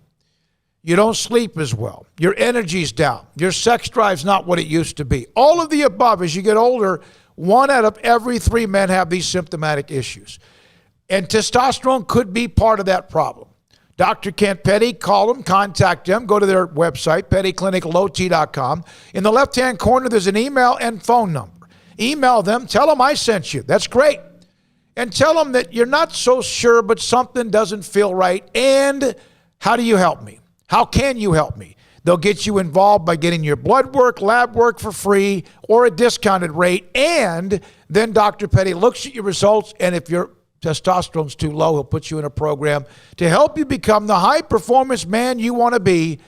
F: You don't sleep as well. Your energy's down. Your sex drive's not what it used to be. All of the above, as you get older, 1 out of every 3 men have these symptomatic issues. And testosterone could be part of that problem. Dr. Kent Petty, call them, contact them, go to their website, PettyClinicLowT.com. In the left-hand corner, there's an email and phone number. Email them, tell them I sent you. That's great. And tell them that you're not so sure, but something doesn't feel right. And how do you help me? How can you help me? They'll get you involved by getting your blood work, lab work for free or a discounted rate. And then Dr. Petty looks at your results, and if your testosterone's too low, he'll put you in a program to help you become the high-performance man you want to be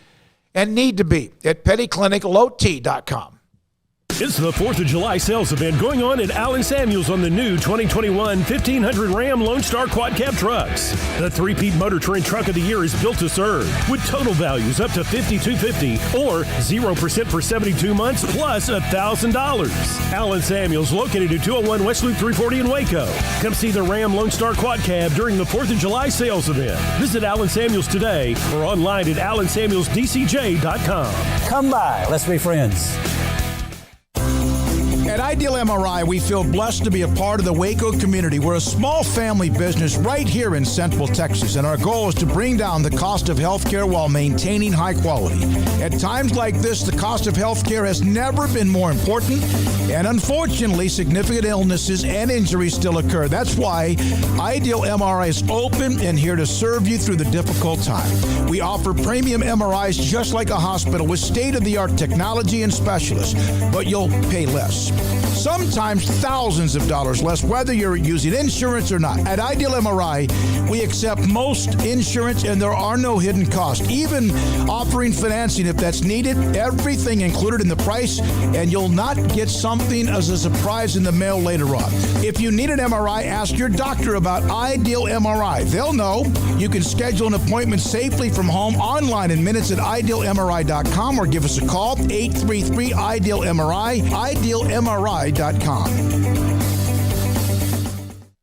F: and need to be at PettyClinicLowT.com.
A: It's the 4th of July sales event going on at Allen Samuels on the new 2021 1500 Ram Lone Star Quad Cab trucks. The 3-peat Motor Trend Truck of the Year is built to serve with total values up to $5,250 or 0% for 72 months plus $1,000. Allen Samuels, located at 201 West Loop 340 in Waco. Come see the Ram Lone Star Quad Cab during the 4th of July sales event. Visit Allen Samuels today or online at AllenSamuelsDCJ.com.
V: Come by. Let's be friends.
W: At
F: Ideal MRI, we feel blessed to be a part of the Waco community. We're a small family business right here in Central Texas, and our goal is to bring down the cost of healthcare while maintaining high quality. At times like this, the cost of healthcare has never been more important, and unfortunately, significant illnesses and injuries still occur. That's why Ideal MRI is open and here to serve you through the difficult time. We offer premium MRIs just like a hospital with state-of-the-art technology and specialists, but you'll pay less. Sometimes thousands of dollars less, whether you're using insurance or not. At Ideal MRI, we accept most insurance and there are no hidden costs, even offering financing if that's needed. Everything included in the price, and you'll not get something as a surprise in the mail later on. If you need an MRI, ask your doctor about Ideal MRI. They'll know. You can schedule an appointment safely from home online in minutes at idealmri.com or give us a call, 833-IDEAL-MRI, idealmri.com.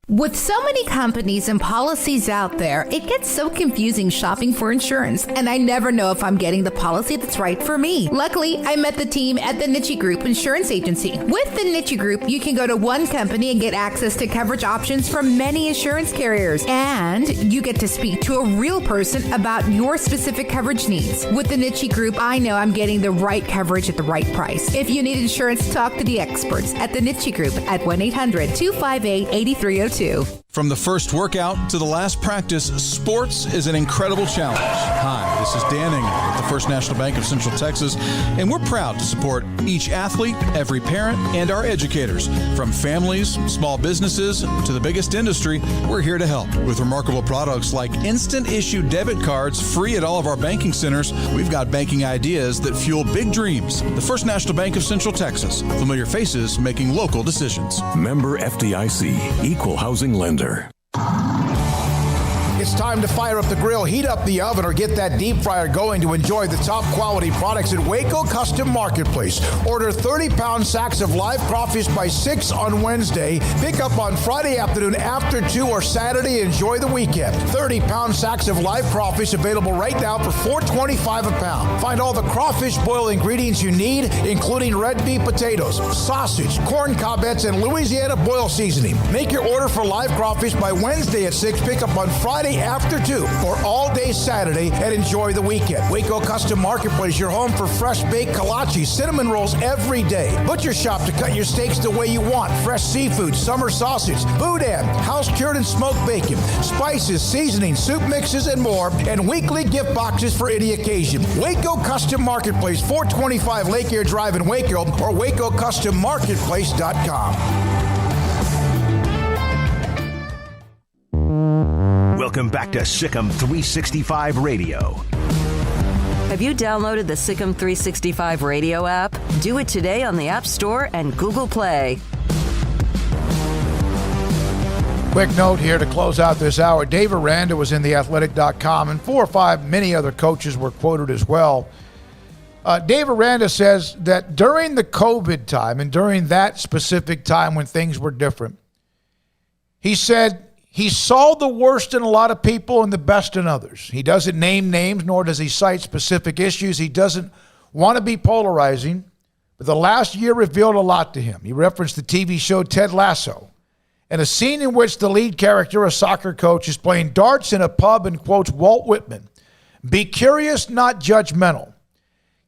J: With so many companies and policies out there, it gets so confusing shopping for insurance, and I never know if I'm getting the policy that's right for me. Luckily, I met the team at the Niche Group Insurance Agency. With the Niche Group, you can go to one company and get access to coverage options from many insurance carriers, and you get to speak to a real person about your specific coverage needs. With the Niche Group, I know I'm getting the right coverage at the right price. If you need insurance, talk to the experts at the Niche Group at 1-800-258-8302.
L: From the first workout to the last practice, sports is an incredible challenge. Hi, this is Dan Ingham with the First National Bank of Central Texas, and we're proud to support each athlete, every parent, and our educators. From families, small businesses, to the biggest industry, we're here to help. With remarkable products like instant issue debit cards free at all of our banking centers, we've got banking ideas that fuel big dreams. The First National Bank of Central Texas, familiar faces making local decisions.
S: Member FDIC, Equal Housing Lender.
F: It's time to fire up the grill, heat up the oven, or get that deep fryer going to enjoy the top quality products at Waco Custom Marketplace. Order 30-pound sacks of live crawfish by 6 on Wednesday. Pick up on Friday afternoon after 2 or Saturday. Enjoy the weekend. 30-pound sacks of live crawfish available right now for $4.25 a pound. Find all the crawfish boil ingredients you need, including red beef potatoes, sausage, corn cobettes, and Louisiana boil seasoning. Make your order for live crawfish by Wednesday at 6. Pick up on Friday after 2 or all day Saturday, and enjoy the weekend. Waco Custom Marketplace, your home for fresh baked kolache, cinnamon rolls every day. Butcher shop to cut your steaks the way you want. Fresh seafood, summer sausage, boudin, house cured and smoked bacon, spices, seasonings, soup mixes, and more, and weekly gift boxes for any occasion. Waco Custom Marketplace, 425 Lake Air Drive in Waco, or WacoCustomMarketplace.com.
E: Welcome back to SicEm365 Radio.
B: Have you downloaded the SicEm365 Radio app? Do it today on the App Store and Google Play.
F: Quick note here to close out this hour. Dave Aranda was in theathletic.com, and 4 or 5 many other coaches were quoted as well. Dave Aranda says that during the COVID time and during that specific time when things were different, he said he saw the worst in a lot of people and the best in others. He doesn't name names, nor does he cite specific issues. He doesn't want to be polarizing, but the last year revealed a lot to him. He referenced the TV show Ted Lasso and a scene in which the lead character, a soccer coach, is playing darts in a pub and quotes Walt Whitman, "Be curious, not judgmental."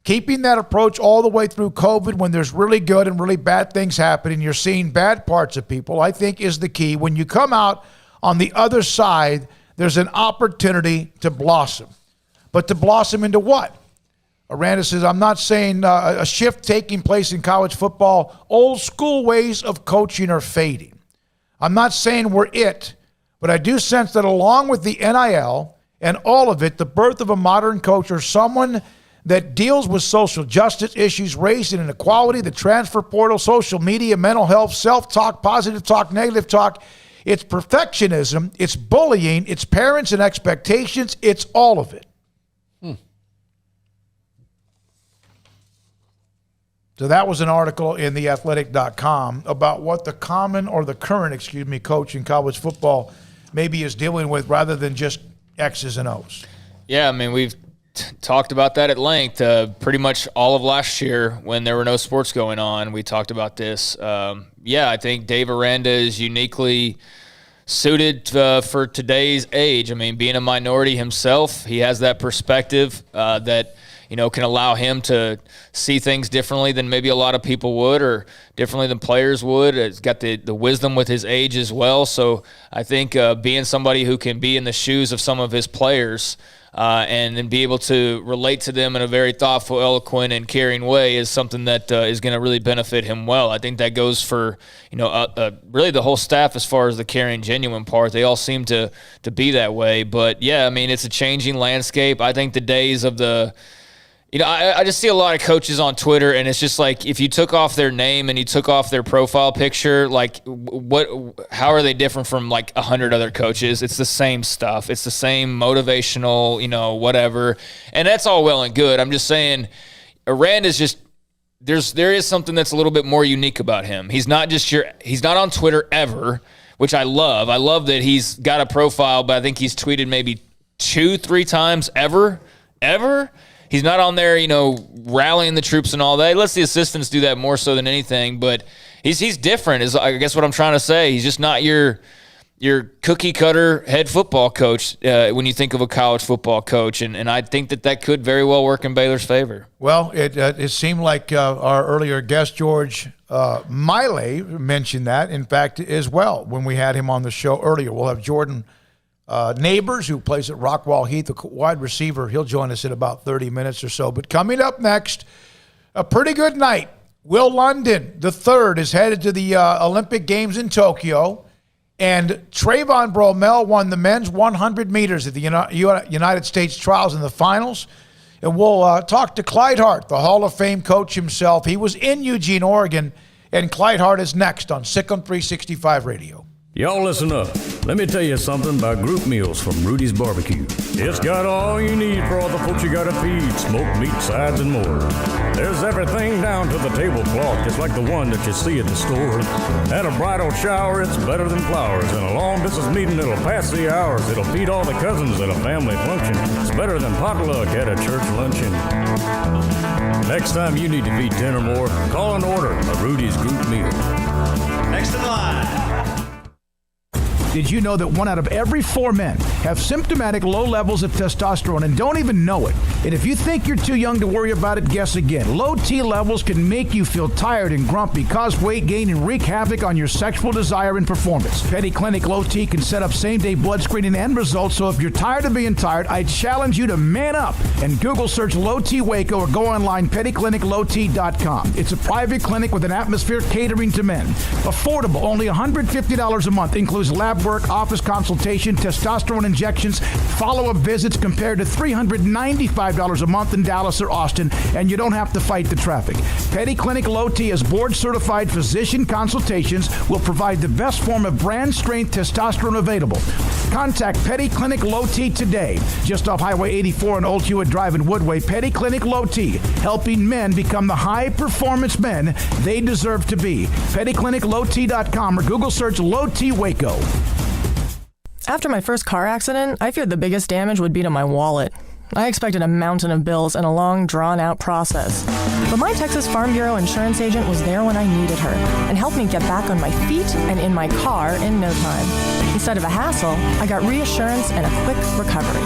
F: Keeping that approach all the way through COVID when there's really good and really bad things happening, you're seeing bad parts of people, I think is the key. When you come out on the other side, there's an opportunity to blossom. But to blossom into what? Aranda says, I'm not saying a shift taking place in college football. Old school ways of coaching are fading. I'm not saying we're it, but I do sense that along with the NIL and all of it, the birth of a modern coach or someone that deals with social justice issues, race and inequality, the transfer portal, social media, mental health, self-talk, positive talk, negative talk. It's perfectionism, it's bullying, it's parents and expectations, it's all of it. So that was an article in theathletic.com about what the current coach in college football maybe is dealing with rather than just X's and O's.
G: Yeah, I mean, we've talked about that at length pretty much all of last year when there were no sports going on. We talked about this. I think Dave Aranda is uniquely suited for today's age. I mean, being a minority himself, he has that perspective that can allow him to see things differently than maybe a lot of people would, or differently than players would. He's got the wisdom with his age as well. So I think being somebody who can be in the shoes of some of his players and then be able to relate to them in a very thoughtful, eloquent, and caring way is something that is going to really benefit him well. I think that goes for really the whole staff as far as the caring, genuine part. They all seem to be that way. But, yeah, I mean, it's a changing landscape. I think the days of I just see a lot of coaches on Twitter, and it's just like if you took off their name and you took off their profile picture, like how are they different from like 100 other coaches? It's the same stuff. It's the same motivational, whatever. And that's all well and good. I'm just saying Aranda's just there is something that's a little bit more unique about him. He's not on Twitter ever, which I love. I love that he's got a profile, but I think he's tweeted maybe 2-3 times ever. He's not on there, rallying the troops and all that. He lets the assistants do that more so than anything, but he's different is I guess what I'm trying to say. He's just not your cookie cutter head football coach when you think of a college football coach, and I think that could very well work in Baylor's favor.
F: Well, it seemed like our earlier guest, George Maile, mentioned that, in fact, as well, when we had him on the show earlier. We'll have Jordan Neighbors, who plays at Rockwall Heath, a wide receiver. He'll join us in about 30 minutes or so. But coming up next, a pretty good night. Will London, the third, is headed to the Olympic Games in Tokyo. And Trayvon Bromell won the men's 100 meters at the United States Trials in the finals. And we'll talk to Clyde Hart, the Hall of Fame coach himself. He was in Eugene, Oregon. And Clyde Hart is next on SicEm365 Radio.
K: Y'all listen up. Let me tell you something about group meals from Rudy's Barbecue. It's got all you need for all the folks you gotta feed. Smoked meat, sides, and more. There's everything down to the tablecloth, just like the one that you see at the store. At a bridal shower, it's better than flowers. And a long-distance meeting, it'll pass the hours. It'll feed all the cousins at a family function. It's better than potluck at a church luncheon. Next time you need to feed 10 or more, call and order a Rudy's group meal.
V: Next in line.
F: Did you know that 1 out of every 4 men have symptomatic low levels of testosterone and don't even know it? And if you think you're too young to worry about it, guess again. Low T levels can make you feel tired and grumpy, cause weight gain, and wreak havoc on your sexual desire and performance. Petty Clinic Low T can set up same-day blood screening and results, so if you're tired of being tired, I challenge you to man up and Google search Low T Waco or go online, pettycliniclowt.com. It's a private clinic with an atmosphere catering to men. Affordable, only $150 a month, includes lab work, office consultation, testosterone injections, follow-up visits compared to $395 a month in Dallas or Austin, and you don't have to fight the traffic. Petty Clinic Low T as board-certified physician consultations will provide the best form of brand-strength testosterone available. Contact Petty Clinic Low T today, just off Highway 84 and Old Hewitt Drive in Woodway. Petty Clinic Low T, helping men become the high-performance men they deserve to be. PettyClinicLowT.com or Google search Low T Waco.
W: After my first car accident, I feared the biggest damage would be to my wallet. I expected a mountain of bills and a long, drawn-out process. But my Texas Farm Bureau insurance agent was there when I needed her and helped me get back on my feet and in my car in no time. Instead of a hassle, I got reassurance and a quick recovery.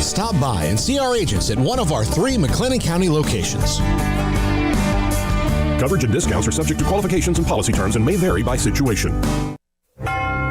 R: Stop by and see our agents at one of our 3 McLennan County locations.
S: Coverage and discounts are subject to qualifications and policy terms and may vary by situation.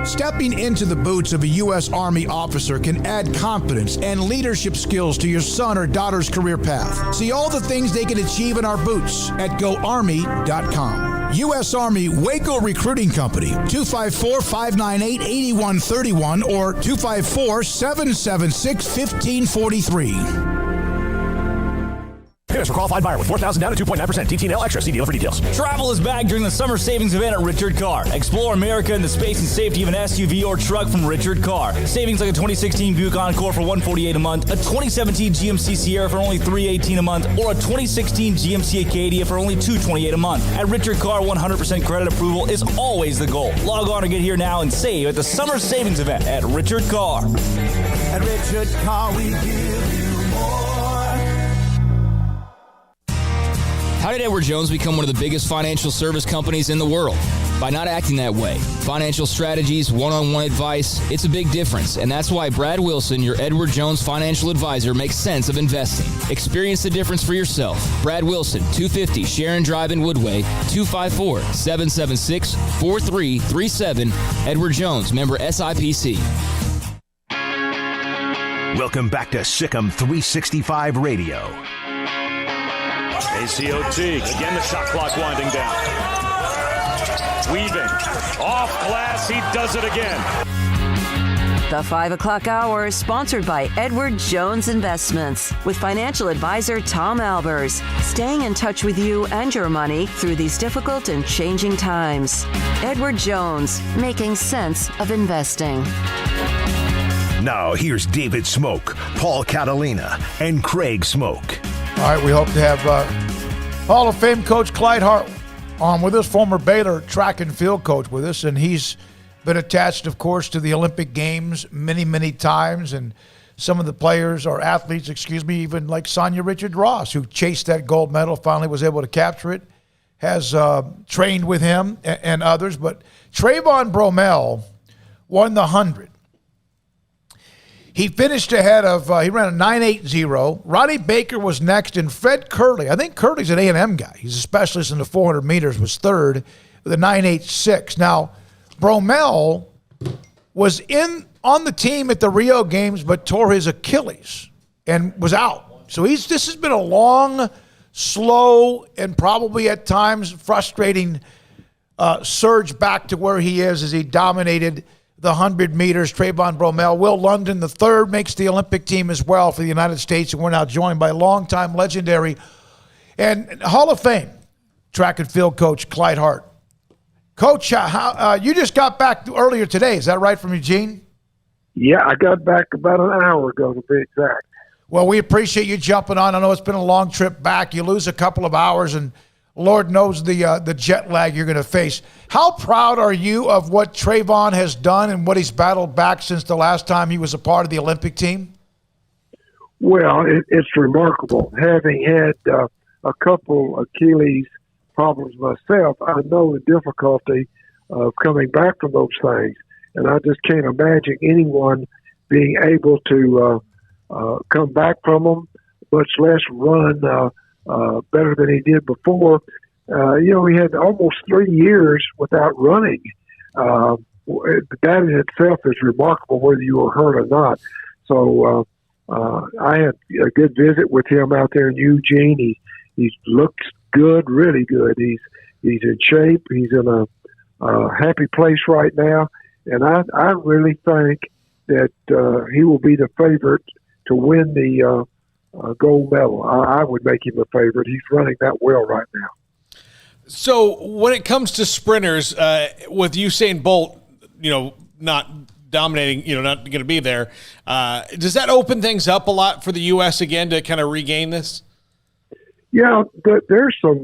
F: Stepping into the boots of a U.S. Army officer can add confidence and leadership skills to your son or daughter's career path. See all the things they can achieve in our boots at GoArmy.com. U.S. Army Waco Recruiting Company, 254-598-8131 or 254-776-1543.
K: Payments for qualified buyer with $4,000 down to 2.9% TTNL extra. See deal for details.
H: Travel is back during the summer savings event at Richard Carr. Explore America in the space and safety of an SUV or truck from Richard Carr. Savings like a 2016 Buick Encore for $148 a month, a 2017 GMC Sierra for only $318 a month, or a 2016 GMC Acadia for only $228 a month. At Richard Carr, 100% credit approval is always the goal. Log on or get here now and save at the summer savings event at Richard Carr.
P: At Richard Carr, we give you more.
M: How did Edward Jones become one of the biggest financial service companies in the world? By not acting that way. Financial strategies, one-on-one advice, it's a big difference. And that's why Brad Wilson, your Edward Jones financial advisor, makes sense of investing. Experience the difference for yourself. Brad Wilson, 250 Sharon Drive in Woodway, 254-776-4337. Edward Jones, member SIPC.
E: Welcome back to SicEm365 Radio.
N: ACOT, again the shot clock winding down. Weaving, off glass, he does it again.
B: The 5 o'clock hour is sponsored by Edward Jones Investments with financial advisor Tom Albers, staying in touch with you and your money through these difficult and changing times. Edward Jones, making sense of investing.
E: Now here's David Smoak, Paul Catalina, and Craig Smoak.
F: All right, we hope to have Hall of Fame coach Clyde Hart on with us, former Baylor track and field coach with us, and he's been attached, of course, to the Olympic Games many, many times, and some of the players or athletes, even like Sonia Richard-Ross, who chased that gold medal, finally was able to capture it, has trained with him and others. But Trayvon Bromell won the 100. He finished ahead of, he ran a 9.80. Ronnie Baker was next, and Fred Curley, I think Curley's an A&M guy. He's a specialist in the 400 meters, was third with a 9.86. Now, Bromell was on the team at the Rio Games, but tore his Achilles and was out. So this has been a long, slow, and probably at times frustrating surge back to where he is as he dominated the 100 meters. Trayvon Bromell. Will London, the third, makes the Olympic team as well for the United States, and we're now joined by longtime legendary and Hall of Fame track and field coach Clyde Hart. Coach, you just got back earlier today. Is that right, from Eugene?
O: Yeah, I got back about an hour ago, to be exact.
F: Well, we appreciate you jumping on. I know it's been a long trip back. You lose a couple of hours, and Lord knows the jet lag you're going to face. How proud are you of what Trayvon has done and what he's battled back since the last time he was a part of the Olympic team?
O: Well, it's remarkable. Having had a couple Achilles problems myself, I know the difficulty of coming back from those things. And I just can't imagine anyone being able to come back from them, much less run better than he did before. He had almost 3 years without running. That in itself is remarkable, whether you were hurt or not. So I had a good visit with him out there in Eugene. He looks good, really good. He's in shape. He's in a happy place right now. And I really think that he will be the favorite to win the gold medal. I would make him a favorite. He's running that well right now.
D: So when it comes to sprinters, with Usain Bolt, not dominating, not going to be there, does that open things up a lot for the U.S. again to kind of regain this?
O: Yeah, there's some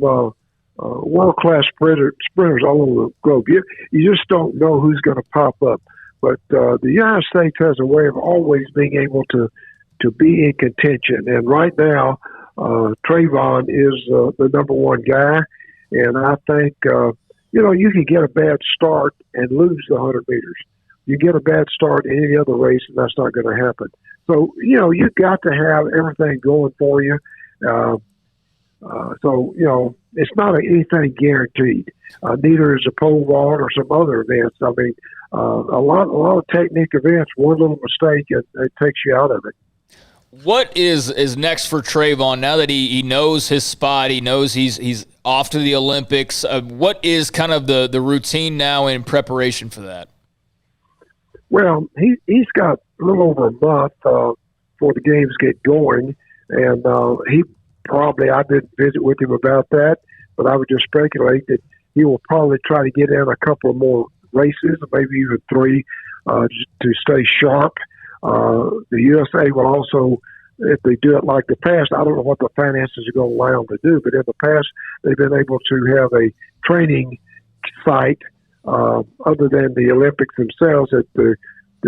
O: world-class sprinters all over the globe. You just don't know who's going to pop up. But the United States has a way of always being able to be in contention. And right now, Trayvon is the number one guy. And I think, you can get a bad start and lose the 100 meters. You get a bad start in any other race, and that's not going to happen. So, you've got to have everything going for you. It's not anything guaranteed. Neither is a pole vault or some other events. I mean, a lot of technique events, one little mistake, it takes you out of it.
G: What is next for Trayvon now that he knows his spot? He knows he's off to the Olympics. What is kind of the routine now in preparation for that?
O: Well, he's got a little over a month before the games get going, and probably, I didn't visit with him about that, but I would just speculate that he will probably try to get in a couple of more races, maybe even 3, to stay sharp. The USA will also, if they do it like the past, I don't know what the finances are going to allow them to do, but in the past, they've been able to have a training site other than the Olympics themselves, that the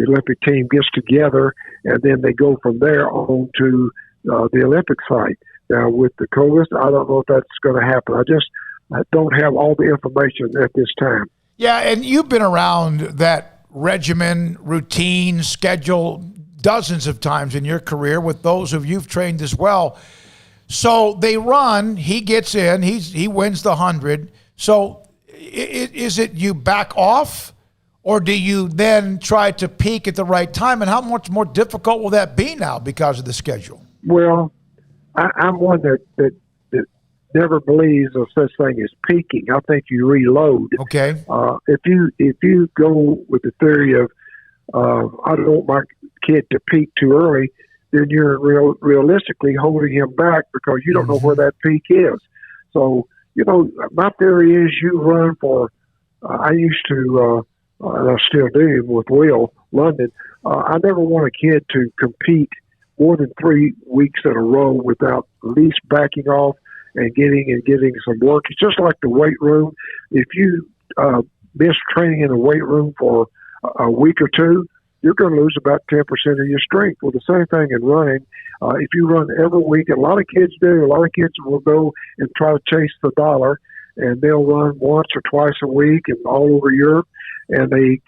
O: Olympic team gets together, and then they go from there on to the Olympic site. Now, with the COVID, I don't know if that's going to happen. I don't have all the information at this time.
F: Yeah, and you've been around that regimen, routine, schedule dozens of times in your career with those who you've trained as well. So they run, he gets in, he wins the 100. So is it you back off, or do you then try to peak at the right time? And how much more difficult will that be now because of the schedule?
O: Well, I'm one that never believes of such thing as peaking. I think you reload.
F: Okay.
O: If you go with the theory of I don't want my kid to peak too early, then you're realistically holding him back because you don't know where that peak is. So, my theory is you run for, I used to, and I still do with Will London, I never want a kid to compete more than 3 weeks in a row without at least backing off and getting some work. It's just like the weight room. If you miss training in the weight room for a week or two, you're going to lose about 10% of your strength. Well, the same thing in running. If you run every week, a lot of kids do. A lot of kids will go and try to chase the dollar, and they'll run once or twice a week and all over Europe, and they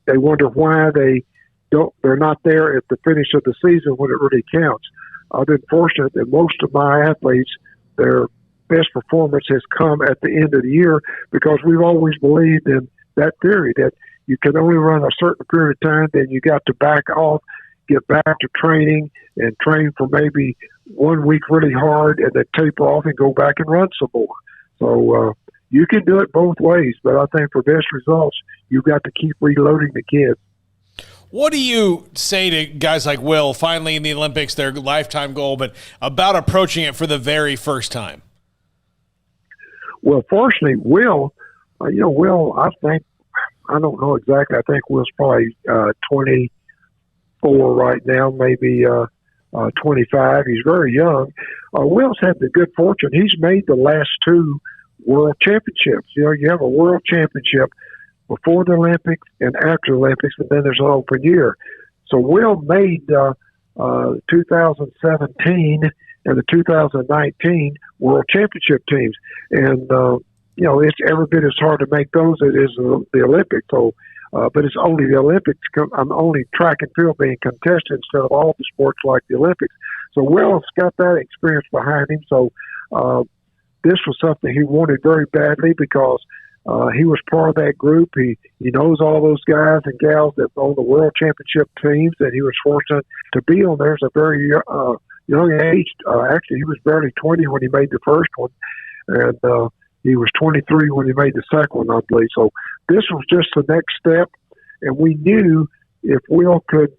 O: wonder why they're not there at the finish of the season when it really counts. I've been fortunate that most of my athletes, their best performance has come at the end of the year because we've always believed in that theory that you can only run a certain period of time, then you got to back off, get back to training, and train for maybe 1 week really hard, and then taper off and go back and run some more. So you can do it both ways, but I think for best results, you've got to keep reloading the kids.
D: What do you say to guys like Will, finally in the Olympics, their lifetime goal, but about approaching it for the very first time?
O: Well, fortunately, Will, I think, I don't know exactly. I think Will's probably 24 right now, maybe 25. He's very young. Will's had the good fortune. He's made the last 2 world championships. You have a world championship before the Olympics and after the Olympics, and then there's an open year. So Will made 2017 and the 2019 World Championship teams. And, it's every bit as hard to make those as it is the Olympics. So, but it's only the Olympics. I'm only track and field being contested instead of all the sports like the Olympics. So Will's got that experience behind him. So this was something he wanted very badly because he was part of that group. He knows all those guys and gals that own the World Championship teams, and he was fortunate to be on there at a very young age. Actually, he was barely 20 when he made the first one, and he was 23 when he made the second one, I believe. So this was just the next step, and we knew if Will could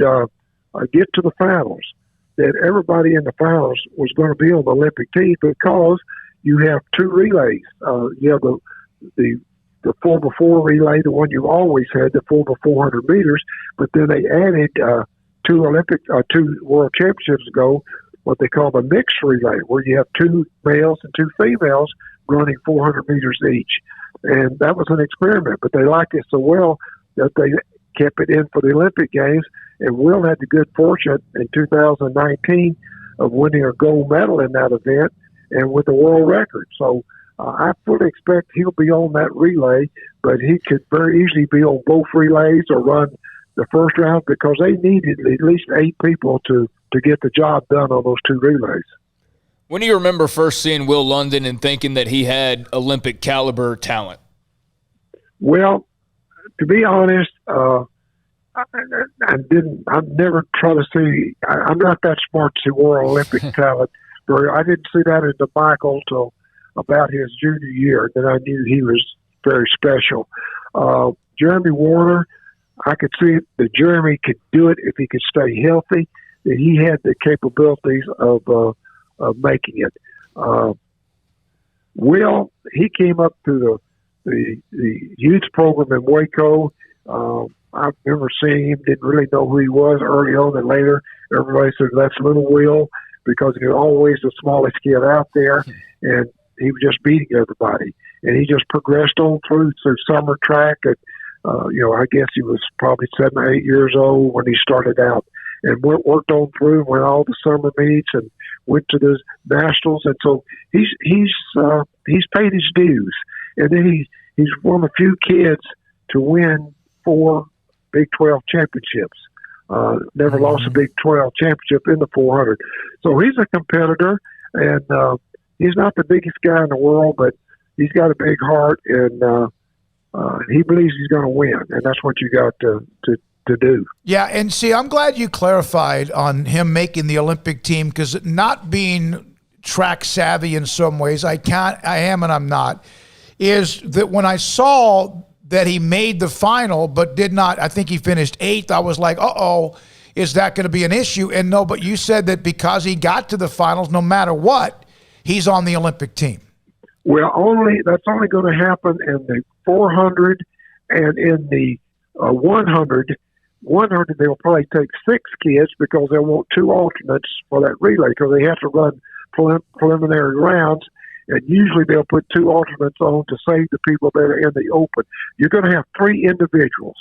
O: get to the finals, that everybody in the finals was going to be on the Olympic team because you have 2 relays. You have the 4x4 relay, the one you've always had, the 4x400 meters, but then they added 2 World Championships ago, what they call the mixed relay, where you have 2 males and 2 females running 400 meters each. And that was an experiment, but they liked it so well that they kept it in for the Olympic Games. And Will had the good fortune in 2019 of winning a gold medal in that event and with a world record. So I fully expect he'll be on that relay, but he could very easily be on both relays or run the first round because they needed at least 8 people to get the job done on those 2 relays.
G: When do you remember first seeing Will London and thinking that he had Olympic caliber talent?
O: Well, to be honest, I never tried to see, I'm not that smart to see World Olympic talent. I didn't see that in Michael till about his junior year. Then I knew he was very special. Jeremy Warner, I could see that Jeremy could do it if he could stay healthy, that he had the capabilities of making it. Will, he came up through the youth program in Waco. I remember seeing him, didn't really know who he was early on, and later everybody said that's little Will because he was always the smallest kid out there, and he was just beating everybody. And he just progressed on through summer track. And, I guess he was probably 7 or 8 years old when he started out, and worked on through, went all the summer meets and went to the nationals. And so he's paid his dues. And then he's one of the few kids to win 4 Big 12 championships. Never lost a Big 12 championship in the 400. So he's a competitor, and he's not the biggest guy in the world, but he's got a big heart, and he believes he's going to win, and that's what you got to do.
F: Yeah, and see, I'm glad you clarified on him making the Olympic team, because not being track savvy in some ways, I am and I'm not, is that when I saw that he made the final but did not, I think he finished 8th, I was like, uh-oh, is that going to be an issue? And no, but you said that because he got to the finals, no matter what, he's on the Olympic team.
O: Well, that's only going to happen in the 400 and in the 100. 100, they'll probably take 6 kids because they'll want 2 alternates for that relay because they have to run preliminary rounds. And usually they'll put 2 alternates on to save the people that are in the open. You're going to have 3 individuals,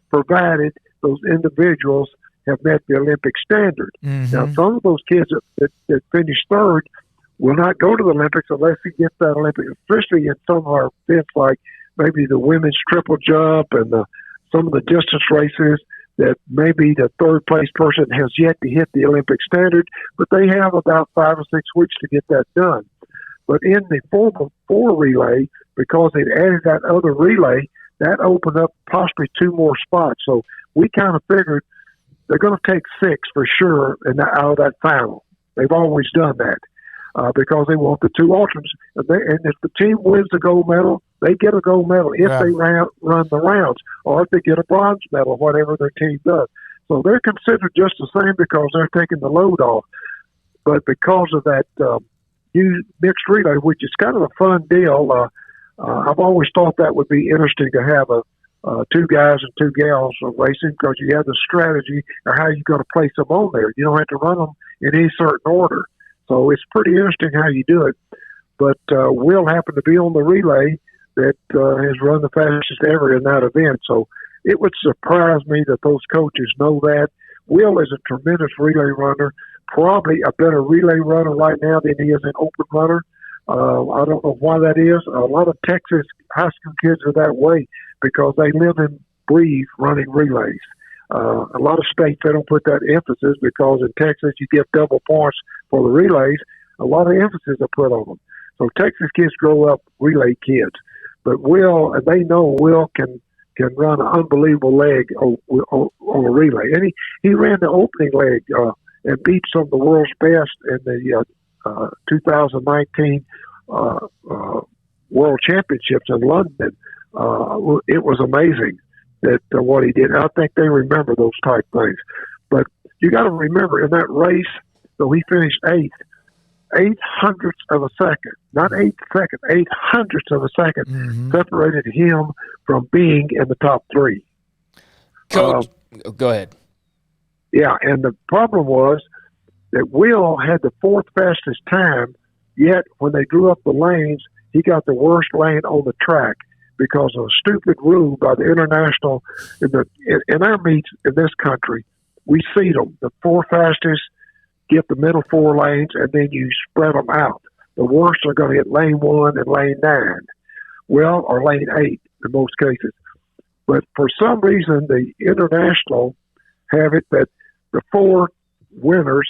O: provided those individuals have met the Olympic standard. Mm-hmm. Now, some of those kids that finish 3rd will not go to the Olympics unless he gets that Olympic, especially in some of our events like maybe the women's triple jump and some of the distance races that maybe the 3rd place person has yet to hit the Olympic standard, but they have about 5 or 6 weeks to get that done. But in the 4x4 relay, because they added that other relay, that opened up possibly 2 more spots. So we kind of figured they're going to take 6 for sure out of that final. They've always done that because they want the 2 alternates. And if the team wins the gold medal, they get a gold medal if they run the rounds, or if they get a bronze medal, whatever their team does. So they're considered just the same because they're taking the load off. But because of that new mixed relay, which is kind of a fun deal, I've always thought that would be interesting to have 2 guys and 2 gals racing because you have the strategy or how you're going to place them on there. You don't have to run them in any certain order. So it's pretty interesting how you do it. But Will happened to be on the relay that has run the fastest ever in that event. So it would surprise me that those coaches know that. Will is a tremendous relay runner, probably a better relay runner right now than he is an open runner. I don't know why that is. A lot of Texas high school kids are that way because they live and breathe running relays. A lot of states, they don't put that emphasis because in Texas you get double points for the relays. A lot of emphasis are put on them. So Texas kids grow up relay kids. But Will, they know Will can run an unbelievable leg on a relay. And he ran the opening leg and beat some of the world's best in the 2019 World Championships in London. It was amazing that what he did. I think they remember those type things. But you got to remember in that race, so he finished 8th. 8/100ths of a second, not 8 seconds, 8/100ths of a second separated him from being in the top 3.
G: Coach, go ahead.
O: Yeah, and the problem was that Will had the 4th fastest time, yet when they drew up the lanes, he got the worst lane on the track because of a stupid rule by the international. In our meets in this country, we seed them. The 4 fastest get the middle 4 lanes, and then you spread them out. The worst are going to hit lane 1 and lane 9. Well, or lane 8 in most cases. But for some reason, the international have it that the 4 winners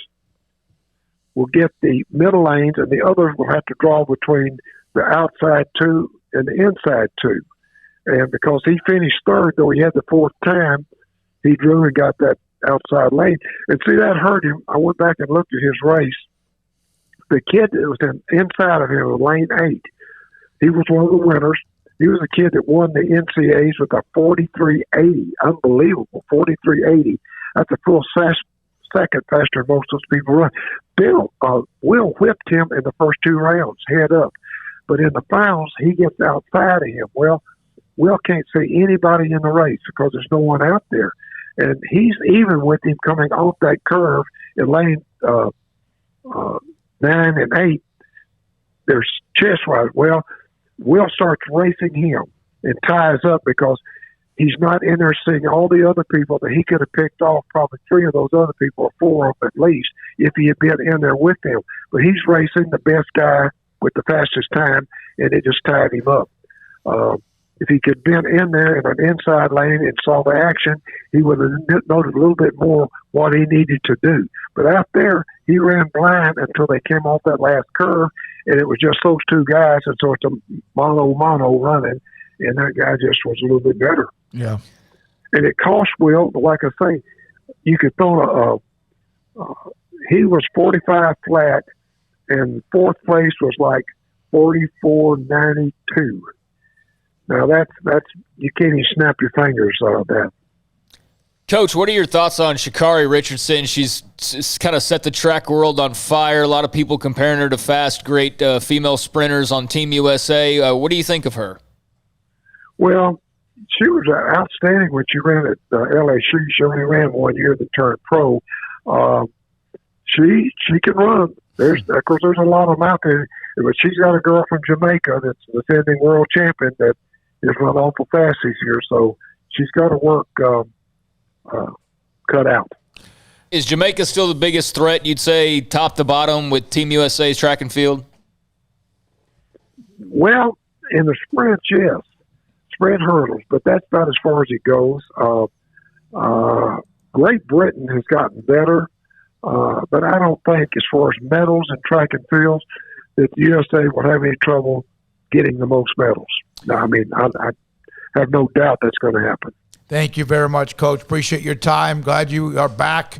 O: will get the middle lanes, and the others will have to draw between the outside 2 and the inside 2. And because he finished 3rd, though he had the 4th time, he drew and got that outside lane. And see, that hurt him. I went back and looked at his race. The kid that was inside of him was lane 8. He was one of the winners. He was a kid that won the NCAAs with a 43.80. Unbelievable, 43.80. That's a full second faster than most of those people run. Will whipped him in the first 2 rounds, head up. But in the finals, he gets outside of him. Well, Will can't see anybody in the race because there's no one out there. And he's even with him coming off that curve in lane 9 and 8. There's chest-wise. Well, Will starts racing him and ties up because he's not in there seeing all the other people that he could have picked off, probably 3 of those other people, or 4 of them at least, if he had been in there with him. But he's racing the best guy with the fastest time, and it just tied him up. If he could have been in there in an inside lane and saw the action, he would have noted a little bit more what he needed to do. But out there, he ran blind until they came off that last curve, and it was just those 2 guys, and so it's a mono running, and that guy just was a little bit better.
F: Yeah.
O: And it cost Will, but like I say, you could throw he was 45 flat, and 4th place was like 44.92. Now that's you can't even snap your fingers out of that.
G: Coach, what are your thoughts on Sha'Carri Richardson? She's kind of set the track world on fire. A lot of people comparing her to fast, great female sprinters on Team USA. What do you think of her?
O: Well, she was outstanding when she ran at LSU. She only ran 1 year that turned pro. She can run. Of course, there's a lot of them out there, but she's got a girl from Jamaica that's the defending world champion that is run awful fast this year. So she's got to work cut out.
G: Is Jamaica still the biggest threat, you'd say, top to bottom with Team USA's track and field?
O: Well, in the sprints, yes. Sprint hurdles, but that's about as far as it goes. Great Britain has gotten better, but I don't think as far as medals and track and fields that the USA will have any trouble getting the most medals. Now, I mean, I have no doubt that's going to happen.
F: Thank you very much, Coach. Appreciate your time. Glad you are back.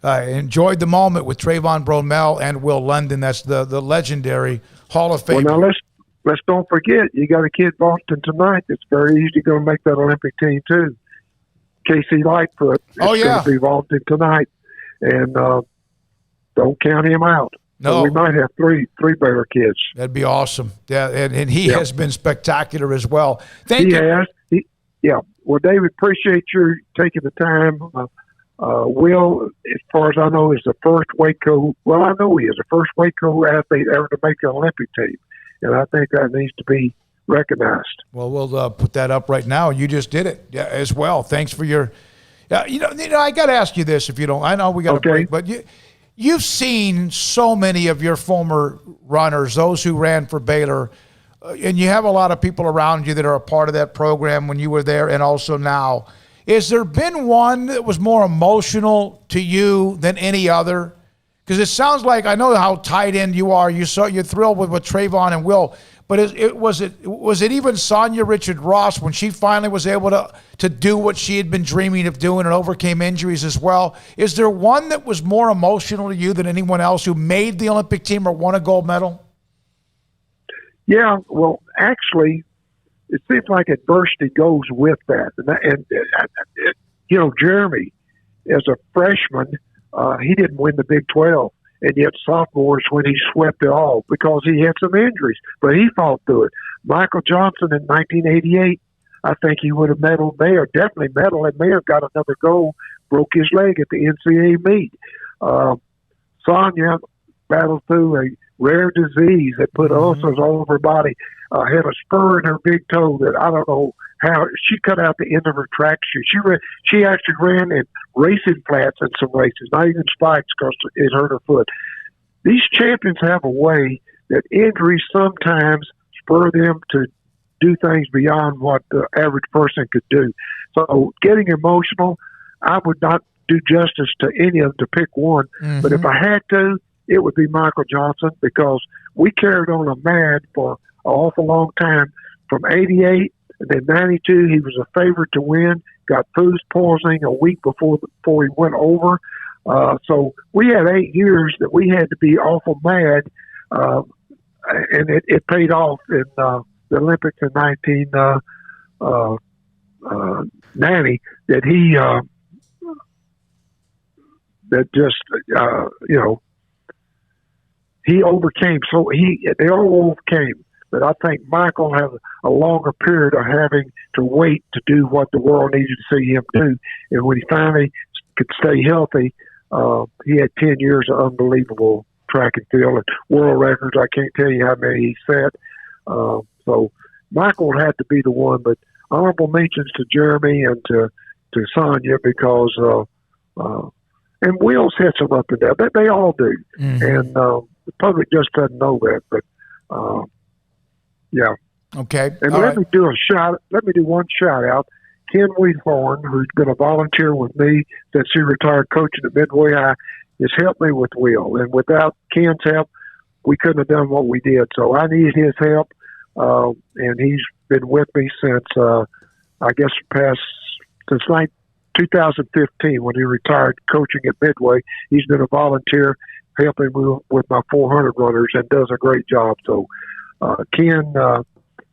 F: Enjoyed the moment with Trayvon Bromell and Will London. That's the legendary Hall of Fame.
O: Well, now let's don't forget, you got a kid Boston tonight that's very easy going to make that Olympic team too. Casey Lightfoot is going to be Boston tonight, and don't count him out.
F: No,
O: so we might have three Baylor kids.
F: That'd be awesome. Yeah, and he has been spectacular as well. Thank you.
O: Has. Well, David, appreciate you taking the time. Will, as far as I know, is the first Waco. Well, I know he is the first Waco athlete ever to make the Olympic team, and I think that needs to be recognized.
F: Well, we'll put that up right now. You just did it as well. Thanks for your. You know, I got to ask you this if you don't. I know we got a break, but you've seen so many of your former runners, those who ran for Baylor, and you have a lot of people around you that are a part of that program when you were there and also now. Has there been one that was more emotional to you than any other? Because it sounds like, I know how tight end you are. You're thrilled with Trayvon and Will, but was it even Sonia Richard-Ross when she finally was able to do what she had been dreaming of doing and overcame injuries as well? Is there one that was more emotional to you than anyone else who made the Olympic team or won a gold medal?
O: Yeah, well, actually, it seems like adversity goes with that. And you know, Jeremy, as a freshman, he didn't win the Big 12. And yet sophomores when he swept it all because he had some injuries. But he fought through it. Michael Johnson in 1988, I think he would have medaled there, definitely medaled, and may have got another gold, broke his leg at the NCAA meet. Sonia battled through a rare disease that put ulcers all over her body, had a spur in her big toe that I don't know how she cut out the end of her track shoe. She actually ran in racing flats in some races, not even spikes because it hurt her foot. These champions have a way that injuries sometimes spur them to do things beyond what the average person could do. So getting emotional, I would not do justice to any of them to pick one. But if I had to, it would be Michael Johnson because we carried on a mad for an awful long time. From 88 and then 92, he was a favorite to win, got food poisoning a week before he went over. So we had 8 years that we had to be awful mad, and it paid off in the Olympics in 1990 that he that just, he overcame. So they all overcame. But I think Michael had a longer period of having to wait to do what the world needed to see him do. And when he finally could stay healthy, he had 10 years of unbelievable track and field and world records. I can't tell you how many he set. So Michael had to be the one, but honorable mentions to Jeremy and to Sonia because, and Will sets them up and down. They all do. Mm-hmm. And the public just doesn't know that, but, yeah.
F: Okay.
O: And let me do one shout out. Ken Wheathorn, who's been a volunteer with me since he retired coaching at Midway High, has helped me with Will. And without Ken's help, we couldn't have done what we did. So I need his help. And he's been with me since, since 2015 when he retired coaching at Midway. He's been a volunteer helping me with my 400 runners and does a great job. So, Ken,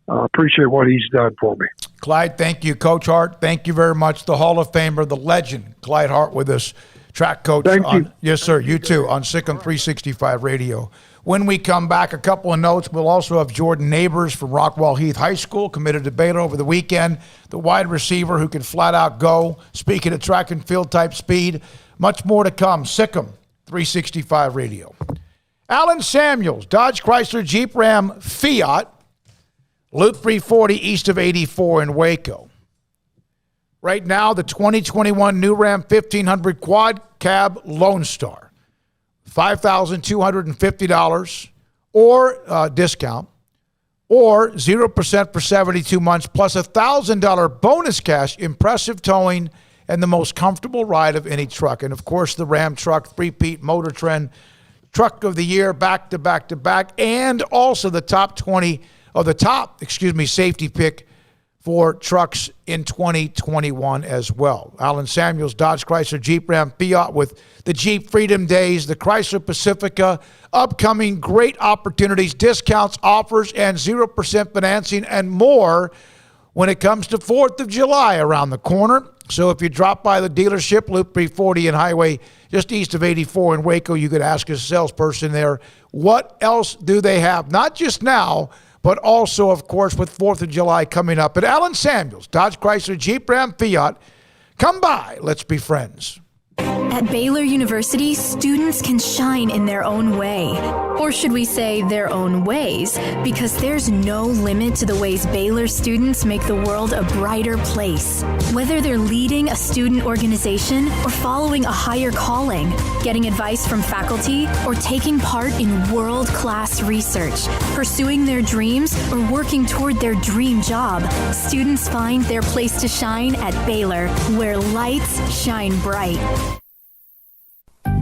O: appreciate what he's done for me.
F: Clyde, thank you. Coach Hart, thank you very much. The Hall of Famer, the legend, Clyde Hart with us, track coach.
O: Thank you.
F: Yes, sir. You too, on SicEm365 Radio. When we come back, a couple of notes. We'll also have Jordan Neighbors from Rockwall Heath High School, committed to Baylor over the weekend, the wide receiver who can flat out go. Speaking of track and field type speed, much more to come. SicEm365 Radio. Alan Samuels, Dodge Chrysler Jeep Ram Fiat, Loop 340 east of 84 in Waco. Right now, the 2021 New Ram 1500 Quad Cab Lone Star, $5,250 or discount, or 0% for 72 months, plus $1,000 bonus cash, impressive towing, and the most comfortable ride of any truck. And, of course, the Ram truck, three-peat Motor Trend Truck of the Year, back to back to back, and also the top safety pick for trucks in 2021 as well. Alan Samuels, Dodge Chrysler Jeep Ram Fiat with the Jeep Freedom Days, the Chrysler Pacifica, upcoming great opportunities, discounts, offers, and 0% financing and more when it comes to 4th of July around the corner. So if you drop by the dealership, Loop 340 and Highway just east of 84 in Waco, you could ask a salesperson there, what else do they have? Not just now, but also, of course, with 4th of July coming up. But Alan Samuels, Dodge Chrysler Jeep Ram Fiat, come by. Let's be friends.
Q: At Baylor University, students can shine in their own way. Or should we say their own ways? Because there's no limit to the ways Baylor students make the world a brighter place. Whether they're leading a student organization or following a higher calling, getting advice from faculty, or taking part in world-class research, pursuing their dreams, or working toward their dream job, students find their place to shine at Baylor, where lights shine bright.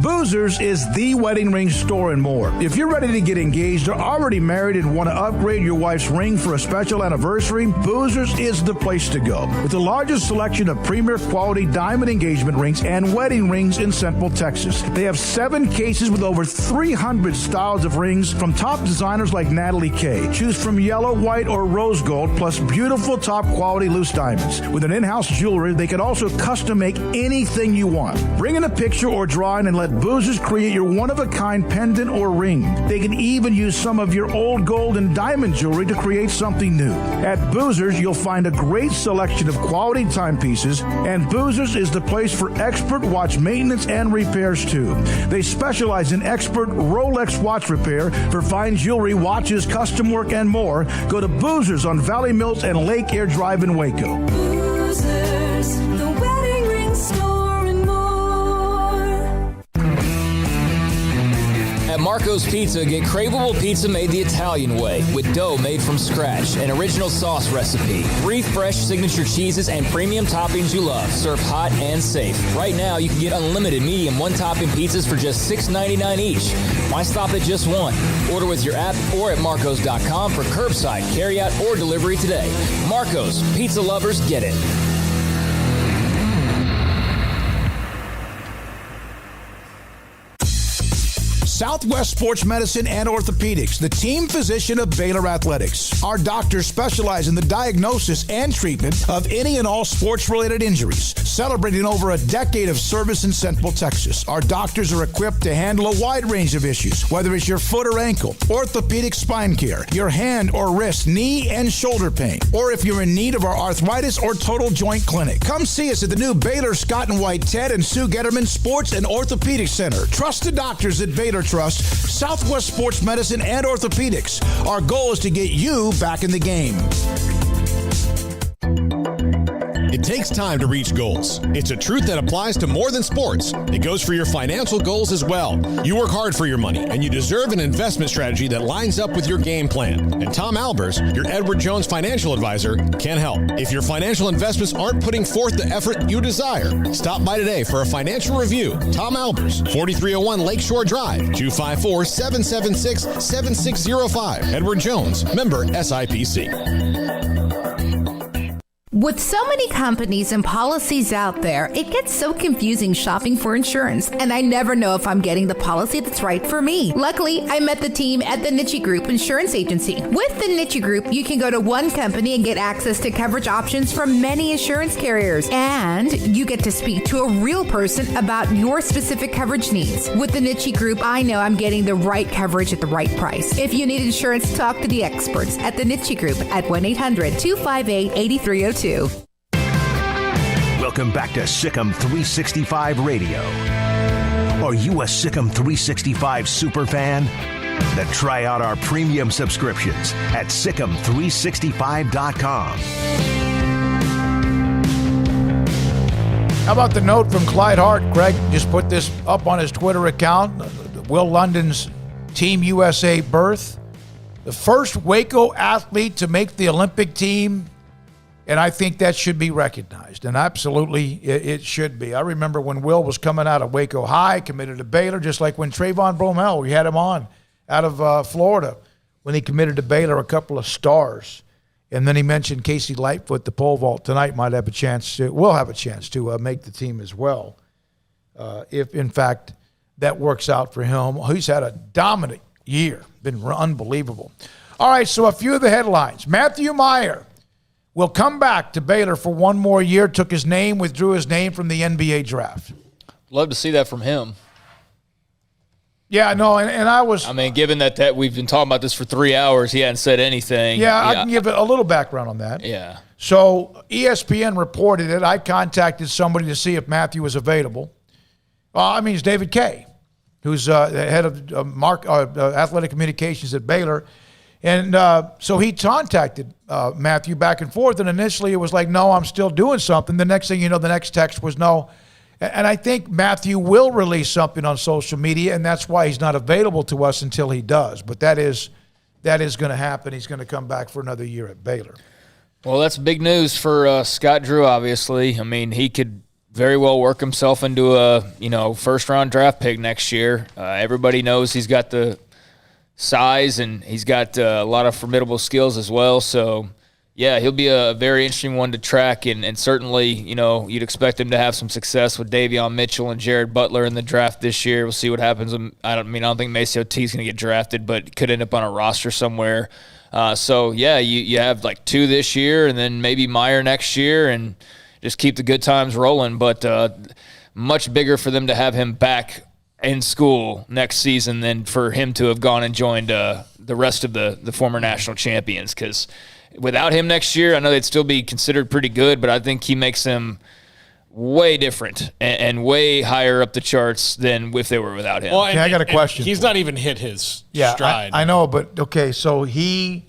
T: Boozers is the wedding ring store and more. If you're ready to get engaged or already married and want to upgrade your wife's ring for a special anniversary, Boozers is the place to go. With the largest selection of premier quality diamond engagement rings and wedding rings in Central Texas. They have 7 cases with over 300 styles of rings from top designers like Natalie Kay. Choose from yellow, white, or rose gold, plus beautiful top quality loose diamonds. With an in-house jewelry, they can also custom make anything you want. Bring in a picture or drawing and let Boozers create your one-of-a-kind pendant or ring. They can even use some of your old gold and diamond jewelry to create something new. At Boozers, you'll find a great selection of quality timepieces, and Boozers is the place for expert watch maintenance and repairs too. They specialize in expert Rolex watch repair for fine jewelry, watches, custom work, and more. Go to Boozers on Valley Mills and Lake Air Drive in Waco.
P: Boozers, the wedding ring store and more.
M: At Marco's Pizza, get craveable pizza made the Italian way with dough made from scratch, an original sauce recipe, 3 fresh signature cheeses, and premium toppings you love. Serve hot and safe. Right now, you can get unlimited medium one-topping pizzas for just $6.99 each. Why stop at just one? Order with your app or at marcos.com for curbside, carryout, or delivery today. Marco's, pizza lovers get it.
T: Southwest Sports Medicine and Orthopedics, the team physician of Baylor Athletics. Our doctors specialize in the diagnosis and treatment of any and all sports-related injuries. Celebrating over a decade of service in Central Texas, our doctors are equipped to handle a wide range of issues, whether it's your foot or ankle, orthopedic spine care, your hand or wrist, knee and shoulder pain, or if you're in need of our arthritis or total joint clinic. Come see us at the new Baylor Scott and White Ted and Sue Getterman Sports and Orthopedic Center. Trusted doctors that Baylor trusts, Southwest Sports Medicine and Orthopedics. Our goal is to get you back in the game.
R: It takes time to reach goals. It's a truth that applies to more than sports. It goes for your financial goals as well. You work hard for your money, and you deserve an investment strategy that lines up with your game plan. And Tom Albers, your Edward Jones financial advisor, can help. If your financial investments aren't putting forth the effort you desire, stop by today for a financial review. Tom Albers, 4301 Lakeshore Drive, 254-776-7605. Edward Jones, member SIPC.
J: With so many companies and policies out there, it gets so confusing shopping for insurance, and I never know if I'm getting the policy that's right for me. Luckily, I met the team at the Niche Group Insurance Agency. With the Niche Group, you can go to one company and get access to coverage options from many insurance carriers, and you get to speak to a real person about your specific coverage needs. With the Niche Group, I know I'm getting the right coverage at the right price. If you need insurance, talk to the experts at the Niche Group at 1-800-258-8302.
E: Welcome back to SicEm365 Radio. Are you a SicEm365 super fan? Then try out our premium subscriptions at SicEm365.com.
F: How about the note from Clyde Hart? Craig just put this up on his Twitter account. Will London's Team USA berth. The first Waco athlete to make the Olympic team. And I think that should be recognized. And absolutely, it should be. I remember when Will was coming out of Waco High, committed to Baylor, just like when Trayvon Bromell, we had him on out of Florida, when he committed to Baylor, a couple of stars. And then he mentioned Casey Lightfoot, the pole vault tonight, will have a chance to make the team as well. If, in fact, that works out for him. He's had a dominant year, been unbelievable. All right, so a few of the headlines. Matthew Maile will come back to Baylor for one more year, withdrew his name from the NBA draft.
G: Love to see that from him.
F: Yeah, no, and I was...
G: I mean, given that we've been talking about this for 3 hours, he hadn't said anything.
F: Yeah, I can give it a little background on that.
G: Yeah.
F: So ESPN reported it. I contacted somebody to see if Matthew was available. It's David Kay, who's the head of athletic communications at Baylor. And so he contacted Matthew back and forth, and initially it was like, no, I'm still doing something. The next thing you know, the next text was no. And I think Matthew will release something on social media, and that's why he's not available to us until he does. But that is going to happen. He's going to come back for another year at Baylor.
G: Well, that's big news for Scott Drew, obviously. I mean, he could very well work himself into a first-round draft pick next year. Everybody knows he's got the size, and he's got a lot of formidable skills as well. So, yeah, he'll be a very interesting one to track, and certainly, you'd expect him to have some success with Davion Mitchell and Jared Butler in the draft this year. We'll see what happens. I don't think Maceo T is going to get drafted, but could end up on a roster somewhere. You have like 2 this year, and then maybe Maile next year, and just keep the good times rolling. But much bigger for them to have him back in school next season than for him to have gone and joined the rest of the former national champions, because without him next year, I know they'd still be considered pretty good, but I think he makes them way different and way higher up the charts than if they were without him.
D: Well,
F: I got a question.
D: He's not even hit his stride.
F: I know, but okay, so he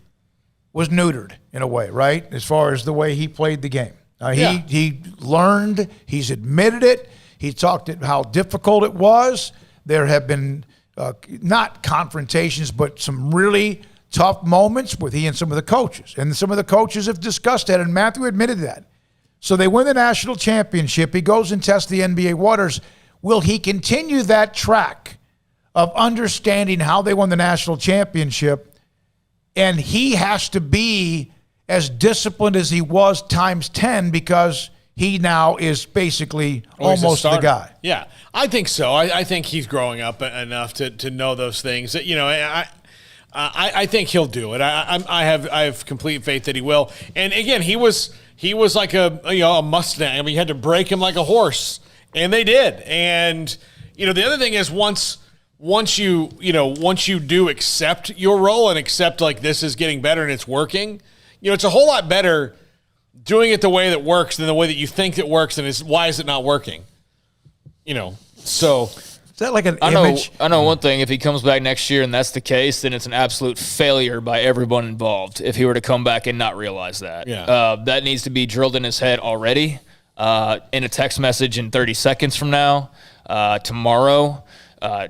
F: was neutered in a way, right? As far as the way he played the game. He learned, he's admitted it. He talked about how difficult it was. There have been not confrontations, but some really tough moments with he and some of the coaches. And some of the coaches have discussed that, and Matthew admitted that. So they win the national championship. He goes and tests the NBA waters. Will he continue that track of understanding how they won the national championship? And he has to be as disciplined as he was times 10 because he now is basically almost the guy.
D: Yeah, I think so. I think he's growing up enough to know those things. You know, I think he'll do it. I have complete faith that he will. And again, he was like a Mustang. I mean, you had to break him like a horse, and they did. And the other thing is once you do accept your role and accept like this is getting better and it's working, it's a whole lot better doing it the way that works than the way that you think it works, and why is it not working? So
F: is that like an image?
G: I know one thing. If he comes back next year and that's the case, then it's an absolute failure by everyone involved if he were to come back and not realize that.
D: Yeah.
G: That needs to be drilled in his head already in a text message in 30 seconds from now, tomorrow,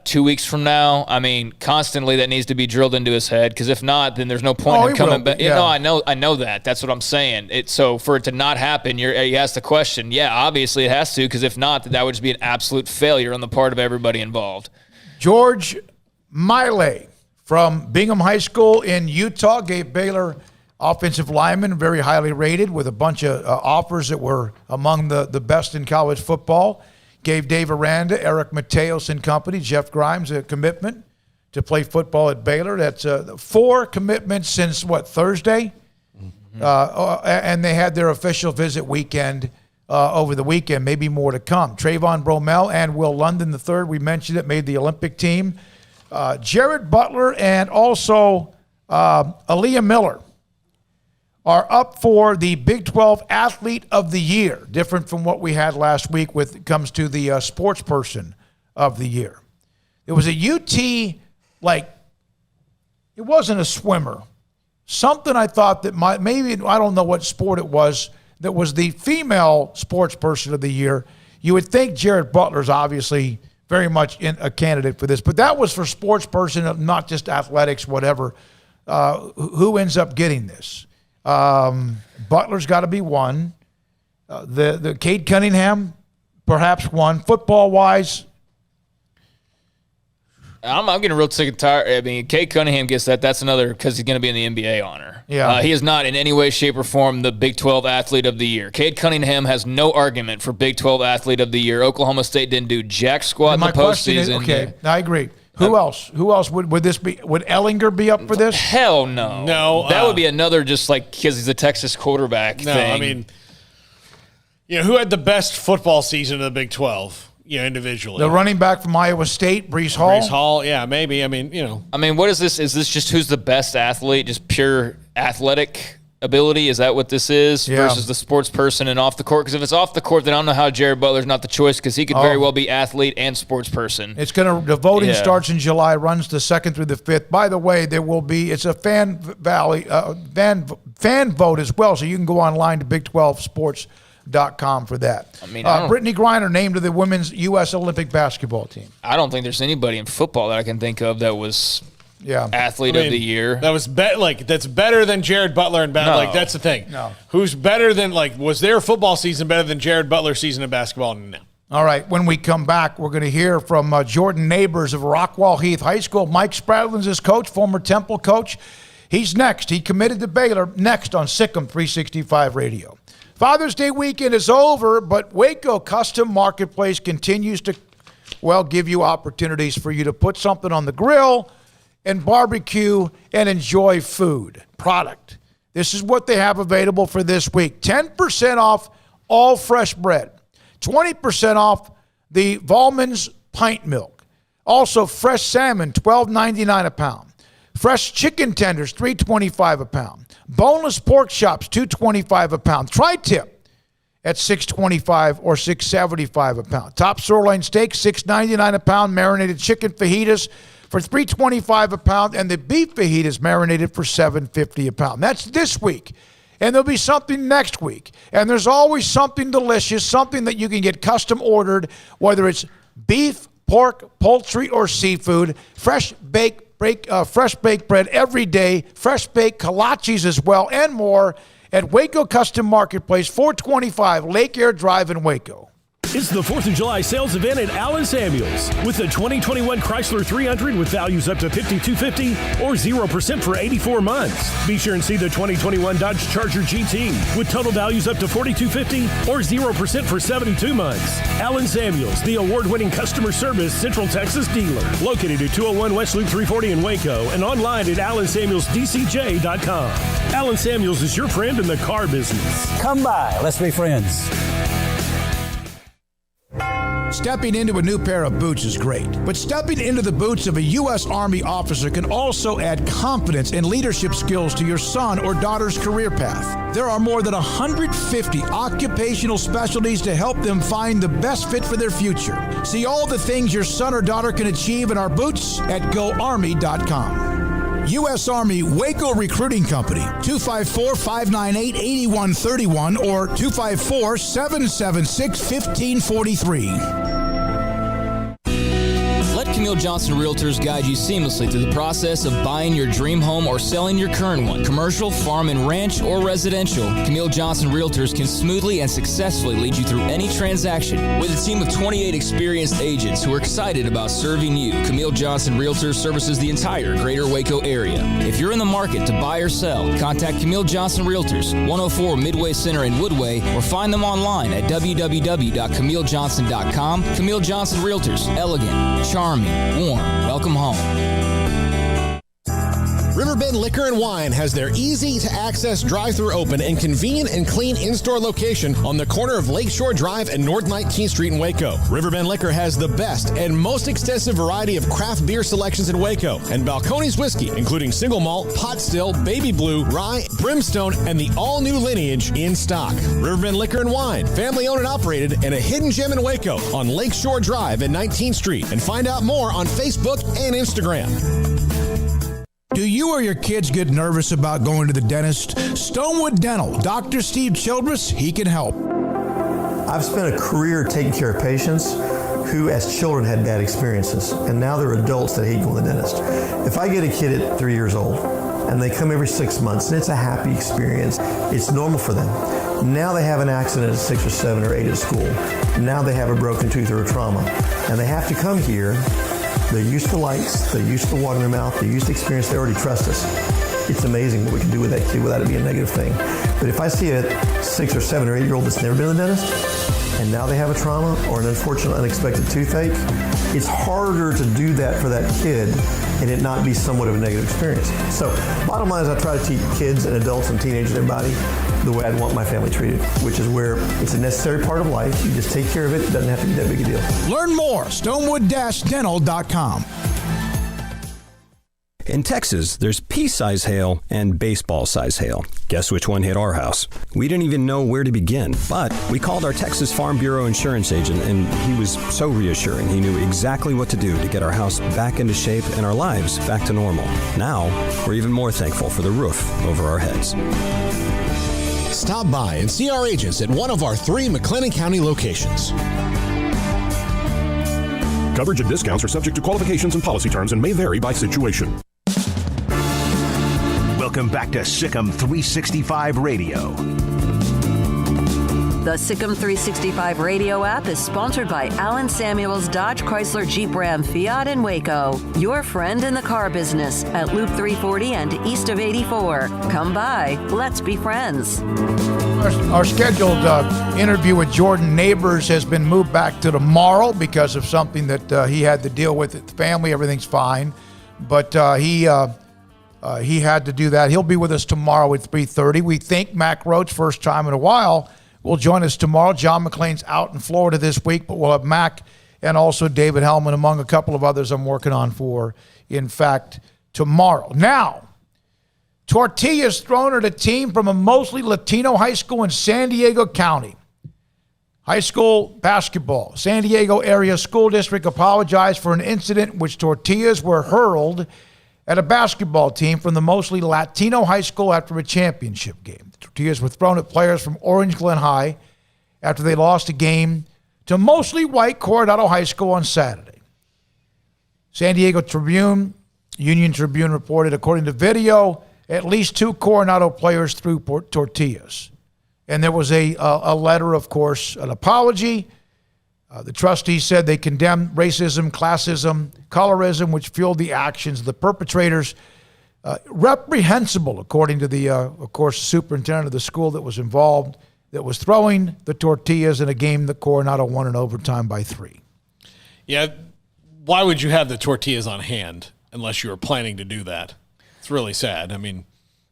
G: 2 weeks from now. I mean, constantly that needs to be drilled into his head, because if not, then there's no point in coming back.
F: Yeah.
G: I know that. That's what I'm saying. So for it to not happen, he has to question. Yeah, obviously it has to, because if not, that would just be an absolute failure on the part of everybody involved.
F: George Maile from Bingham High School in Utah gave Baylor offensive lineman, very highly rated, with a bunch of offers that were among the best in college football. Gave Dave Aranda, Eric Mateos and company, Jeff Grimes, a commitment to play football at Baylor. That's 4 commitments since, Thursday? Mm-hmm. And they had their official visit weekend over the weekend, maybe more to come. Trayvon Bromell and Will London III, we mentioned it, made the Olympic team. Jared Butler and also Aaliyah Miller are up for the Big 12 Athlete of the Year, different from what we had last week when it comes to the Sports Person of the Year. It was a UT, it wasn't a swimmer. Something I thought that maybe, I don't know what sport it was, that was the female Sports Person of the Year. You would think Jared Butler's obviously very much a candidate for this, but that was for Sports Person, not just athletics, whatever. Who ends up getting this? Butler's got to be one. The Cade Cunningham, perhaps one. Football-wise,
G: I'm getting real sick and tired. I mean, Cade Cunningham gets that. That's another, because he's going to be in the NBA honor.
F: Yeah.
G: He is not in any way, shape, or form the Big 12 Athlete of the Year. Cade Cunningham has no argument for Big 12 Athlete of the Year. Oklahoma State didn't do jack squat in the postseason.
F: Okay, I agree. Who else? Who else would this be? Would Ellinger be up for this?
G: Hell no.
D: No.
G: That would be another just because he's a Texas quarterback thing.
D: I mean, who had the best football season in the Big 12? Individually.
F: The running back from Iowa State, Breece Hall.
D: Breece Hall, yeah, maybe. I mean,
G: what is this? Is this just who's the best athlete, just pure athletic ability? Is that what this is versus the sports person and off the court? Because if it's off the court, then I don't know how Jared Butler's not the choice, because he could very well be athlete and sports person.
F: The voting starts in July, runs the 2nd through the 5th. By the way, it's a fan vote as well, so you can go online to Big12Sports.com for that. Brittany Griner named to the women's U.S. Olympic basketball team.
G: I don't think there's anybody in football that I can think of that was athlete of the year.
D: That was that's better than Jared Butler and that's the thing.
F: No.
D: Who's better than was their football season better than Jared Butler's season of basketball? No.
F: All right, when we come back, we're going to hear from Jordan Neighbors of Rockwall Heath High School. Mike Spradlin's his coach, former Temple coach. He's next. He committed to Baylor next on SicEm365 Radio. Father's Day weekend is over, but Waco Custom Marketplace continues to, give you opportunities for you to put something on the grill and barbecue and enjoy food, product. This is what they have available for this week. 10% off all fresh bread. 20% off the Vollman's pint milk. Also, fresh salmon, $12.99 a pound. Fresh chicken tenders, $3.25 a pound. Boneless pork chops, $2.25 a pound. Tri-tip at $6.25 or $6.75 a pound. Top sirloin steak, $6.99 a pound. Marinated chicken fajitas for $3.25 a pound, and the beef fajitas marinated for $7.50 a pound. That's this week. And there'll be something next week. And there's always something delicious, something that you can get custom ordered, whether it's beef, pork, poultry, or seafood. Fresh baked bread every day, fresh baked kolaches as well, and more at Waco Custom Marketplace, 425 Lake Air Drive in Waco.
A: It's the 4th of July sales event at Allen Samuels with the 2021 Chrysler 300 with values up to $5,250 or 0% for 84 months. Be sure and see the 2021 Dodge Charger GT with total values up to $4,250 or 0% for 72 months. Allen Samuels, the award-winning customer service Central Texas dealer, located at 201 West Loop 340 in Waco and online at AllenSamuelsDCJ.com. Allen Samuels is your friend in the car business.
C: Come by, let's be friends.
T: Stepping into a new pair of boots is great, but stepping into the boots of a U.S. Army officer can also add confidence and leadership skills to your son or daughter's career path. There are more than 150 occupational specialties to help them find the best fit for their future. See all the things your son or daughter can achieve in our boots at GoArmy.com. U.S. Army Waco Recruiting Company, 254-598-8131 or 254-776-1543.
M: Let Camille Johnson Realtors guide you seamlessly through the process of buying your dream home or selling your current one. Commercial, farm and ranch, or residential, Camille Johnson Realtors can smoothly and successfully lead you through any transaction. With a team of 28 experienced agents who are excited about serving you, Camille Johnson Realtors services the entire greater Waco area. If you're in the market to buy or sell, contact Camille Johnson Realtors, 104 Midway Center in Woodway, or find them online at www.camillejohnson.com. Camille Johnson Realtors, elegant, charming, warm. Welcome home.
R: Riverbend Liquor and Wine has their easy-to-access drive-thru open and convenient and clean in-store location on the corner of Lakeshore Drive and North 19th Street in Waco. Riverbend Liquor has the best and most extensive variety of craft beer selections in Waco and Balcones whiskey, including single malt, pot still, baby blue, rye, brimstone, and the all-new lineage in stock. Riverbend Liquor and Wine, family-owned and operated, and a hidden gem in Waco on Lakeshore Drive and 19th Street. And find out more on Facebook and Instagram.
T: Do you or your kids get nervous about going to the dentist? Stonewood Dental, Dr. Steve Childress, he can help.
I: I've spent a career taking care of patients who as children had bad experiences, and now they're adults that hate going to the dentist. If I get a kid at 3 years old and they come every 6 months and it's a happy experience, it's normal for them. Now they have an accident at 6 or 7 or 8 at school. Now they have a broken tooth or a trauma, and they have to come here. They're used to lights, they're used to water in their mouth, they're used to experience, they already trust us. It's amazing what we can do with that kid without it being a negative thing. But if I see a 6 or 7 or 8 year old that's never been to the dentist, and now they have a trauma or an unfortunate unexpected toothache, it's harder to do that for that kid and it not be somewhat of a negative experience. So bottom line is I try to teach kids and adults and teenagers and everybody the way I'd want my family treated, which is where it's a necessary part of life. You just take care of it. It doesn't have to be that big a deal.
T: Learn more, stonewood-dental.com.
U: In Texas, there's pea-size hail and baseball-size hail. Guess which one hit our house? We didn't even know where to begin, but we called our Texas Farm Bureau insurance agent, and he was so reassuring. He knew exactly what to do to get our house back into shape and our lives back to normal. Now, we're even more thankful for the roof over our heads.
R: Stop by and see our agents at one of our 3 McLennan County locations.
S: Coverage and discounts are subject to qualifications and policy terms and may vary by situation.
E: Welcome back to SicEm365 Radio.
B: The SicEm365 Radio app is sponsored by Allen Samuels Dodge Chrysler Jeep Ram Fiat in Waco. Your friend in the car business at Loop 340 and east of 84. Come by. Let's be friends.
F: Our scheduled interview with Jordan Neighbors has been moved back to tomorrow because of something that he had to deal with at the family. Everything's fine. But he had to do that. He'll be with us tomorrow at 3:30. We think Mac Roach, first time in a while, will join us tomorrow. John McClain's out in Florida this week, but we'll have Mac and also David Hellman, among a couple of others I'm working on for, in fact, tomorrow. Now, Tortilla's thrown at a team from a mostly Latino high school in San Diego County. High school basketball. San Diego area school district apologized for an incident in which tortillas were hurled at a basketball team from the mostly Latino high school after a championship game. The tortillas were thrown at players from Orange Glen High after they lost a game to mostly white Coronado High School on Saturday. San Diego Tribune, Union Tribune reported, according to video, at least 2 Coronado players threw tortillas. And there was a letter, of course, an apology. The trustees said they condemned racism, classism, colorism, which fueled the actions of the perpetrators. Reprehensible, according to the, of course, superintendent of the school that was involved, that was throwing the tortillas in a game that Coronado won in overtime by 3.
D: Yeah, why would you have the tortillas on hand unless you were planning to do that? It's really sad. I mean,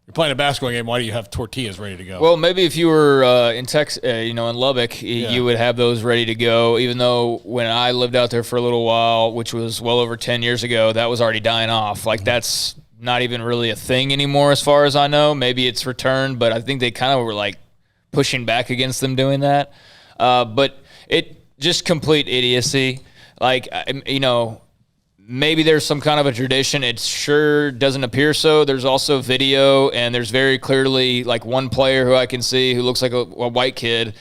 D: you're playing a basketball game. Why do you have tortillas ready to go?
G: Well, maybe if you were in Texas, in Lubbock, you would have those ready to go. Even though when I lived out there for a little while, which was well over 10 years ago, that was already dying off. Like that's not even really a thing anymore, as far as I know. Maybe it's returned, but I think they kind of were like pushing back against them doing that. But it just complete idiocy. Like maybe there's some kind of a tradition. It sure doesn't appear so. There's also video, and there's very clearly like one player who I can see who looks like a white kid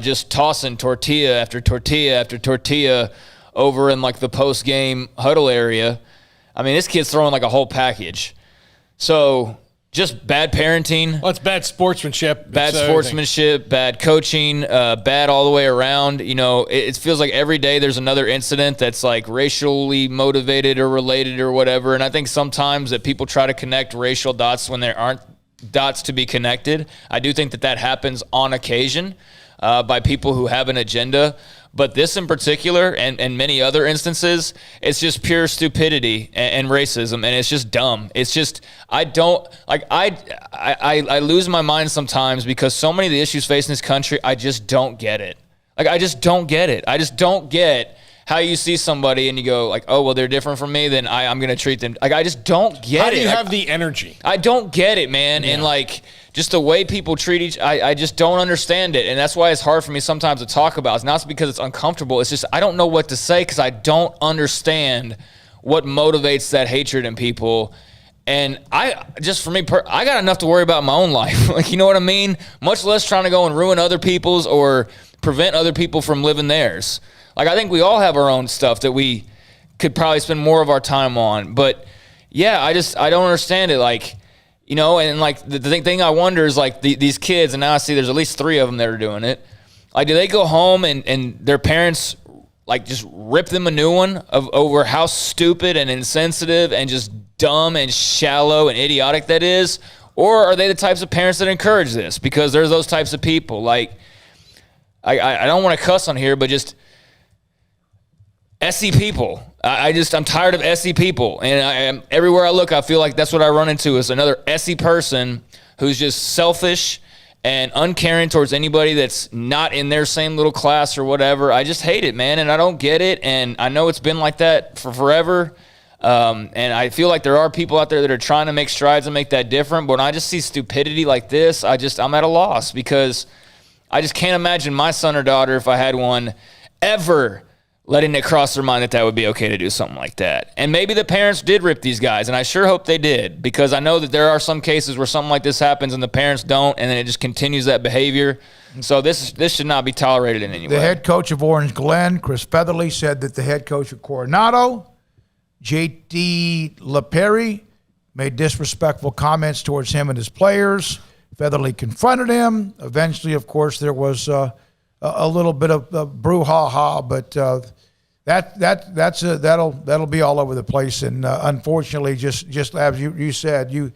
G: just tossing tortilla after tortilla after tortilla over in like the post-game huddle area. I mean, this kid's throwing like a whole package. So just bad parenting.
D: Well, it's bad sportsmanship.
G: Bad sportsmanship, bad coaching, bad all the way around. It feels like every day there's another incident that's like racially motivated or related or whatever. And I think sometimes that people try to connect racial dots when there aren't dots to be connected. I do think that happens on occasion by people who have an agenda. But this in particular, and many other instances, it's just pure stupidity and racism, and it's just dumb. It's just, I lose my mind sometimes because so many of the issues facing this country, I just don't get it. Like, I just don't get it. I just don't get how you see somebody and you go like, oh, well, they're different from me, then I'm going to treat them. Like, I just don't get it.
D: How do you have the energy?
G: I don't get it, man. Yeah. And like, just the way people treat I just don't understand it. And that's why it's hard for me sometimes to talk about. It's not because it's uncomfortable. It's just I don't know what to say because I don't understand what motivates that hatred in people. And I got enough to worry about in my own life. Like, you know what I mean? Much less trying to go and ruin other people's or prevent other people from living theirs. Like, I think we all have our own stuff that we could probably spend more of our time on. But, yeah, I don't understand it. Like, and like the thing I wonder is like these kids, and now I see there's at least 3 of them that are doing it. Like, do they go home and their parents like just rip them a new one over how stupid and insensitive and just dumb and shallow and idiotic that is? Or are they the types of parents that encourage this? Because there's those types of people. Like, I don't want to cuss on here, but just SC people. I'm tired of SC people. And everywhere I look, I feel like that's what I run into is another SC person who's just selfish and uncaring towards anybody that's not in their same little class or whatever. I just hate it, man, and I don't get it. And I know it's been like that for forever. And I feel like there are people out there that are trying to make strides and make that different. But when I just see stupidity like this, I'm at a loss because I just can't imagine my son or daughter, if I had one, ever letting it cross their mind that would be okay to do something like that. And maybe the parents did rip these guys, and I sure hope they did, because I know that there are some cases where something like this happens and the parents don't, and then it just continues that behavior. So this should not be tolerated in any way.
F: The head coach of Orange Glen, Chris Featherly, said that the head coach of Coronado, J.D. LaPerry, made disrespectful comments towards him and his players. Featherly confronted him. Eventually, of course, there was a little bit of brouhaha, but that'll be all over the place. And unfortunately, just as you said, you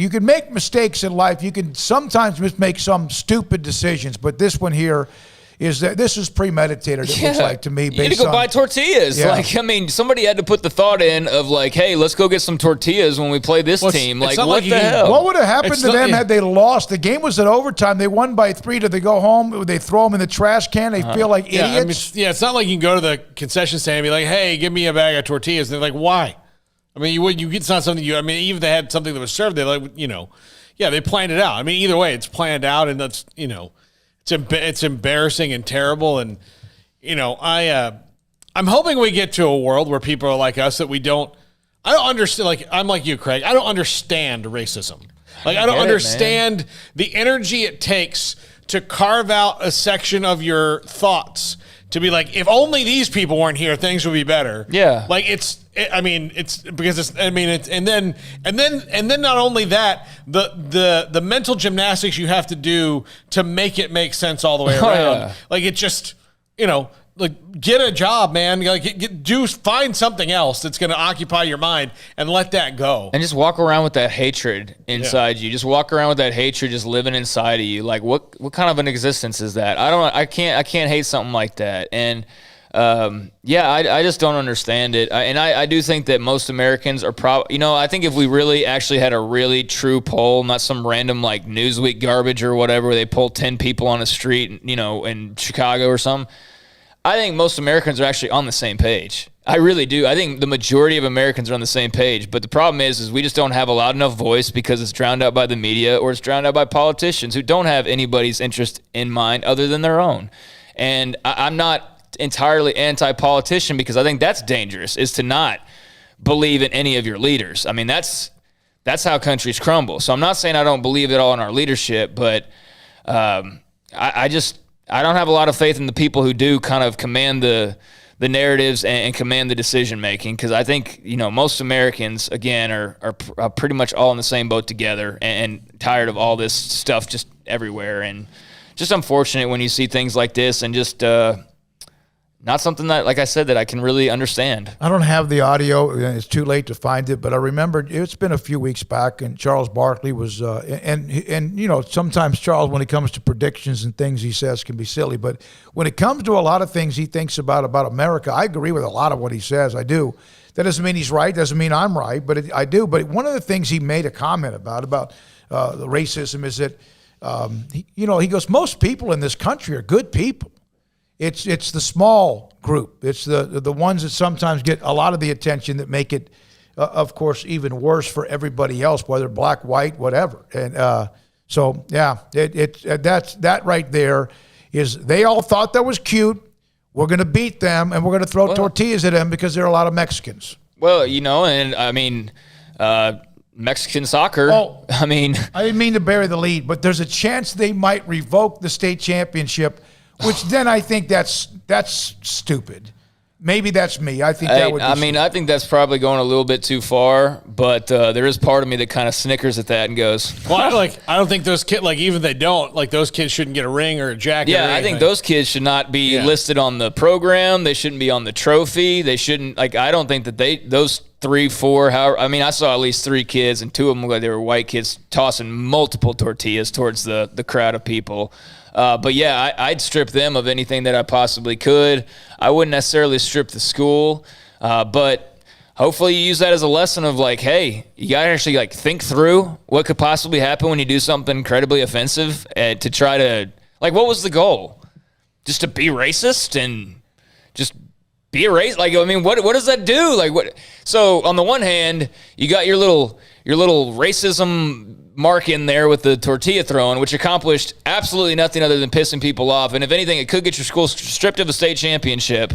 F: can make mistakes in life. You can sometimes make some stupid decisions, but this one here is that this is premeditated. It looks like to me.
G: You need to go buy tortillas. Yeah. Like, I mean, somebody had to put the thought in of like, hey, let's go get some tortillas when we play this team. Like, what the hell?
F: What would have happened to them had they lost? The game was at overtime. They won by 3. Did they go home? Would they throw them in the trash can? They feel like idiots.
D: I mean, it's not like you can go to the concession stand and be like, hey, give me a bag of tortillas. And they're like, why? I mean, it's not something even if they had something that was served, they they planned it out. I mean, either way, it's planned out, and that's, it's embarrassing and terrible. And, I'm hoping we get to a world where people are like us, that I don't understand. Like, I'm like you, Craig. I don't understand racism. Like, I don't understand the energy it takes to carve out a section of your thoughts to be like, if only these people weren't here, things would be better.
G: Yeah.
D: Like, and then not only that, the mental gymnastics you have to do to make it make sense all the way around.
G: Yeah.
D: Like, it just, get a job, man. Find something else that's going to occupy your mind and let that go.
G: And just walk around with that hatred inside you. Just walk around with that hatred just living inside of you. Like what kind of an existence is that? I can't hate something like that. And I just don't understand it. I do think that most Americans are probably, I think if we really actually had a really true poll, not some random like Newsweek garbage or whatever, where they poll 10 people on the street, in Chicago or something, I think most Americans are actually on the same page. I really do. I think the majority of Americans are on the same page. But the problem is we just don't have a loud enough voice because it's drowned out by the media or it's drowned out by politicians who don't have anybody's interest in mind other than their own. And I'm not entirely anti-politician because I think that's dangerous, is to not believe in any of your leaders. I mean, that's how countries crumble. So I'm not saying I don't believe at all in our leadership, but I don't have a lot of faith in the people who do kind of command the narratives and command the decision making, because I think most Americans again are pretty much all in the same boat together and tired of all this stuff just everywhere, and just unfortunate when you see things like this and just not something that, like I said, that I can really understand.
F: I don't have the audio. It's too late to find it, but I remember it's been a few weeks back, and Charles Barkley was, and sometimes Charles, when it comes to predictions and things he says, can be silly, but when it comes to a lot of things he thinks about America, I agree with a lot of what he says. I do. That doesn't mean he's right. Doesn't mean I'm right, but I do. But one of the things he made a comment about the racism is that, he goes, most people in this country are good people. It's the small group. It's the ones that sometimes get a lot of the attention that make it, of course, even worse for everybody else, whether black, white, whatever. And that right there is, they all thought that was cute. We're going to beat them, and we're going to throw tortillas at them because there are a lot of Mexicans.
G: Well, and I mean, Mexican soccer. I
F: didn't mean to bury the lead, but there's a chance they might revoke the state championship, which then I think that's stupid. Maybe that's me. I think that would be stupid.
G: I think that's probably going a little bit too far, but there is part of me that kind of snickers at that and goes,
D: well, I don't think those kids, even they don't, those kids shouldn't get a ring or a jacket.
G: Yeah, I think those kids should not be listed on the program. They shouldn't be on the trophy. They shouldn't, I don't think that those 3, 4, I saw at least 3 kids, and 2 of them looked like they were white kids tossing multiple tortillas towards the crowd of people. But yeah, I'd strip them of anything that I possibly could. I wouldn't necessarily strip the school, but hopefully you use that as a lesson of hey, you got to actually think through what could possibly happen when you do something incredibly offensive, to try to, what was the goal? Just to be racist and just be a racist? What does that do? What? So on the one hand, you got your little racism mark in there with the tortilla throwing, which accomplished absolutely nothing other than pissing people off. And if anything, it could get your school stripped of a state championship.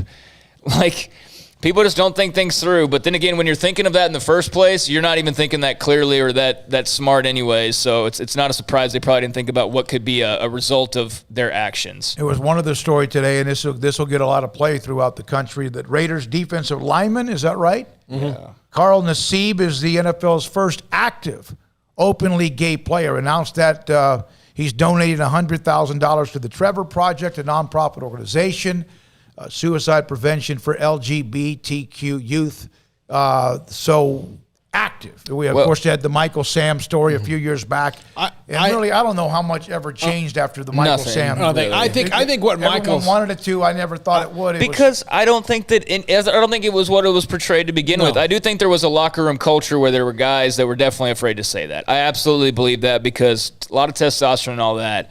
G: People just don't think things through. But then again, when you're thinking of that in the first place, you're not even thinking that clearly or that smart anyways. So it's not a surprise they probably didn't think about what could be a result of their actions.
F: It was one of the story today, and this will get a lot of play throughout the country, that Raiders defensive lineman, is that right?
G: Mm-hmm. Yeah.
F: Carl Nassib is the NFL's first active openly gay player, announced that he's donated $100,000 to the Trevor Project, a nonprofit organization, suicide prevention for LGBTQ youth. So active. We, of course, had the Michael Sam story a few years back. I don't know how much ever changed after the Michael Sam.
D: I think what Michael
F: wanted it to, I never thought it would.
G: I don't think it was what it was portrayed to begin with. I do think there was a locker room culture where there were guys that were definitely afraid to say that. I absolutely believe that, because a lot of testosterone and all that.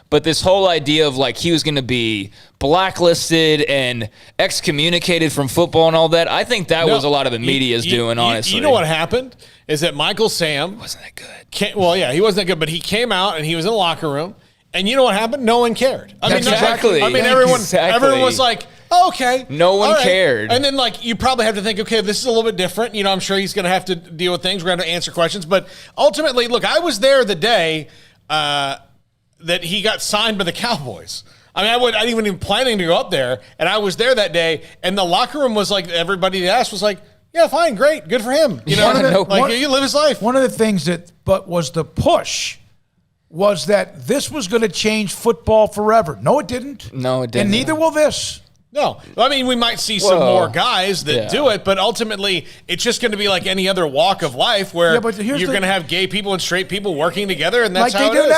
G: But this whole idea of he was going to be blacklisted and excommunicated from football and all that, I think that was a lot of the media's doing, honestly.
D: You know what happened is that Michael Sam
G: wasn't that good.
D: He wasn't that good, but he came out and he was in the locker room, and you know what happened? No one cared.
G: Exactly.
D: Everyone was like, oh, okay.
G: No one cared.
D: And then you probably have to think, okay, this is a little bit different. I'm sure he's going to have to deal with things. We're going to have to answer questions. But ultimately, look, I was there the day that he got signed by the Cowboys. I wasn't even planning to go up there, and I was there that day, and the locker room was everybody asked was yeah, fine, great, good for him. You live his life.
F: One of the things was the push was that this was going to change football forever. No, it didn't.
G: No, it didn't.
F: And neither will this.
D: No. I mean, we might see some more guys that do it, but ultimately it's just going to be like any other walk of life where you're going to have gay people and straight people working together, and that's how it is.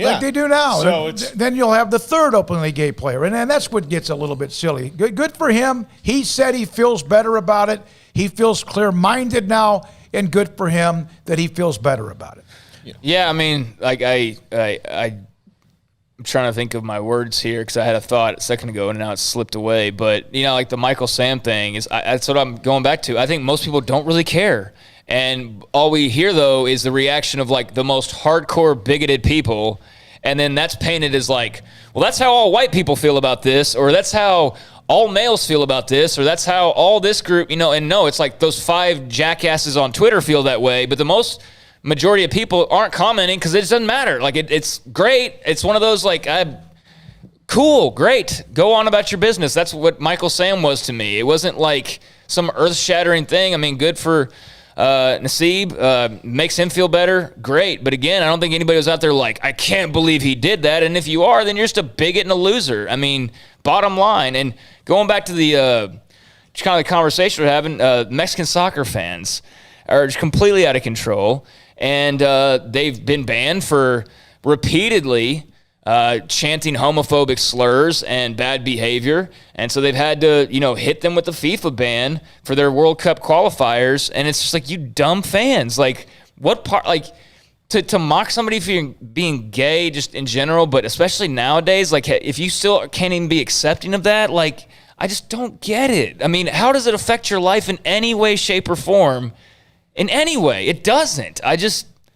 F: Like they do now. So then you'll have the third openly gay player, and that's what gets a little bit silly. Good for him. He said he feels better about it. He feels clear-minded now, and good for him that he feels better about it.
G: Yeah, I mean, like I'm trying to think of my words here because I had a thought a second ago and now it's slipped away. But, like the Michael Sam thing, that's what I'm going back to. I think most people don't really care. And all we hear, though, is the reaction of, like, the most hardcore bigoted people. And then that's painted as, like, well, that's how all white people feel about this, or that's how all males feel about this, or that's how all this group, and no, it's like those 5 jackasses on Twitter feel that way. But the majority of people aren't commenting because it doesn't matter. Like, it's great. It's one of those, like, cool, great. Go on about your business. That's what Michael Sam was to me. It wasn't like some earth-shattering thing. I mean, good for Nassib. Makes him feel better. Great. But again, I don't think anybody was out there like, I can't believe he did that. And if you are, then you're just a bigot and a loser. I mean, bottom line. And going back to the kind of the conversation we're having, Mexican soccer fans are just completely out of control. And they've been banned for repeatedly chanting homophobic slurs and bad behavior. And so they've had to, hit them with the FIFA ban for their World Cup qualifiers. And it's just like, you dumb fans. Like, what part, like, to mock somebody for being gay just in general, but especially nowadays, like, if you still can't even be accepting of that, like, I just don't get it. I mean, how does it affect your life in any way, shape, or form? In any way, it doesn't.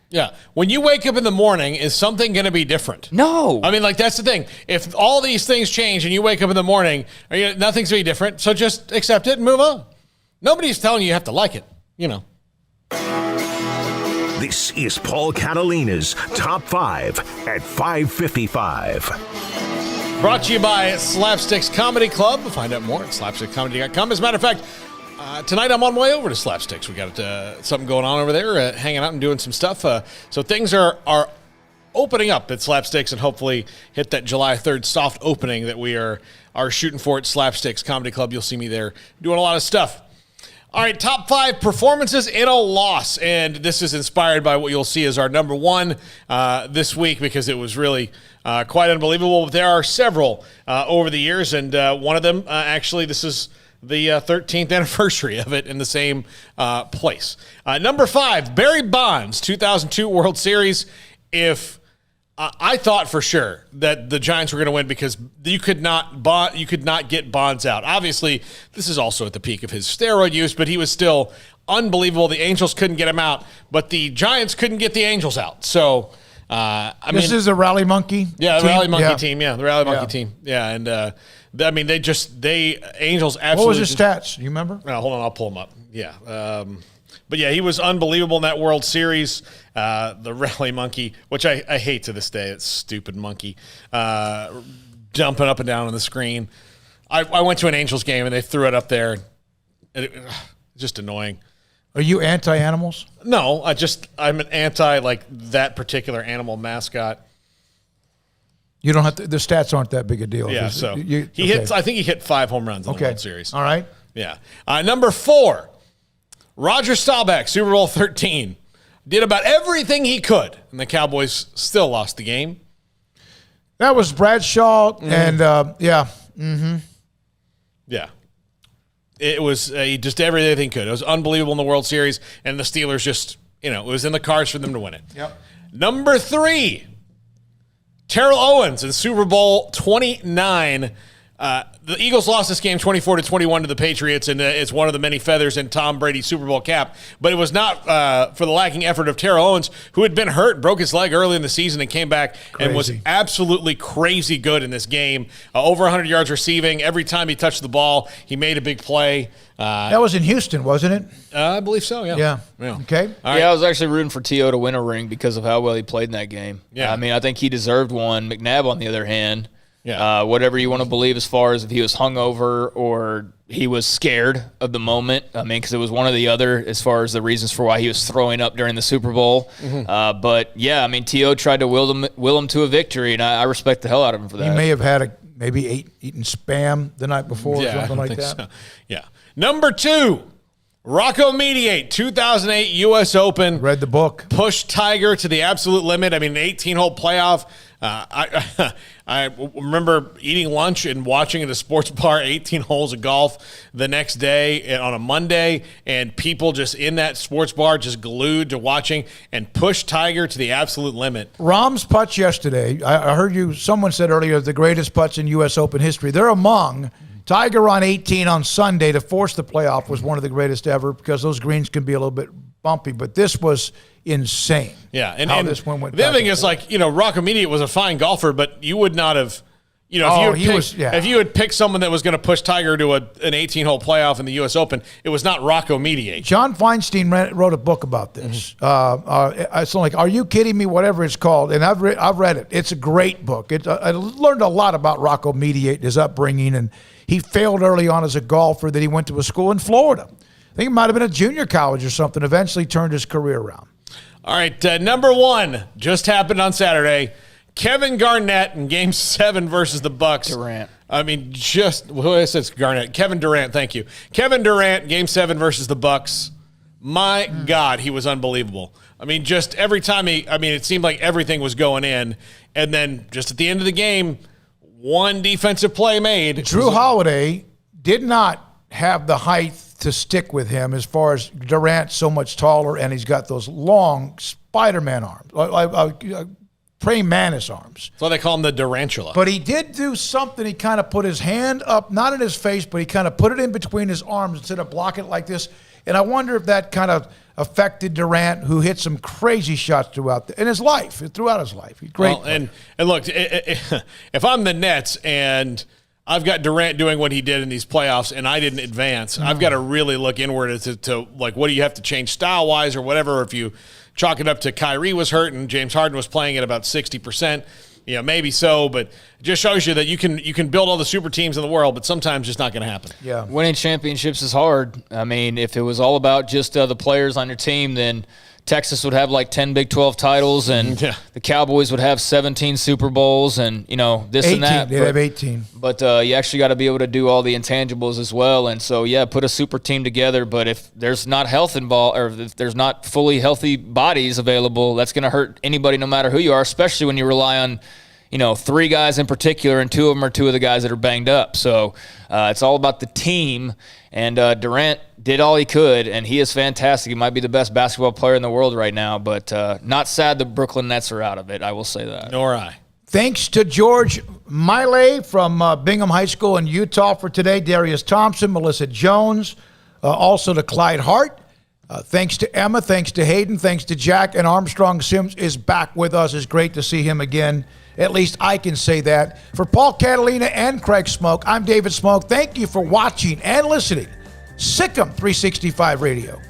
D: Yeah. When you wake up in the morning, is something going to be different?
G: No.
D: I mean, like, that's the thing. If all these things change and you wake up in the morning, nothing's going to be different. So just accept it and move on. Nobody's telling you have to like it,
E: This is Paul Catalina's Top 5 at 5:55.
D: Brought to you by Slapsticks Comedy Club. Find out more at slapstickscomedy.com. As a matter of fact, tonight I'm on my way over to Slapsticks. We got something going on over there, hanging out and doing some stuff. So things are opening up at Slapsticks, and hopefully hit that July 3rd soft opening that we are shooting for at Slapsticks Comedy Club. You'll see me there doing a lot of stuff. All right, top 5 performances in a loss, and this is inspired by what you'll see as our number 1 this week, because it was really quite unbelievable. But there are several over the years, and one of them, actually, this is the 13th anniversary of it in the same place. Number 5, Barry Bonds, 2002 World Series. If I thought for sure that the Giants were going to win because you could not get Bonds out. Obviously, this is also at the peak of his steroid use, but he was still unbelievable. The Angels couldn't get him out, but the Giants couldn't get the Angels out. So,
F: this is the Rally Monkey.
D: Yeah, the
F: team?
D: Rally Monkey team. Yeah, the Rally Monkey team. Yeah, and Angels absolutely.
F: What was his stats? You remember?
D: Hold on, I'll pull them up. Yeah. But yeah, he was unbelievable in that World Series. The Rally Monkey, which I hate to this day, it's stupid monkey, jumping up and down on the screen. I went to an Angels game and they threw it up there. Just annoying.
F: Are you anti-animals?
D: No, I'm an anti that particular animal mascot.
F: You don't have to, the stats aren't that big a deal.
D: Yeah, so I think he hit 5 home runs in the World Series.
F: All right.
D: Yeah. Number 4. Roger Staubach, Super Bowl 13, did about everything he could, and the Cowboys still lost the game.
F: That was Bradshaw, and
D: Yeah. It was he just did everything he could. It was unbelievable in the World Series, and the Steelers just, it was in the cards for them to win it.
F: Yep.
D: Number 3, Terrell Owens in Super Bowl 29. The Eagles lost this game 24-21 to the Patriots, and it's one of the many feathers in Tom Brady's Super Bowl cap. But it was not for the lacking effort of Terrell Owens, who had been hurt, broke his leg early in the season, and came back and was absolutely crazy good in this game. Over 100 yards receiving. Every time he touched the ball, he made a big play.
F: That was in Houston, wasn't it?
D: I believe so, yeah.
F: Okay.
D: Right.
G: Yeah, I was actually rooting for T.O. to win a ring because of how well he played in that game.
D: Yeah.
G: I mean, I think he deserved one. McNabb, on the other hand, whatever you want to believe as far as if he was hungover or he was scared of the moment. I mean, because it was one or the other as far as the reasons for why he was throwing up during the Super Bowl.
F: Mm-hmm.
G: But, yeah, I mean, T.O. tried to will him to a victory, and I respect the hell out of him for that.
F: He may have had maybe eating Spam the night before or something like that.
D: So. Yeah. Number 2, Rocco Mediate, 2008 U.S. Open.
F: Read the book.
D: Pushed Tiger to the absolute limit. I mean, an 18-hole playoff. I remember eating lunch and watching at a sports bar 18 holes of golf the next day on a Monday, and people just in that sports bar just glued to watching and pushed Tiger to the absolute limit.
F: Rahm's putts yesterday, I heard someone said earlier, the greatest putts in U.S. Open history. They're among. Tiger on 18 on Sunday to force the playoff was one of the greatest ever because those greens can be a little bit bumpy, but this was insane.
D: Yeah, and
F: this one went.
D: The other thing is, like, Rocco Mediate was a fine golfer, but you would not have, if you had picked someone that was going to push Tiger to an 18-hole playoff in the U.S. Open, it was not Rocco Mediate.
F: John Feinstein wrote a book about this. It's like, Are You Kidding Me? Whatever it's called, and I've read it. It's a great book. I learned a lot about Rocco Mediate, his upbringing, and he failed early on as a golfer. That he went to a school in Florida. I think it might have been a junior college or something. Eventually turned his career around.
D: All right, number 1 just happened on Saturday. Kevin Garnett in Game 7 versus the Bucks.
G: Durant.
D: I mean, who says Garnett? Kevin Durant, thank you. Kevin Durant, Game 7 versus the Bucks. My God, he was unbelievable. I mean, just every time it seemed like everything was going in. And then just at the end of the game, one defensive play made.
F: Drew Holiday did not have the height to stick with him as far as Durant, so much taller, and he's got those long Spider-Man arms, praying mantis arms.
D: So they call him the Durantula.
F: But he did do something. He kind of put his hand up, not in his face, but he kind of put it in between his arms instead of blocking it like this. And I wonder if that kind of affected Durant, who hit some crazy shots throughout his life. He's great.
D: Well, and look, if I'm the Nets and I've got Durant doing what he did in these playoffs and I didn't advance, I've got to really look inward to like, what do you have to change style-wise or whatever? If you chalk it up to Kyrie was hurt and James Harden was playing at about 60%, maybe so, but it just shows you that you can build all the super teams in the world, but sometimes it's not going to happen.
F: Yeah,
G: winning championships is hard. I mean, if it was all about just the players on your team, then Texas would have like 10 Big 12 titles, and the Cowboys would have 17 Super Bowls, and this
F: 18,
G: and that.
F: They'd have 18.
G: But you actually got to be able to do all the intangibles as well. And so, put a super team together. But if there's not health involved, or if there's not fully healthy bodies available, that's going to hurt anybody, no matter who you are. Especially when you rely on 3 guys in particular, and 2 of them are 2 of the guys that are banged up. So it's all about the team. And Durant did all he could, and he is fantastic. He might be the best basketball player in the world right now, but not sad the Brooklyn Nets are out of it. I will say that.
D: Nor I.
F: Thanks to George Maile from Bingham High School in Utah for today, Derrius Thompson, Melissa Jones, also to Clyde Hart. Thanks to Emma, thanks to Hayden, thanks to Jack, and Armstrong Sims is back with us. It's great to see him again. At least I can say that. For Paul, Catalina, and Craig Smoak, I'm David Smoak. Thank you for watching and listening. SicEm365 Radio.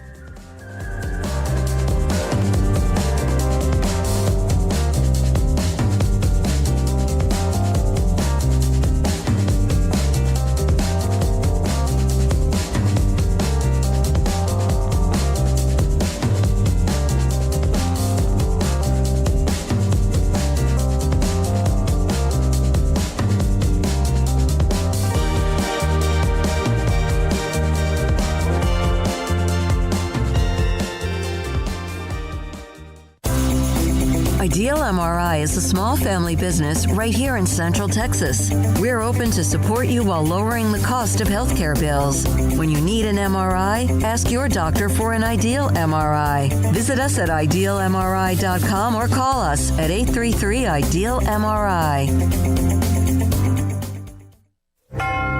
B: Ideal MRI is a small family business right here in Central Texas. We're open to support you while lowering the cost of healthcare bills. When you need an MRI, ask your doctor for an Ideal MRI. Visit us at idealmri.com or call us at 833-IDEAL-MRI.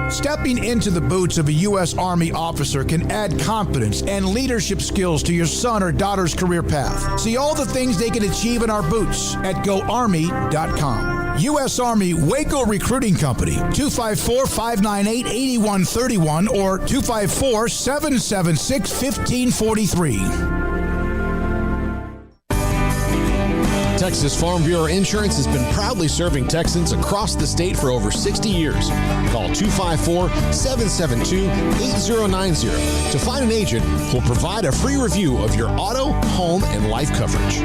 T: Stepping into the boots of a U.S. Army officer can add confidence and leadership skills to your son or daughter's career path. See all the things they can achieve in our boots at GoArmy.com. U.S. Army Waco Recruiting Company, 254-598-8131 or 254-776-1543.
R: Texas Farm Bureau Insurance has been proudly serving Texans across the state for over 60 years. Call 254-772-8090 to find an agent who will provide a free review of your auto, home, and life coverage.